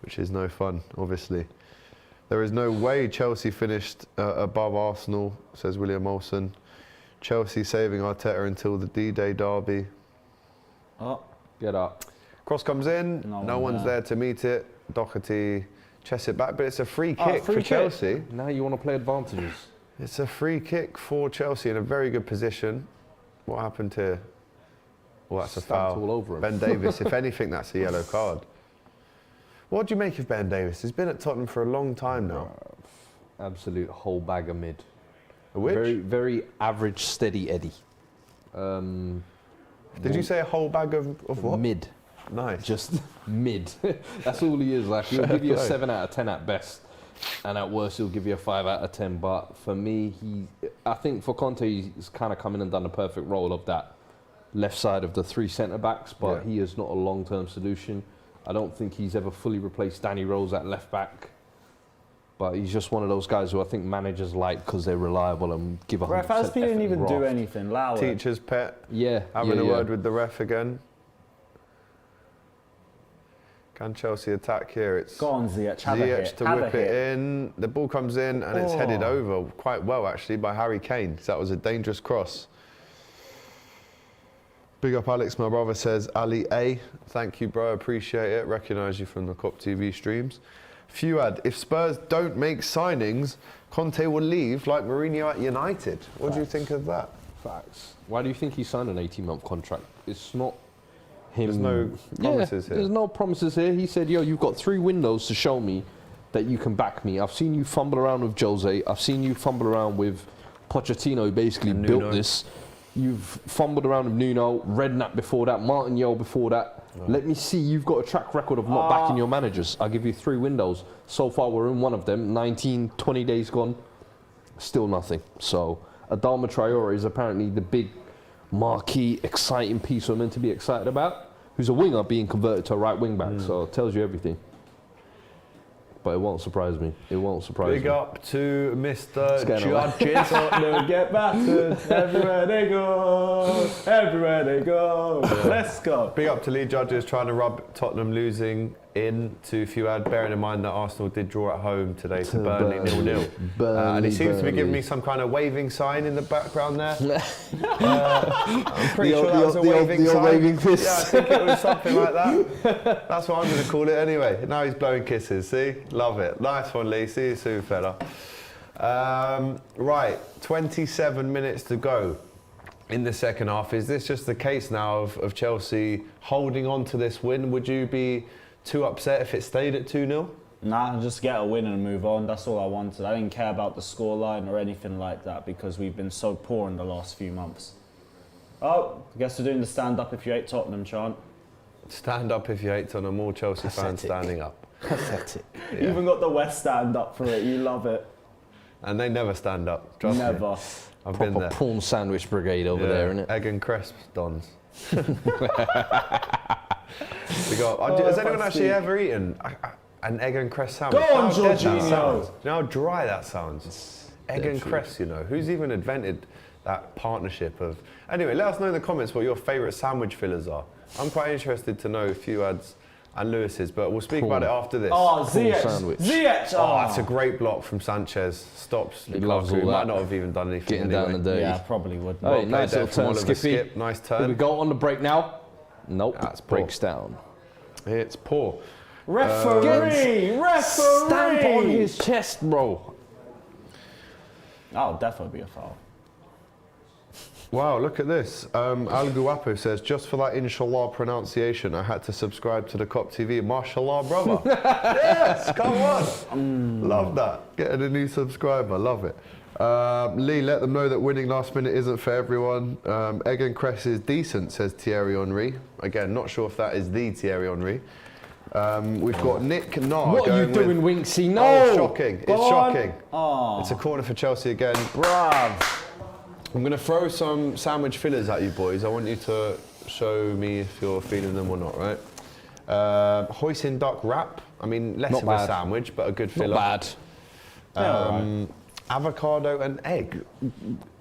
which is no fun, obviously. There is no way Chelsea finished above Arsenal, says William Olsen. Chelsea saving Arteta until the D-Day derby. Oh, Get up. Cross comes in, no one's there to meet it. Doherty chests it back, but it's a free kick for Chelsea. Now you want to play advantages. It's a free kick for Chelsea in a very good position. What happened here? Well, that's a Stamped foul. all over him. Ben Davis, if anything, that's a yellow card. What do you make of Ben Davis? He's been at Tottenham for a long time now. Absolute whole bag of mid. A which? Very, very average, steady Eddie. Did you say a whole bag of what? Mid. Nice. Just mid. That's all he is. Like, he'll give you a 7 out of 10 at best. And at worst, he'll give you a 5 out of 10. But for me, I think for Conte, he's kind of come in and done the perfect role of that left side of the 3 centre-backs. But he is not a long-term solution. I don't think he's ever fully replaced Danny Rose at left-back. But he's just one of those guys who I think managers like because they're reliable and give 100% ref, Aspi didn't even do graft. anything. Allow it. Teacher's pet. Yeah. Having a word with the ref again. Can Chelsea attack here? It's Go on, Ziyech. Have a Ziyech hit. to Have whip a it hit. in. The ball comes in and it's headed over quite well actually by Harry Kane. So that was a dangerous cross. Big up Alex, my brother, says Ali A. Thank you, bro. Appreciate it. Recognise you from the COP TV streams. Fuad, if Spurs don't make signings, Conte will leave like Mourinho at United. What do you think of that? Facts. Why do you think he signed an 18-month contract? It's not him. There's no promises here. There's no promises here. He said, yo, you've got 3 windows to show me that you can back me. I've seen you fumble around with Jose. I've seen you fumble around with Pochettino, who basically built this. You've fumbled around with Nuno, Redknapp before that, Martin Yeo before that. Let me see, you've got a track record of not backing your managers. I'll give you 3 windows. So far, we're in one of them. 19, 20 days gone. Still nothing. So, Adama Traore is apparently the big, marquee, exciting piece we're meant to be excited about. Who's a winger being converted to a right wing back. So, it tells you everything. But it won't surprise me. It won't surprise me. Big up to Mr. Judges. Tottenham get battered everywhere they go. Everywhere they go. Let's go. Big up to Lee Judges trying to rub Tottenham losing into Fuad, bearing in mind that Arsenal did draw at home today to Burnley 0-0. And he seems to be giving me some kind of waving sign in the background there. I'm pretty sure that was a waving sign. waving fist. Yeah, I think it was something like that. That's what I'm going to call it anyway. Now he's blowing kisses, see? Love it. Nice one, Lee. See you soon, fella. Right, 27 minutes to go in the second half. Is this just the case now of Chelsea holding on to this win? Would you be too upset if it stayed at 2-0? Nah, just get a win and move on. That's all I wanted. I didn't care about the scoreline or anything like that because we've been so poor in the last few months. Oh, I guess we're doing the stand up if you hate Tottenham chant. Stand up if you hate Tottenham. All Chelsea fans Pathetic. standing up. Pathetic. Yeah. You even got the West stand up for it. You love it. And they never stand up. Trust me. Never. I've been Proper there. prawn sandwich brigade over there, isn't it? Egg and crisps, Dons. Has anyone actually ever eaten? An egg and cress sandwich. Go on, How dead that Jorginho. sounds. Do you know how dry that sounds? Egg dead and true. cress, you know. Who's even invented that partnership of... Anyway, let us know in the comments what your favourite sandwich fillers are. I'm quite interested to know Fuad's and Lewis's, but we'll speak about it after this. Oh, Ziyech. sandwich. Ziyech. Oh, that's a great block from Sanchez. Stops He loves Lukaku. all Might that. not have even done anything Getting anyway. down and dirty. Yeah, probably would. Oh, Well nice played there little from turn, Oliver Skippy. Skip. Nice Here we turn. go on the break now. Nope, That's poor. breaks down. It's poor. Referee! Referee! Stamp on his chest, bro. That'll definitely be a foul. Wow, look at this. Al Guapo says, just for that inshallah pronunciation, I had to subscribe to the COP TV. Mashallah, brother. Yes, come on. Love that. Getting a new subscriber, love it. Lee, let them know that winning last minute isn't for everyone. Egg and cress is decent, says Thierry Henry. Again, not sure if that is the Thierry Henry. We've got Nick Nar What are you going doing, with, Winksy? No! Oh, shocking. It's Go on. shocking. Oh, It's a corner for Chelsea again. bruv. I'm going to throw some sandwich fillers at you boys. I want you to show me if you're feeling them or not, right? Hoisin duck wrap. I mean, less Not of a bad. sandwich, but a good filler. Not bad. Avocado and egg.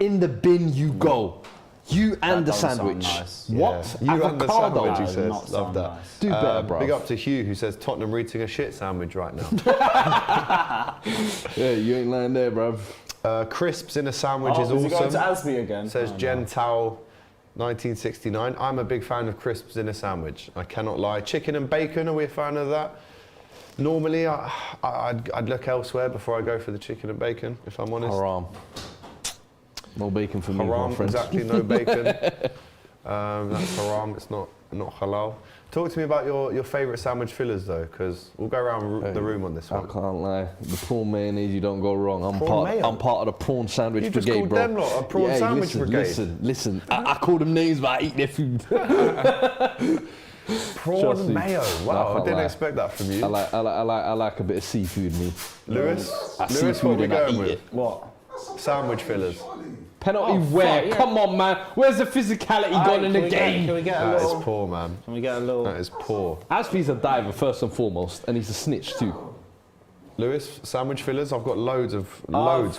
In the bin you go. You and the That doesn't sound sandwich. nice. What? Yeah. You and the Avocado? sandwich, he That does says. not Love sound that. nice. Do better, bro. Big up to Hugh, who says Tottenham are eating a shit sandwich right now. Yeah, you ain't lying there, bruv. Crisps in a sandwich Oh, is is he going to awesome. Asby again? Says Oh, Jen no. Tao, 1969. I'm a big fan of crisps in a sandwich. I cannot lie. Chicken and bacon, are we a fan of that? Normally, I'd look elsewhere before I go for the chicken and bacon, if I'm honest. Haram. No bacon for me, my Haram, friend. exactly, no bacon. That's haram, it's not halal. Talk to me about your favourite sandwich fillers though, because we'll go around the room on this I one. can't lie. The prawn mayonnaise, you don't go wrong. I'm Prawn mayo? part of the prawn sandwich You just brigade, called bro. them lot a prawn sandwich brigade? Listen. I call them names, but I eat their food. Prawn Trust me. mayo, No, I wow, I can't didn't lie. expect that from you. I like a bit of seafood, me. Lewis, what Seafood we and I going eat with? it. What? Sandwich fillers. Penalty Oh, where? fuck, yeah. Come on, man. Where's the physicality gone in the game? Can we get a That is little? poor, man. Can we get a little? That is poor. Ashby's a diver first and foremost, and he's a snitch too. Lewis, sandwich fillers. I've got loads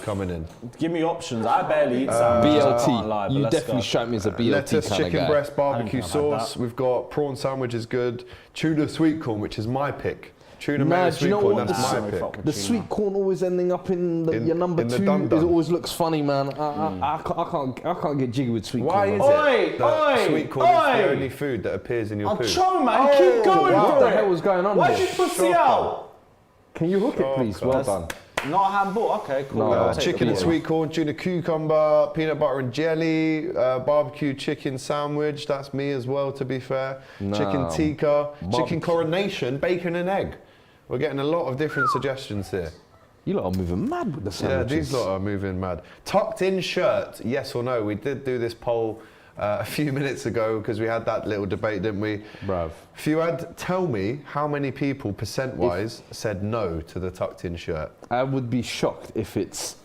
coming in. Give me options. I barely eat sandwiches. I can't lie, BLT. but You let's definitely go. strike me as a BLT Lettuce, kind of chicken guy. breast, barbecue I think I've had sauce. that. We've got prawn sandwich is good. Tuna sweet corn, which is my pick. Tuna Nah, mayo do you sweet know corn, what? that's Nah, my we pick. fuck with The tuna. sweet corn always ending up in your number in the two. dum-dum. It always looks funny, man. I can't get jiggy with sweet Why corn. is man. Oi, it that oi, sweet corn is the oi! only food that appears in your I'll poo? show, man. Keep going wow. for What the it. hell was going on Why'd here? you pussy Shocker. out? Can you hook it, please? Well done. Not a handball. Okay, cool. No, I'll take Chicken the and ball. sweet corn, tuna cucumber, peanut butter and jelly, barbecue chicken sandwich. That's me as well, to be fair. Chicken Nah, tikka, chicken barbecue. coronation, bacon and egg. We're getting a lot of different suggestions here. You lot are moving mad with the Yeah, sandwiches. these lot are moving mad. Tucked in shirt, yes or no? We did do this poll a few minutes ago because we had that little debate, didn't we? Bruv. Fuad, tell me how many people percent-wise said no to the tucked in shirt? I would be shocked if it's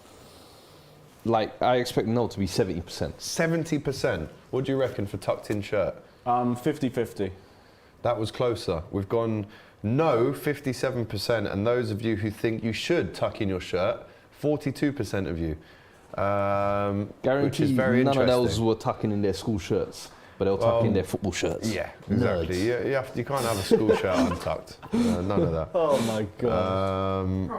like I expect no to be 70%. 70%. What do you reckon for tucked in shirt? 50-50. That was closer. We've gone no, 57%, and those of you who think you should tuck in your shirt, 42% of you. Which Guarantee is very none of interesting. those were tucking in their school shirts, but they'll tuck in their football shirts. Yeah, exactly. Nerds. You can't have a school shirt untucked. None of that. Oh my god.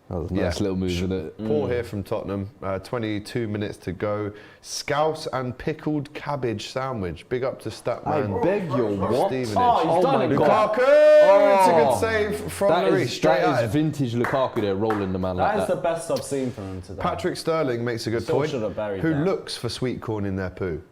That was a nice little move, isn't it? Paul here from Tottenham. 22 minutes to go. Scouse and pickled cabbage sandwich. Big up to I Statman. beg your what? Stevenage. Oh, he's done my it. God. Lukaku! It's a Oh. good save from That Lloris. is Straight that at is it. vintage Lukaku there, rolling the man like That is the that. best I've seen from him today. Patrick Sterling makes a good Still point. should have buried Who that. looks for sweet corn in their poo?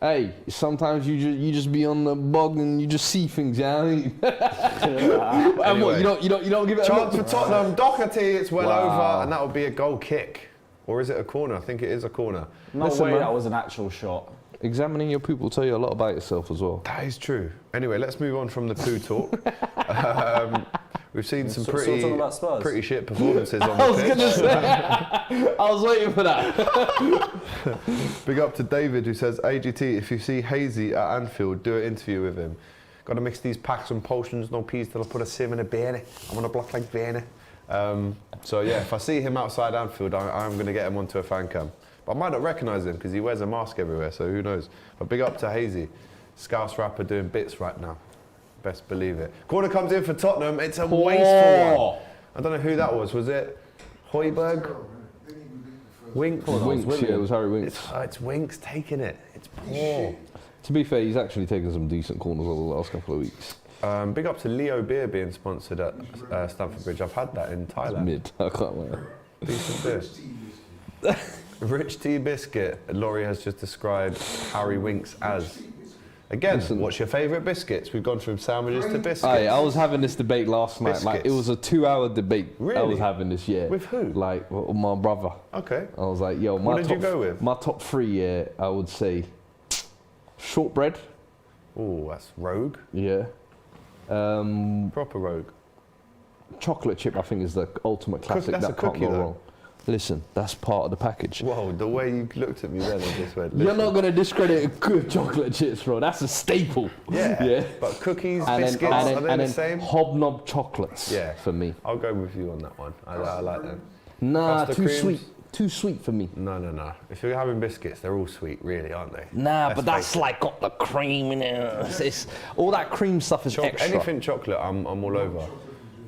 Hey, sometimes you just be on the bog and you just see things, yeah. And what, Anyway. you don't give it a Chance for look? Tottenham. Doherty, it's well Wow. over, and that will be a goal kick. Or is it a corner? I think it is a corner. No Listen, way man. that was an actual shot. Examining your poop will tell you a lot about yourself as well. That is true. Anyway, let's move on from the poo talk. We've seen some Still talking about Spurs? pretty shit performances on I the was pitch. gonna say, I was waiting for that. Big up to David who says, AGT, if you see Hazy at Anfield, do an interview with him. Got to mix these packs and potions, no peas till I put a sim in a bene. I'm on a block like bene. So yeah, if I see him outside Anfield, I'm going to get him onto a fan cam. But I might not recognise him because he wears a mask everywhere, so who knows. But big up to Hazy. Scouse rapper doing bits right now. Best believe it. Corner comes in for Tottenham. It's a wasteful one. I don't know who that was. Was it Højbjerg? Winks? Winks, yeah, it was Harry Winks. It's Winks taking it. It's poor. To be fair, he's actually taken some decent corners over the last couple of weeks. Big up to Leo Beer being sponsored at Stamford Bridge. I've had that in Thailand. Mid, I can't wait. Decent beer. Rich tea biscuit. Laurie has just described Harry Winks as. Again, listen, what's your favourite biscuits? We've gone from sandwiches to biscuits. I was having this debate last night. Biscuits. Like, it was a 2-hour debate. Really? I was having this, yeah. With who? Like, my brother. Okay. I was like, yo, what did you go with? My top 3, yeah, I would say shortbread. Oh, that's rogue. Yeah. Proper rogue. Chocolate chip, I think, is the ultimate classic. That's that a cookie, can't go though. wrong. Listen, that's part of the package. Whoa, the way you looked at me then, I just went, You're not going to discredit a good chocolate chips, bro. That's a staple. Yeah. But cookies, biscuits, are they the same? Hobnob chocolates, yeah, for me. I'll go with you on that one. I like them. Nah, Custard too creams? sweet. Too sweet for me. No. If you're having biscuits, they're all sweet, really, aren't they? Nah, Let's but that's face it. like got the cream in it. It's all that cream stuff is extra. Anything chocolate, I'm all over.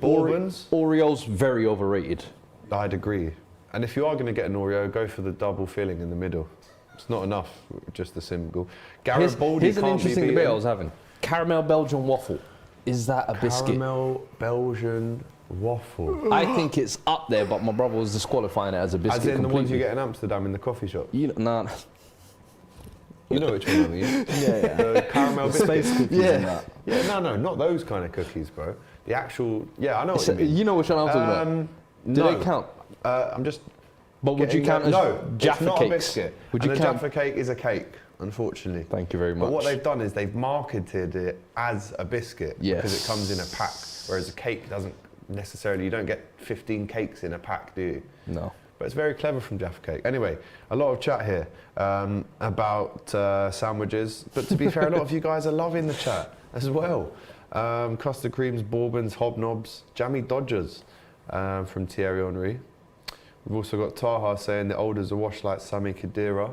Bourbons? Oreo's very overrated. I'd agree. And if you are going to get an Oreo, go for the double filling in the middle. It's not enough, just the single. Gareth Baldy Here's an can't be interesting beaten. debate I was having. Caramel Belgian waffle. Is that a biscuit? Caramel Belgian waffle. I think it's up there, but my brother was disqualifying it as a biscuit. As in the ones you completely. get in Amsterdam in the coffee shop. You know, nah. You know which one I mean? Yeah. The caramel biscuits. Space cookies and that. Yeah, no, not those kind of cookies, bro. The actual, yeah, I know what you mean. You know which one I'm talking about. Do no. they count? I'm just. But would you getting count as no, Jaffa it's not cakes? a biscuit. Would And you a count? Jaffa cake is a cake, unfortunately. Thank you very much. But what they've done is they've marketed it as a biscuit because it comes in a pack, whereas a cake doesn't necessarily. You don't get 15 cakes in a pack, do you? No. But it's very clever from Jaffa Cake. Anyway, a lot of chat here about sandwiches. But to be fair, a lot of you guys are loving the chat as well. Custard creams, bourbons, hobnobs, jammy dodgers from Thierry Henry. We've also got Taha saying the olders are washed like Sami Khedira.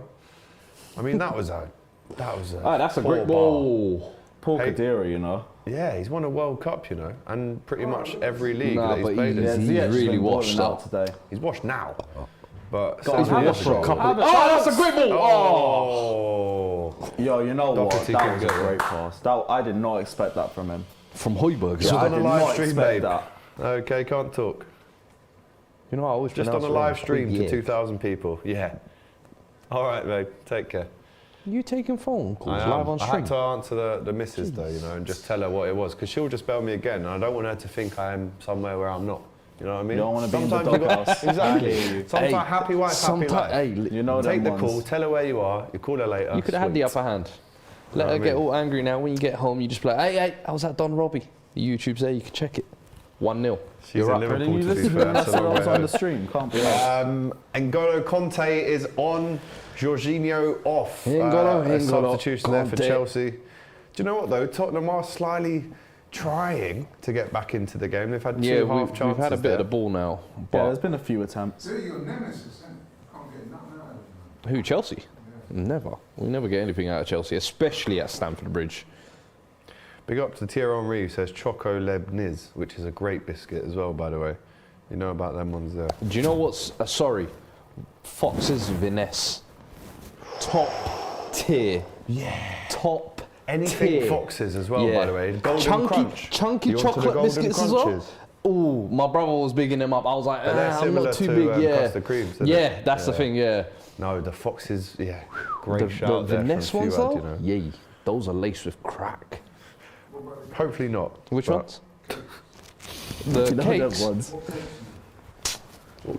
I mean, that was a That's a poor great bar. ball. Paul Hey. Khedira, you know. Yeah, he's won a World Cup, you know, and pretty much every league Nah, that he's but played he's- in. Ziyech's really been washed balling out up. today. He's washed now. But He's Samuel been washed washed for a couple. goal. Oh, that's a great ball! Oh. Yo, you know what? Doherty That can was a go. great pass. That, I did not expect that from him. From Højbjerg. Just I on a did live not stream, expect babe. that. Okay, can't talk. You know, I always Just on pronounce a it wrong. live stream to Højbjerg. 2,000 people. Yeah. All right, babe. Take care. You taking phone calls I live on I stream? had to answer the missus though, you know, and just tell her what it was, because she'll just bail me again, and I don't want her to think I am somewhere where I'm not. You know what I mean? You don't wanna be in the Sometimes you got- doghouse. Exactly. I hear you. Sometimes happy wife, happy life. Hey, You know Take them the call, ones. tell her where you are, you call her later. you could have had the sweet. upper hand. Let Know her what I get mean? all angry now. When you get home, you just be like, hey, I was at Don Robbie. The YouTube's there, you can check it. 1-0. She's You're in up. Liverpool, Didn't you to be listen to fair, him? That's so what I was long on way the stream. Can't be N'Golo Conte is on, Jorginho off. N'Golo, A N'Golo, substitution there for Conte. Chelsea. Do you know what though? Tottenham are slightly trying to get back into the game. They've had two Yeah, half we've chances had a bit there. of the ball now. Yeah, But there's been a few attempts. They're your nemesis, isn't it? Can't get nothing out of them. who, Chelsea? Never. We never get anything out of Chelsea, especially at Stamford Bridge. Big up to Thierry Henry, who says Choco Lebniz, which is a great biscuit as well, by the way. You know about them ones there. Do you know what's, sorry, Fox's Vinesse. Top tier. Yeah. Top Anything tier. Foxes as well, Yeah. by the way. Golden Crunch. Chunky You onto the chocolate Golden biscuits as well. Crunches? Oh, my brother was bigging them up. I was like, But they're I'm similar not too to, big, yeah. custard creams, isn't Yeah, it? that's the Yeah. thing, yeah. No, the Foxes, yeah. Great The shout there Vinesse from ones Fuad, though? you know. Yay, those are laced with crack. Hopefully not. Which but- ones? The You know cakes. them ones.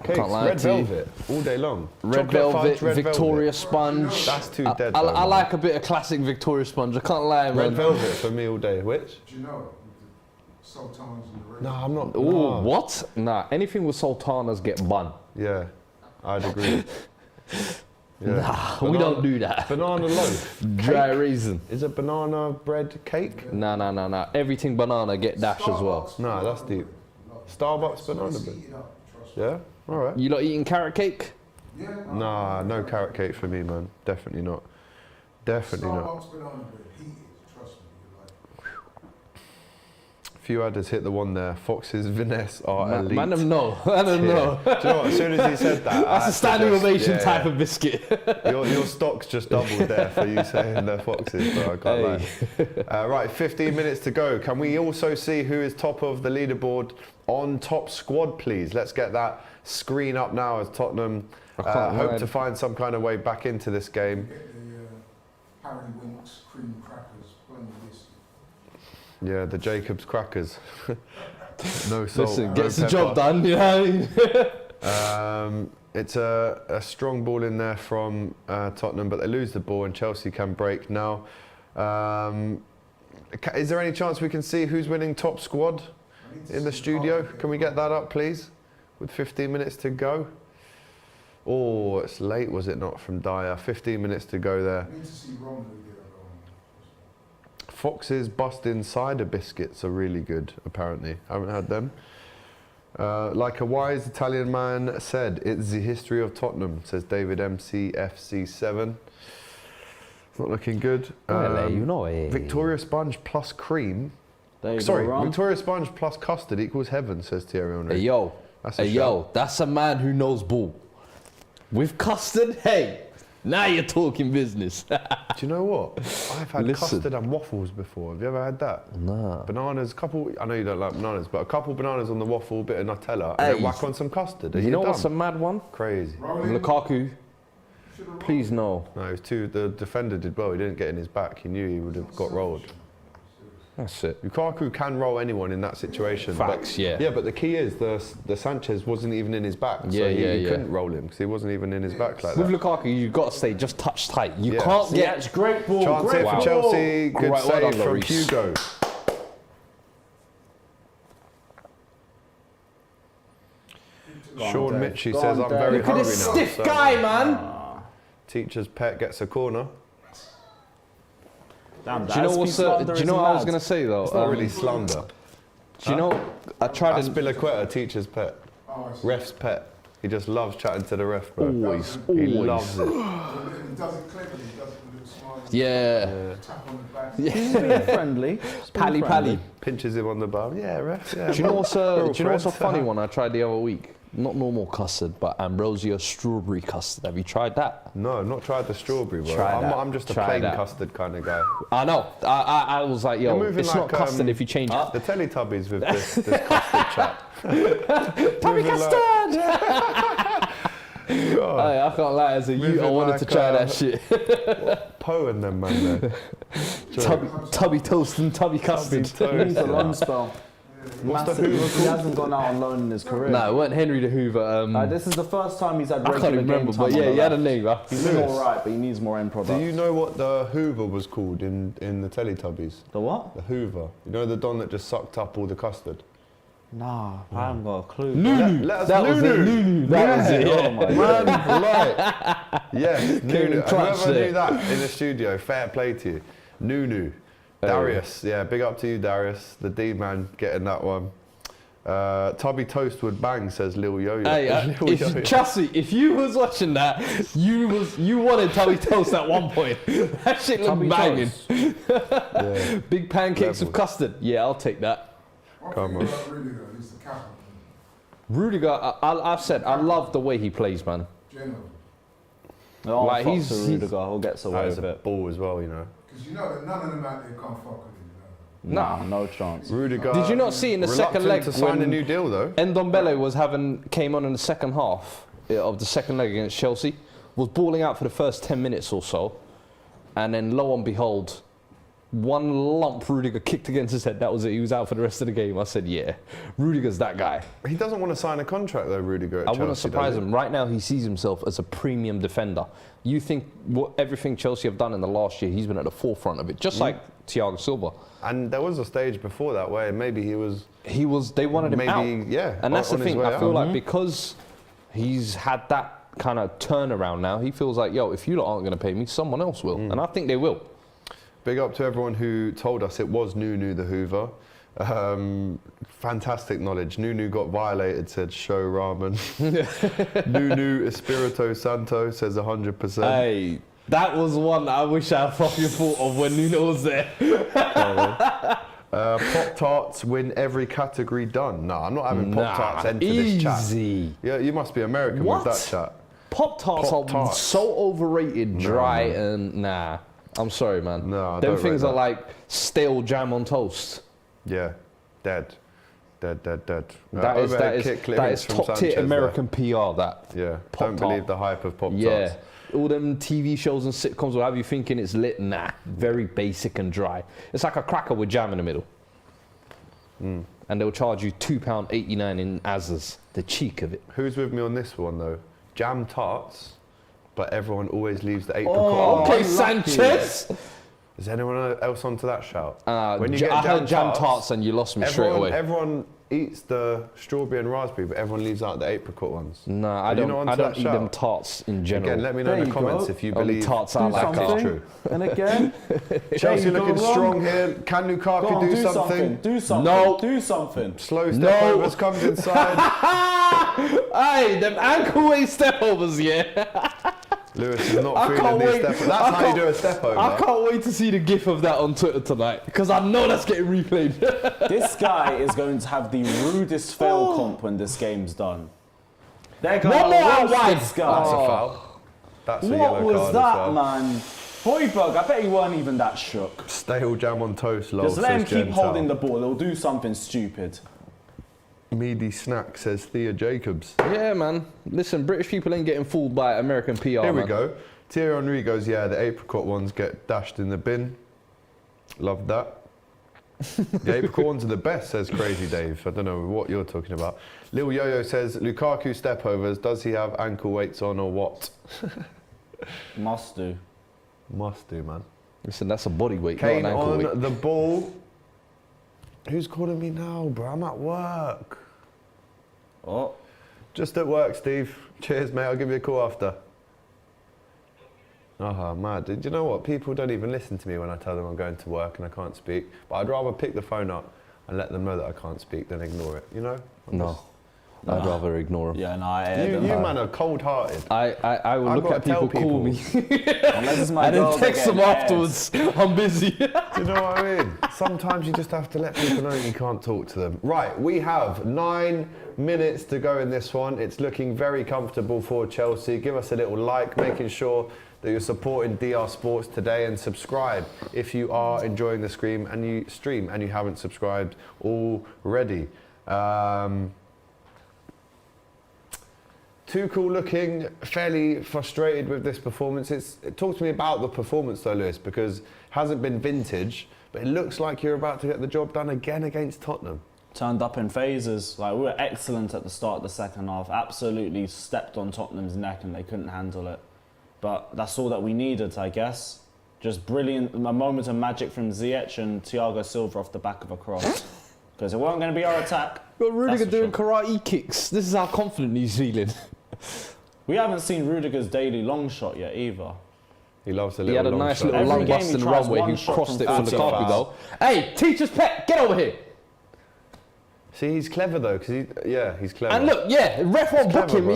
Cakes, Can't lie red to you. velvet, all day long. Red Chocolate velvet, fudge, red Victoria velvet. sponge. That's too dead. I though, man. like a bit of classic Victoria sponge. I can't lie, man. Red velvet for me all day. Which? Do you know it? With the sultans and the red. No, I'm not. Oh, no. what? Nah, anything with sultanas get bun. Yeah, I'd agree. Nah, we don't do that. Banana loaf. Dry raisin. Is it banana bread cake? Nah. Everything banana get dash as well. Nah, that's deep. Starbucks banana bread. Yeah? Alright. You lot eating carrot cake? Yeah, Nah, no carrot cake for me, man. Definitely not. Definitely not. Starbucks banana bread, heated, trust me. Fuad has hit the one there. Fox's Vinesse are elite. Man, them know. Man, them know. Do you know what? As soon as he said that, That's a standing ovation type of biscuit. Your stock's just doubled there for you saying they're Foxes, bro. I can't lie. Right, 15 minutes to go. Can we also see who is top of the leaderboard on top squad, please? Let's get that screen up now as Tottenham hope to find some kind of way back into this game. Get the Harry Winks cream crackers, plain biscuit. Yeah, the Jacobs crackers. No salt. Listen, no gets the pepper. job done, you know what I mean? It's a strong ball in there from Tottenham, but they lose the ball and Chelsea can break now. Is there any chance we can see who's winning top squad in the studio? Can we get that up, please? With 15 minutes to go. Oh, it's late, was it not, from Dyer? 15 minutes to go there. I need to see Romelu get it on. Fox's busting cider biscuits are really good, apparently. I haven't had them. Like a wise Italian man said, it's the history of Tottenham, says David MCFC7. It's not looking good. Victoria Sponge plus cream. There you Sorry, go, Ron. Victoria Sponge plus custard equals heaven, says Thierry Henry. Hey, yo. That's a Hey, yo. That's a man who knows ball. With custard, hey. Now you're talking business. Do you know what? I've had Listen. custard and waffles before. Have you ever had that? Nah. Bananas, I know you don't like bananas, but a couple bananas on the waffle, bit of Nutella, and then Hey. whack on some custard. Are You know dumb? what's a mad one? Crazy. Rolling. Lukaku. Please no. No, it was the defender did well. He didn't get in his back. He knew he would have got rolled. That's it. Lukaku can roll anyone in that situation. Facts, but, yeah. Yeah, but the key is the Sanchez wasn't even in his back. So Yeah, he yeah. couldn't roll him because he wasn't even in his back like With that. Lukaku, you've got to stay just touch tight. You Yeah. can't Yeah, get... it's great ball. Chance great here for ball. Chelsea. Good Right, well save done, from Lloris. Hugo. Sean Dave. Mitchie Go says, on, I'm Dave. very Look at hungry this now. Stiff So guy, man. Teacher's pet gets a corner. Damn, Do you know what's? Do you know what I was gonna say though? It's not really slander. Do you know? I tried to Aspilicueta, teacher's pet. Oh, I see. Ref's pet. He just loves chatting to the ref, bro. always. He loves it. He does it cleverly, he does it with a little smile. Yeah. Tap on the back. He's being friendly. He's being Pally friendly. pally. Pinches him on the bum. Yeah, ref. Yeah. Do you know what's We're all do you know what's a friends. funny one I tried the other week? Not normal custard, but ambrosia strawberry custard. Have you tried that? No, I've not tried the strawberry, bro. Try that. I'm just a Try plain that. custard kind of guy. I know. I was like, yo, You're moving it's like, not custard if you change it. The Teletubbies with this custard chat. Tummy moving like- custard! God, Hey, I can't lie, as a youth, I Moving wanted to like, try that shit. Poe and them, man. There. Tubby toast and tubby custard. Tubby He needs a toast. loan spell. What's the Massive. Hoover He hasn't gone out on loan in his career. No, it wasn't Henry the Hoover. This is the first time he's had I regular can't remember, game but time yeah, on he the had a left. name. He's been Lewis. alright, but he needs more end product. Do you know what the Hoover was called in the Teletubbies? The what? The Hoover. You know the Don that just sucked up all the custard? Nah, I haven't got a clue. Let us That was it. Nunu. Nunu. That was it. Oh my Man, right. Yes, Nunu. clutch Whoever there. knew that in the studio, fair play to you. Nunu. Darius. Yeah, big up to you, Darius. The D-man getting that one. Tubby Toast would bang, says Lil Yo-Yo. Hey, Lil Yo-Yo. trust me, if you was watching that, you wanted Tubby Toast at one point. That shit looked Tubby banging. toast. Yeah, Big pancakes with Levels. custard. Yeah, I'll take that. One Come thing on. about Rudiger, he's the captain. Rudiger, I've said, I love the way he plays, man. General. Oh, Like, fuck he's- to he's- Rudiger, who gets away that is with a it. ball as well, you know. Because you know that none of them out there can't fuck with him, you know. Nah, no chance. Rudiger. Did you not see in the second reluctant leg to sign a when new deal though? Ndombele came on in the second half of the second leg against Chelsea, was balling out for the first 10 minutes or so, and then lo and behold, one lump Rudiger kicked against his head. That was it. He was out for the rest of the game. I said, yeah, Rudiger's that guy. He doesn't want to sign a contract though, Rudiger at I Chelsea. wouldn't surprise does he? him. Right now, he sees himself as a premium defender. You think everything Chelsea have done in the last year, he's been at the forefront of it, just like Thiago Silva. And there was a stage before that where maybe he was. They wanted him Maybe, out. yeah, And that's on the his thing. way I feel out. like because he's had that kind of turnaround now. He feels like, yo, if you lot aren't going to pay me, someone else will. And I think they will. Big up to everyone who told us it was Nunu the Hoover. Fantastic knowledge. Nunu got violated, said show ramen. Nunu Espirito Santo says 100%. Hey, that was one that I wish I had fucking thought of when Nuno was there. Pop-Tarts win every category done. No, I'm not having Pop-Tarts enter this chat. Easy. Yeah, you must be American with that chat. Pop-Tarts are Pop-Tarts. so overrated, dry, and nah. I'm sorry, man. No, I Them don't things rate are that. like stale jam on toast. Yeah, dead. Dead. That is Overhead kick clearance from top tier Sanchez American PR. That. there. Yeah, don't Pop-Tart. believe the hype of Pop-Tarts. Yeah. All them TV shows and sitcoms will have you thinking it's lit. Nah, very basic and dry. It's like a cracker with jam in the middle. And they'll charge you £2.89 in Asdas. The cheek of it. Who's with me on this one though? Jam tarts, but everyone always leaves the apricot. Oh, Okay, unlucky. Sanchez. Is anyone else onto that shout? I heard jam tarts and you lost me straight away. Everyone eats the strawberry and raspberry, but everyone leaves out the apricot ones. Nah, Are you not onto I don't that eat shout? them tarts in general. Again, let me know There in the you comments go. if you Only believe tarts Do I like something. is true. And again, Chelsea there you looking go, Ron. strong here. Can Go Lukaku on, do something? Do something. No. Do something. Slow step No. overs comes inside. Hey, them ankle weight step overs, yeah. Lewis is not I feeling can't these wait. step overs. That's I how you can't- do a step over. I can't wait to see the gif of that on Twitter tonight because I know that's getting replayed. This guy is going to have the rudest fail comp when this game's done. They're going One more to out roast wide. this guy. That's a foul. That's a What yellow was card that, as well. man? Hoiberg, I bet he weren't even that shook. Stale jam on toast, lol, Just let him says keep Gentle. holding the ball. He'll do something stupid. Meaty snack, says Thea Jacobs. Yeah, man. Listen, British people ain't getting fooled by American PR. Here we man. go. Thierry Henry goes, yeah, the apricot ones get dashed in the bin. Love that. The apricot ones are the best, says Crazy Dave. I don't know what you're talking about. Lil Yo-Yo says, Lukaku step overs, does he have ankle weights on or what? Must do. Must do, man. Listen, that's a body weight, Kane not an ankle on weight. the ball. Who's calling me now, bro? I'm at work. Oh, Just at work, Steve. Cheers, mate. I'll give you a call after. Oh, mad. Do you know what? People don't even listen to me when I tell them I'm going to work and I can't speak. But I'd rather pick the phone up and let them know that I can't speak than ignore it, you know? No, I'd rather ignore them. yeah, no, I You man are cold-hearted. I will I've look gotta at people, tell call me, Unless it's my and then girl, text they're them getting afterwards. I'm busy. Do you know what I mean? Sometimes you just have to let people know that you can't talk to them. Right, we have 9 minutes to go in this one. It's looking very comfortable for Chelsea. Give us a little like, making sure that you're supporting DR Sports today, and subscribe if you are enjoying the stream and you haven't subscribed already. Tuchel looking fairly frustrated with this performance. Talk to me about the performance though, Lewis, because it hasn't been vintage, but it looks like you're about to get the job done again against Tottenham. turned up in phases. Like, we were excellent at the start of the second half. Absolutely stepped on Tottenham's neck and they couldn't handle it. But that's all that we needed, I guess. Just brilliant, a moment of magic from Ziyech and Thiago Silva off the back of a cross. Because it wasn't going to be our attack. Got Rudiger That's for doing sure. karate kicks. This is how confident he's feeling. We haven't seen Rudiger's daily long shot yet either. He loves a little He had a long nice shot. little Every lung game bust he in the tries runway. one He shot crossed from it for 40 Lukaku yards. goal. Hey, teacher's pet, get over here. See, he's clever though, because he's clever. And look, yeah, ref won't book clever, him. bro.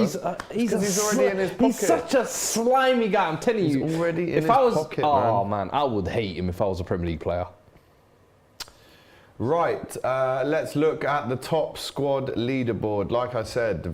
He's already in his pocket. He's such a slimy guy. I'm telling He's you. already in if his I was, pocket, oh man, I would hate him if I was a Premier League player. Right, let's look at the top squad leaderboard. Like I said,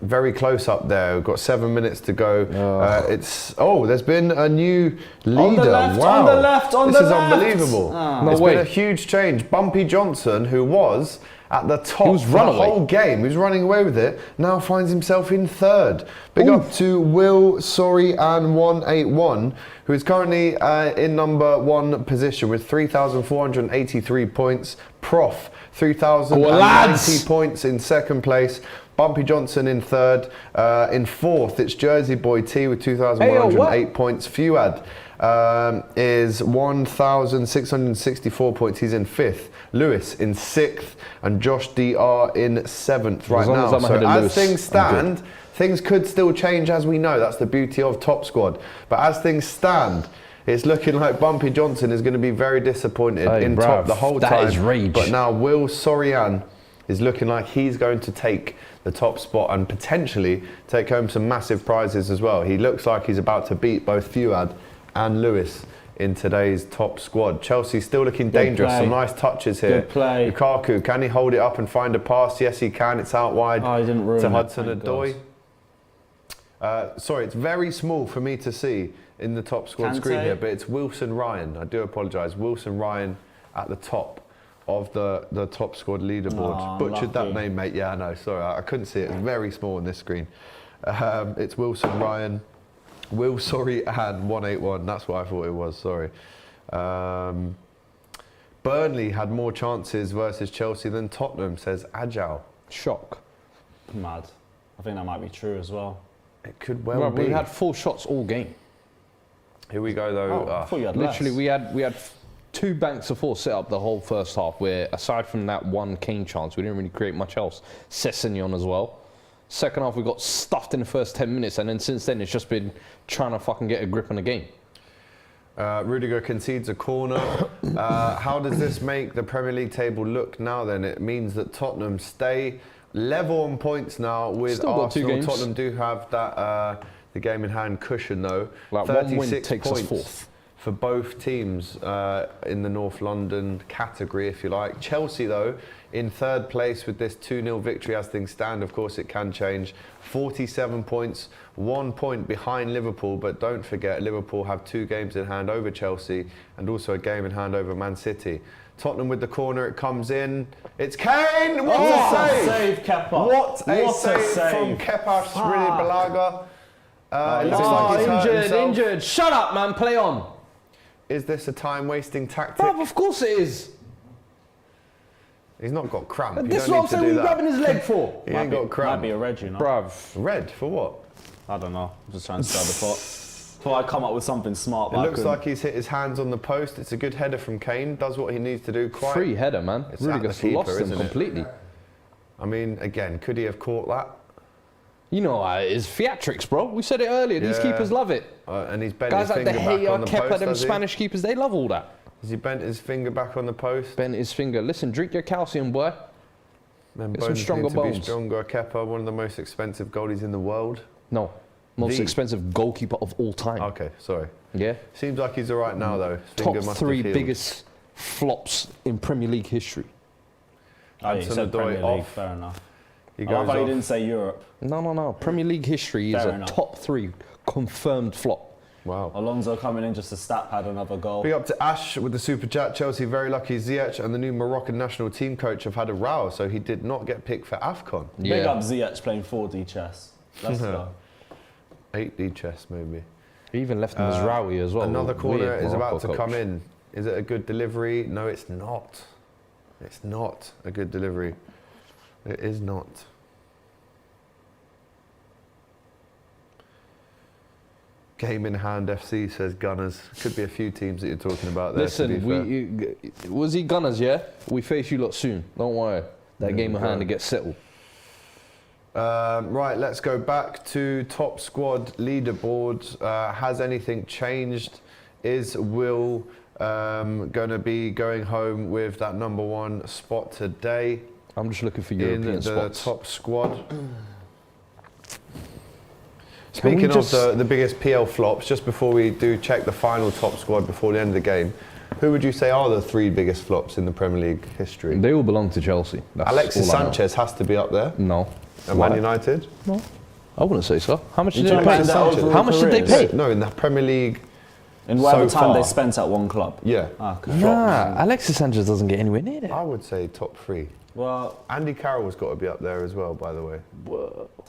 very close up there. We've got 7 minutes to go. There's been a new leader. On the left, wow. on the left, on this the is left. unbelievable. Ah. It's No way. been a huge change. Bumpy Johnson, who was at the top was for the runaway. whole game, he was running away with it, now finds himself in third. Big up to Will, Sorry, and 181, who is currently in number 1 position with 3,483 points. Prof, 3,090 lads. points in second place. Bumpy Johnson in third. In fourth, it's Jersey Boy T with 2,108 points. Fuad is 1,664 points. He's in fifth. Lewis in 6th, and Josh DR in 7th right now. As So as Lewis, things stand, things could still change, as we know. That's the beauty of Top Squad. But as things stand, it's looking like Bumpy Johnson is going to be very disappointed in top the whole time. That is rage. But now Will Sorian is looking like he's going to take the top spot and potentially take home some massive prizes as well. He looks like he's about to beat both Fuad and Lewis in today's top squad. Chelsea still looking dangerous. Some nice touches here. Good play. Lukaku, can he hold it up and find a pass? Yes, he can. It's out wide he didn't ruin to it, Hudson-Odoi. Sorry, it's very small for me to see in the top squad screen here, but it's Wilson Ryan. I do apologise. Wilson Ryan at the top of the top squad leaderboard. Butchered that name, mate. Yeah, I know. Sorry, I couldn't see it. It's very small on this screen. It's Wilson Ryan. Will, sorry, and 181. That's what I thought it was. Sorry. Burnley had more chances versus Chelsea than Tottenham, says Agile. Shock. Mad. I think that might be true as well. It could well be. We had 4 shots all game. Here we go, though. I thought you had Literally, less. we had 2 banks of 4 set up the whole first half, where aside from that one Kane chance, we didn't really create much else. Sessegnon as well. Second half, we got stuffed in the first 10 minutes, and then since then, it's just been trying to fucking get a grip on the game. Rudiger concedes a corner. How does this make the Premier League table look now then? It means that Tottenham stay level on points now with Still got 2 Arsenal. games. Tottenham do have that the game in hand cushion though. Like 1 win 36 takes us points 4th. for both teams in the North London category, if you like. Chelsea though, in 3rd place with this 2-0 victory as things stand. Of course, it can change. 47 points, 1 point behind Liverpool, but don't forget, Liverpool have 2 games in hand over Chelsea and also a game in hand over Man City. Tottenham with the corner, it comes in. It's Kane! What a save! Kepa. What a save from Kepa Arrizabalaga. It looks like he's hurt himself. Injured. Shut up, man. Play on. Is this a time-wasting tactic? Bruv, of course it is. He's not got cramp. You This is don't what I'm need to saying. do What are you that. grabbing his leg for? He ain't got cramp. Might be a red, you know. Bruv. Red for what? I don't know. I'm just trying to stir the pot. Thought I'd come up with something smart. It looks like he's hit his hands on the post. It's a good header from Kane. Does what he needs to do. Quite. Free header, man. It's at the Rudiger's keeper, lost him isn't it? completely. I mean, again, could he have caught that? You know, it's theatrics, bro. We said it earlier. These Yeah. keepers love it. And he's bent Guys his like the finger back on Gea, the Kepa, post, them has he? Spanish keepers, they love all that. Has he bent his finger back on the post? Bent his finger. Listen, drink your calcium, boy. Then Get some bones stronger need to be bones. stronger. Kepa, one of the most expensive goalies in the world. No. Most The- expensive goalkeeper of all time. Okay, sorry. Yeah. Seems like he's all right now, though. His finger Top must 3 have healed. biggest flops in Premier League history. Oh, you said Premier League. off. Fair enough. He I goes love how you off. didn't say Europe. No. Premier League history is Fair a enough. top 3 confirmed flop. Wow. Alonso coming in just to stat pad another goal. Big up to Ash with the super chat. Chelsea very lucky. Ziyech and the new Moroccan national team coach have had a row, so he did not get picked for AFCON. Big up Ziyech playing 4D chess. Let's go. 8D chess, maybe. He even left him as Rowie as well. Another corner Weird is about Morocco to come coach. in. Is it a good delivery? No, it's not. It's not a good delivery. It is not. Game in hand FC, says Gunners. Could be a few teams that you're talking about there. to be Listen, fair. was he Gunners, yeah? We face you lot soon. Don't worry. That game of hand to right. get settled. Right, let's go back to top squad leaderboards. Has anything changed? Is Will going to be going home with that #1 spot today I'm just looking for in European the spots. top squad? Can we Speaking of just- the biggest PL flops, just before we do check the final top squad before the end of the game, who would you say are the 3 biggest flops in the Premier League history? They all belong to Chelsea. That's Alexis all I know. Sanchez has to be up there. No. And Why? Man United? No. I wouldn't say so. How much did talking they about pay? their overall How much did they careers? pay? No, in the Premier League. In whatever So time they far. spent at one club. Yeah. Okay. Nah, Alexis Sanchez doesn't get anywhere near that. I would say top 3. Well, Andy Carroll's got to be up there as well, by the way.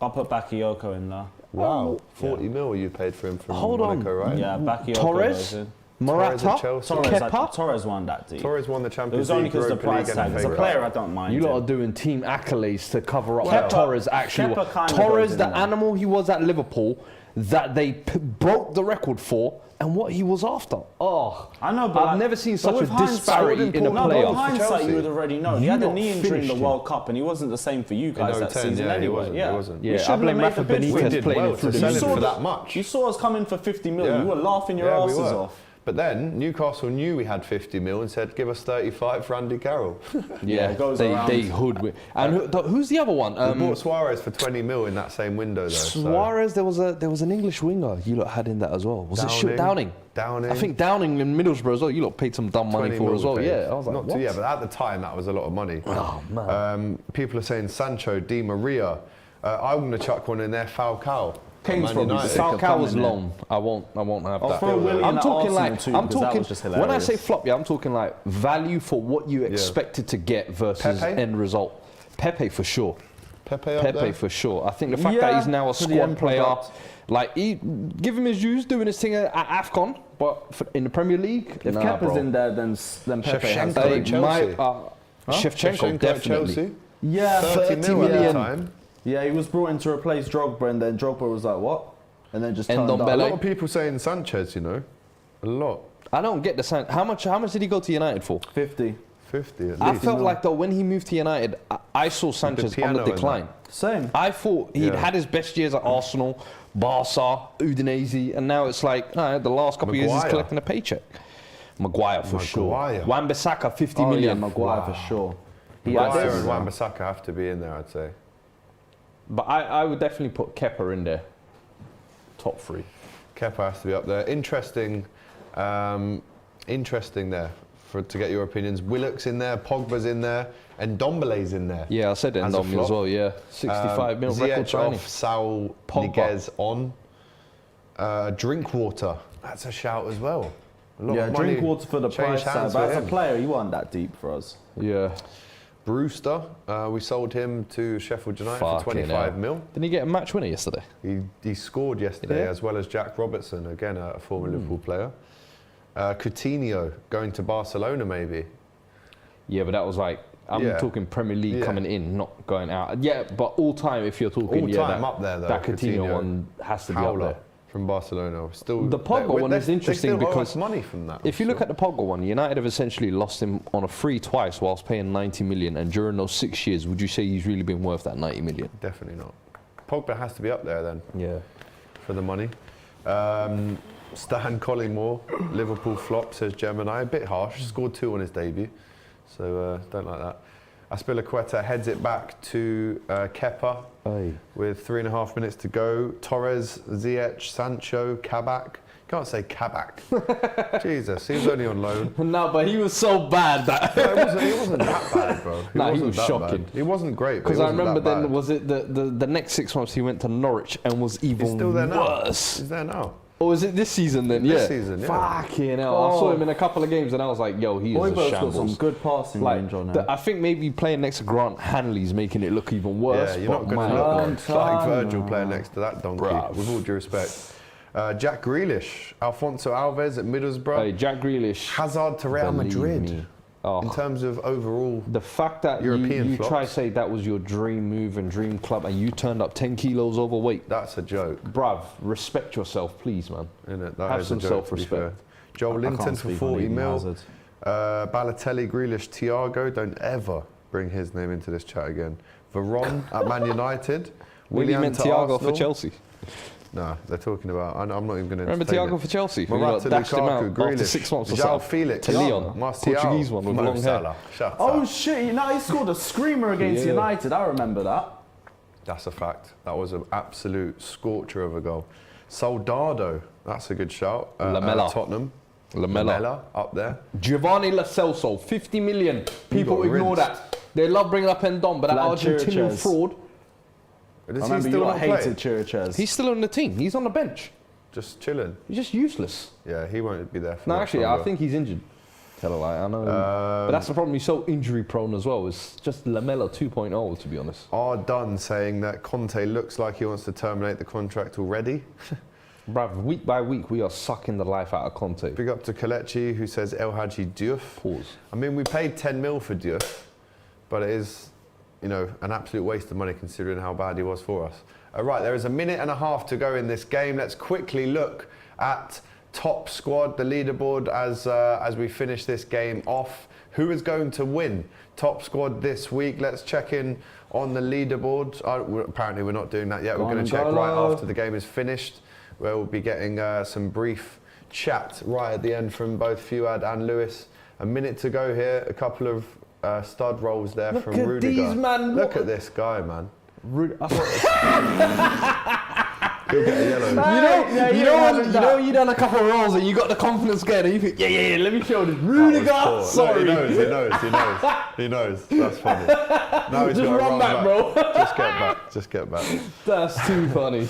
I'll put Bakayoko in there. Wow, 40 mil you paid for him from Hold on. Monaco, right? Yeah, Bakayoko Torres? goes in. Torres at Morata? Chelsea. Kepa? Torres won that deal. Torres won the It Champions was only League, because the Europa League price and tag. FA As a Cup. player, I don't mind You him. lot are doing team accolades to cover up Kepa- what Torres actually Kepa was. kinda Torres, goes the in there. animal he was at Liverpool, that they broke the record for and what he was after. Oh, I know, but I've never seen such a disparity in a No, player. but with hindsight, you would have already known. He You had a lot knee injury in the finished World Cup, and he wasn't the same for you guys that 0-10, season yeah, he anyway. wasn't, he wasn't. We Yeah, I shouldn't blame have made the Rafa bid for him. Benitez playing well it through to the sell him season. for that much. You saw us come in for 50 million. Yeah. You were laughing your Yeah, we asses were. off. But then Newcastle knew we had 50 mil and said, give us 35 for Andy Carroll. Yeah, it goes they around. hoodwin. And who's the other one? We bought Suarez for 20 mil in that same window, though. Suarez, there was an English winger you lot had in that as well. Was it Downing? Downing. I think Downing in Middlesbrough as well. You lot paid some dumb money 20 for mil as well. we paid. Yeah, I was like, Not what? too, yeah, but at the time that was a lot of money. Oh man. People are saying Sancho, Di Maria. I'm going to chuck one in there, Falcao. Kane's Man probably United. sick of Falcao was coming in. loan. I won't have that. throw Willian I'm at talking Arsenal like too, because that was just when I hilarious. say flop, yeah, I'm talking like value for what you expected to get versus Pepe? end result. Pepe for sure. Pepe up Pepe there? for sure. I think the fact that he's now a for the squad end player, product. like give him his dues, doing his thing at AFCON, but in the Premier League, If nah, Kepa's bro. in there, then Pepe has Shevchenko to at be. Chelsea. Shevchenko definitely. Chelsea. Yeah, 30 mil at the million. time. yeah, he was brought in to replace Drogba, and then Drogba was like, what? And then just turned Ndombele. up. A lot of people saying Sanchez, you know. A lot. I don't get the sign. How much did he go to United for? 50. 50 at I least. felt like though when he moved to United, I saw Sanchez on piano the and decline. Same. I thought he'd Yeah. had his best years at Arsenal, Barca, Udinese, and now it's like the last couple of years he's Maguire. collecting a paycheck. Maguire for sure. Maguire. Wan-Bissaka, 50 Oh, million. yeah, Maguire for sure. He Maguire has and to. Wan-Bissaka have to be in there, I'd say. But I would definitely put Kepa in there. Top three. Kepa has to be up there. Interesting there to get your opinions. Willock's in there, Pogba's in there, and Ndombele's in there. Yeah, I said As a Ndombele flop. as well, yeah. 65 mil record Ziyech signing. off, Saul Pogba. Niguez on. Drinkwater, that's a shout as well. A lot Yeah, of money. drink water for the Changed price tag. hands But for as a him. player, he wasn't that deep for us. Yeah. Brewster, we sold him to Sheffield United for Fucking 25 hell. mil. Didn't he get a match winner yesterday? He scored yesterday, Yeah. as well as Jack Robertson, again a former Liverpool player. Coutinho going to Barcelona, maybe. Yeah, but that was like, I'm Yeah. talking Premier League Yeah. coming in, not going out. Yeah, but all time, if you're talking, All yeah, time that, up there, though, that Coutinho Coutinho. one has to be Howler up there. from Barcelona. Still, The Pogba one is interesting they still owe because us money from that. If you look at the Pogba one, United have essentially lost him on a free twice whilst paying 90 million. And during those 6 years, would you say he's really been worth that 90 million? Definitely not. Pogba has to be up there then Yeah. for the money. Stan Collymore, Liverpool flop, says Gemini. A bit harsh, scored 2 on his debut. So don't like that. Aspilicueta heads it back to Kepa with 3.5 minutes to go. Torres, Ziyech, Sancho, Kabak. Can't say Kabak. Jesus, he was only on loan. No, but he was so bad that. No, he wasn't that bad, bro. Nah, he wasn't was that shocking. bad. He wasn't great, but Because he I wasn't remember that then, bad. was it the next 6 months he went to Norwich and was even He's still there now. worse? He's there now. Or was it this season then? This yeah. season, yeah. Fucking hell. I saw him in a couple of games and I was like, yo, he is a Boybo's got shambles. some good passing Like, range on him. I think maybe playing next to Grant Hanley's making it look even worse. Yeah, you're not but going to man, look like Virgil playing next to that donkey, Bruv. with all due respect. Jack Grealish, Alfonso Alves at Middlesbrough, Hey, Jack Grealish. Hazard to Real believe Madrid. me. Oh. In terms of overall, The fact that European you flops. try to say that was your dream move and dream club and you turned up 10 kilos overweight. that's a joke, Bruv, respect yourself, please, man. isn't it? That Have is some a joke, to be self-respect. fair. Joel I Linton can't for speak on 40 Eden mil. Hazard. Balotelli, Grealish, Thiago. Don't ever bring his name into this chat again. Varane at Man United. Willie Willian meant to Thiago for Arsenal. Chelsea. No, they're talking about. I'm not even going to. Remember Thiago for Chelsea? Who Morata, got dashed him out Lukaku, after Grealish, 6 months or João so. Felix, To Leon, Martial, Portuguese one with Mo long hair. Salah. Shut Oh up. shit! He scored a screamer against Yeah. United. I remember that. That's a fact. That was an absolute scorcher of a goal. Soldado, that's a good shout. Lamela. Tottenham. Lamela. up there. Giovanni Lo Celso, 50 million. People got ignore rinsed. that. They love bringing up Endon, but that Vlad Argentinian Chiriches. fraud, Does I he remember you still lot not play? hated Chiriches. he's still on the team. He's on the bench. Just chilling. He's just useless. Yeah, he won't be there for No, much actually, I longer. think he's injured. Tell a lie, I know. but that's the problem. He's so injury prone as well. It's just Lamela 2.0, to be honest. R. Dunn saying that Conte looks like he wants to terminate the contract already. Bruv, week by week, we are sucking the life out of Conte. Big up to Kelechi, who says El Hadji Diouf. Pause. I mean, we paid 10 mil for Diouf, but it is, you know, an absolute waste of money considering how bad he was for us. Right, there is a minute and a half to go in this game. Let's quickly look at top squad, the leaderboard as we finish this game off. Who is going to win top squad this week? Let's check in on the leaderboard. Apparently we're not doing that yet. We're going to check right after the game is finished, where we'll be getting some brief chat right at the end from both Fuad and Lewis. A minute to go here. A couple of stud rolls there from Rudiger. These, man. Look at this guy, man. He'll get a yellow. You know, you done a couple of rolls and you got the confidence again, and you think, yeah, let me show this. Rudiger, sorry. No, he knows. That's funny. Now he's Just got run back, bro. Just get back. That's too funny.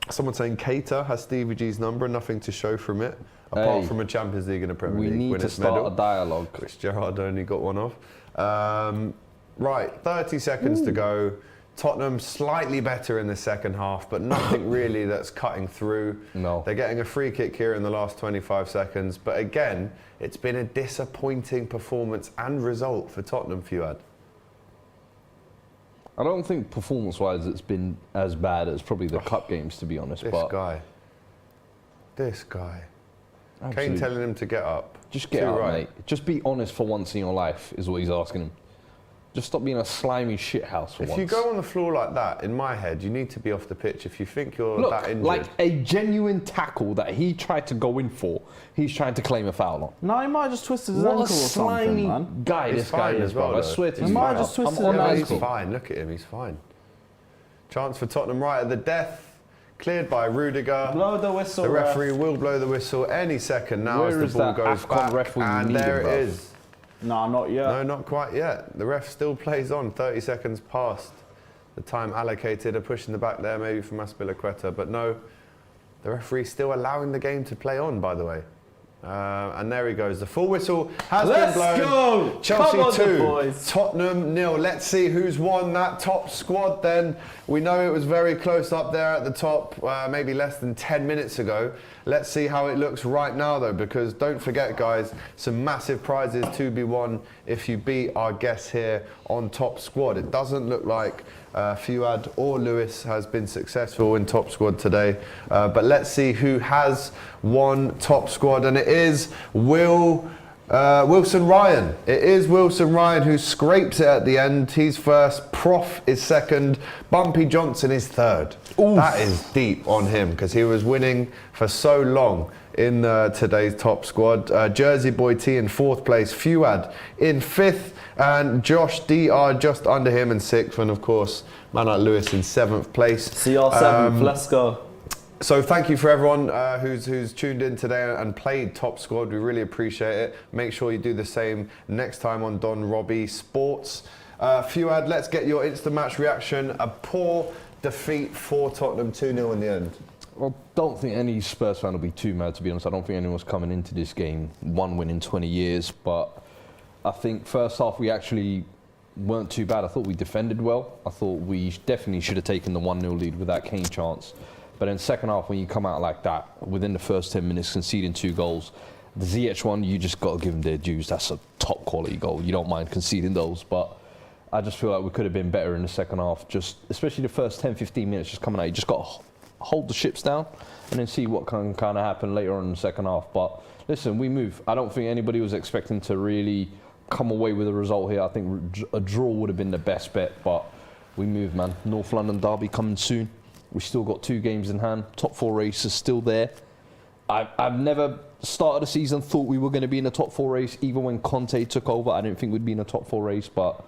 Someone saying Keita has Stevie G's number and nothing to show from it, apart from a Champions League and a Premier League We need to winners start medal, a dialogue. which Gerrard only got one of. Right, 30 seconds to go. Tottenham slightly better in the second half, but nothing really that's cutting through. No. They're getting a free kick here in the last 25 seconds, but again, it's been a disappointing performance and result for Tottenham, Fuad. I don't think performance-wise it's been as bad as probably the cup games, to be honest. This guy. Absolutely. Kane telling him to get up. Just get up, mate. Just be honest for once in your life, is what he's asking him. Just stop being a slimy shithouse for once. If you go on the floor like that, in my head, you need to be off the pitch. If you think you're that injured. Like a genuine tackle that he tried to go in for, he's trying to claim a foul on. No, he might have just twisted his What ankle a or something, slimy man. guy He's this guy fine is, as well, bro. I though. swear to He's you. might fine. have just twisted I'm on his He's ankle. fine. Look at him. He's fine. Chance for Tottenham right at the death. Cleared by Rudiger. Blow the whistle. The referee will blow the whistle any second now Where as the is ball that goes AFCON back. ref when you And need there him, it bruv? is. No, not yet. No, not quite yet. The ref still plays on. 30 seconds past the time allocated. A push in the back there, maybe from Aspilicueta. But no, the referee's still allowing the game to play on, by the way. And there he goes. The full whistle has been blown. Go! Chelsea Come on, 2, boys. Tottenham 0. Let's see who's won that top squad then. We know it was very close up there at the top, maybe less than 10 minutes ago. Let's see how it looks right now though, because don't forget guys, some massive prizes to be won if you beat our guests here on top squad. It doesn't look like Fuad or Lewis has been successful in top squad today, but let's see who has won top squad, and it is Wilson Ryan. It is Wilson Ryan who scrapes it at the end. He's first, Prof is second, Bumpy Johnson is third. Oof. That is deep on him because he was winning for so long in today's top squad. Jersey Boy T in fourth place, Fuad in fifth, and Josh DR just under him in sixth, and of course, man like Lewis in seventh place. CR7, let's go. So thank you for everyone who's tuned in today and played Top Squad. We really appreciate it. Make sure you do the same next time on Don Robbie Sports. Fuad, let's get your instant match reaction. A poor defeat for Tottenham, 2-0 in the end. I don't think any Spurs fan will be too mad, to be honest. I don't think anyone's coming into this game one win in 20 years. But I think first half we actually weren't too bad. I thought we defended well. I thought we definitely should have taken the 1-0 lead with that Kane chance. But in second half, when you come out like that, within the first 10 minutes, conceding 2 goals, the Ziyech one, you just got to give them their dues. That's a top quality goal. You don't mind conceding those. But I just feel like we could have been better in the second half, just especially the first 10, 15 minutes just coming out. You just got to hold the ships down and then see what can kind of happen later on in the second half. But listen, we move. I don't think anybody was expecting to really come away with a result here. I think a draw would have been the best bet, but we move, man. North London derby coming soon. We still got 2 games in hand. Top 4 race is still there. I've never started the season thought we were going to be in the top 4 race. Even when Conte took over, I didn't think we'd be in a top 4 race, but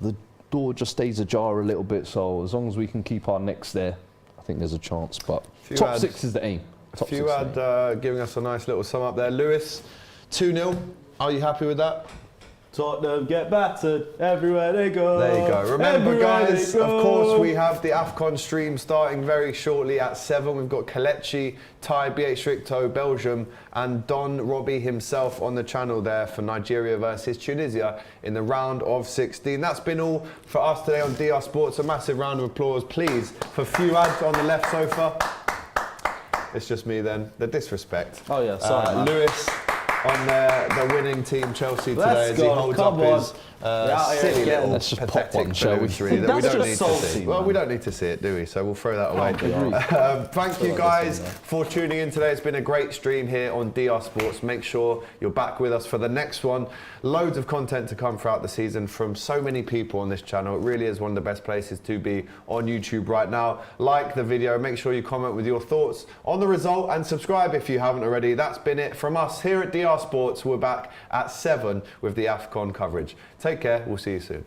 the door just stays ajar a little bit. So as long as we can keep our necks there, I think there's a chance. But top 6 is the aim. Fuad giving us a nice little sum up there. Lewis, 2-0. Are you happy with that? Tottenham get battered everywhere they go. There you go. Remember, Everywhere guys, they of go. course, we have the AFCON stream starting very shortly at 7. We've got Kelechi, Ty, BH Stricto, Belgium, and Don Robbie himself on the channel there for Nigeria versus Tunisia in the round of 16. That's been all for us today on DR Sports. A massive round of applause, please, for Fuad on the left sofa. It's just me then. The disrespect. Oh, yeah, sorry, man. Lewis on the winning team, Chelsea, today Let's as he go, holds come up on. his out here silly again. little Let's just pop pathetic one, shall we? balloons, really, that we That's don't just need to salty, see. Well, man. we don't need to see it, do we? So we'll throw that away. Agreed. Thank you guys for tuning in today. It's been a great stream here on DR Sports. Make sure you're back with us for the next one. Loads of content to come throughout the season from so many people on this channel. It really is one of the best places to be on YouTube right now. Like the video, make sure you comment with your thoughts on the result and subscribe if you haven't already. That's been it from us here at DR Sports. We're back at 7 with the AFCON coverage. Take care. We'll see you soon.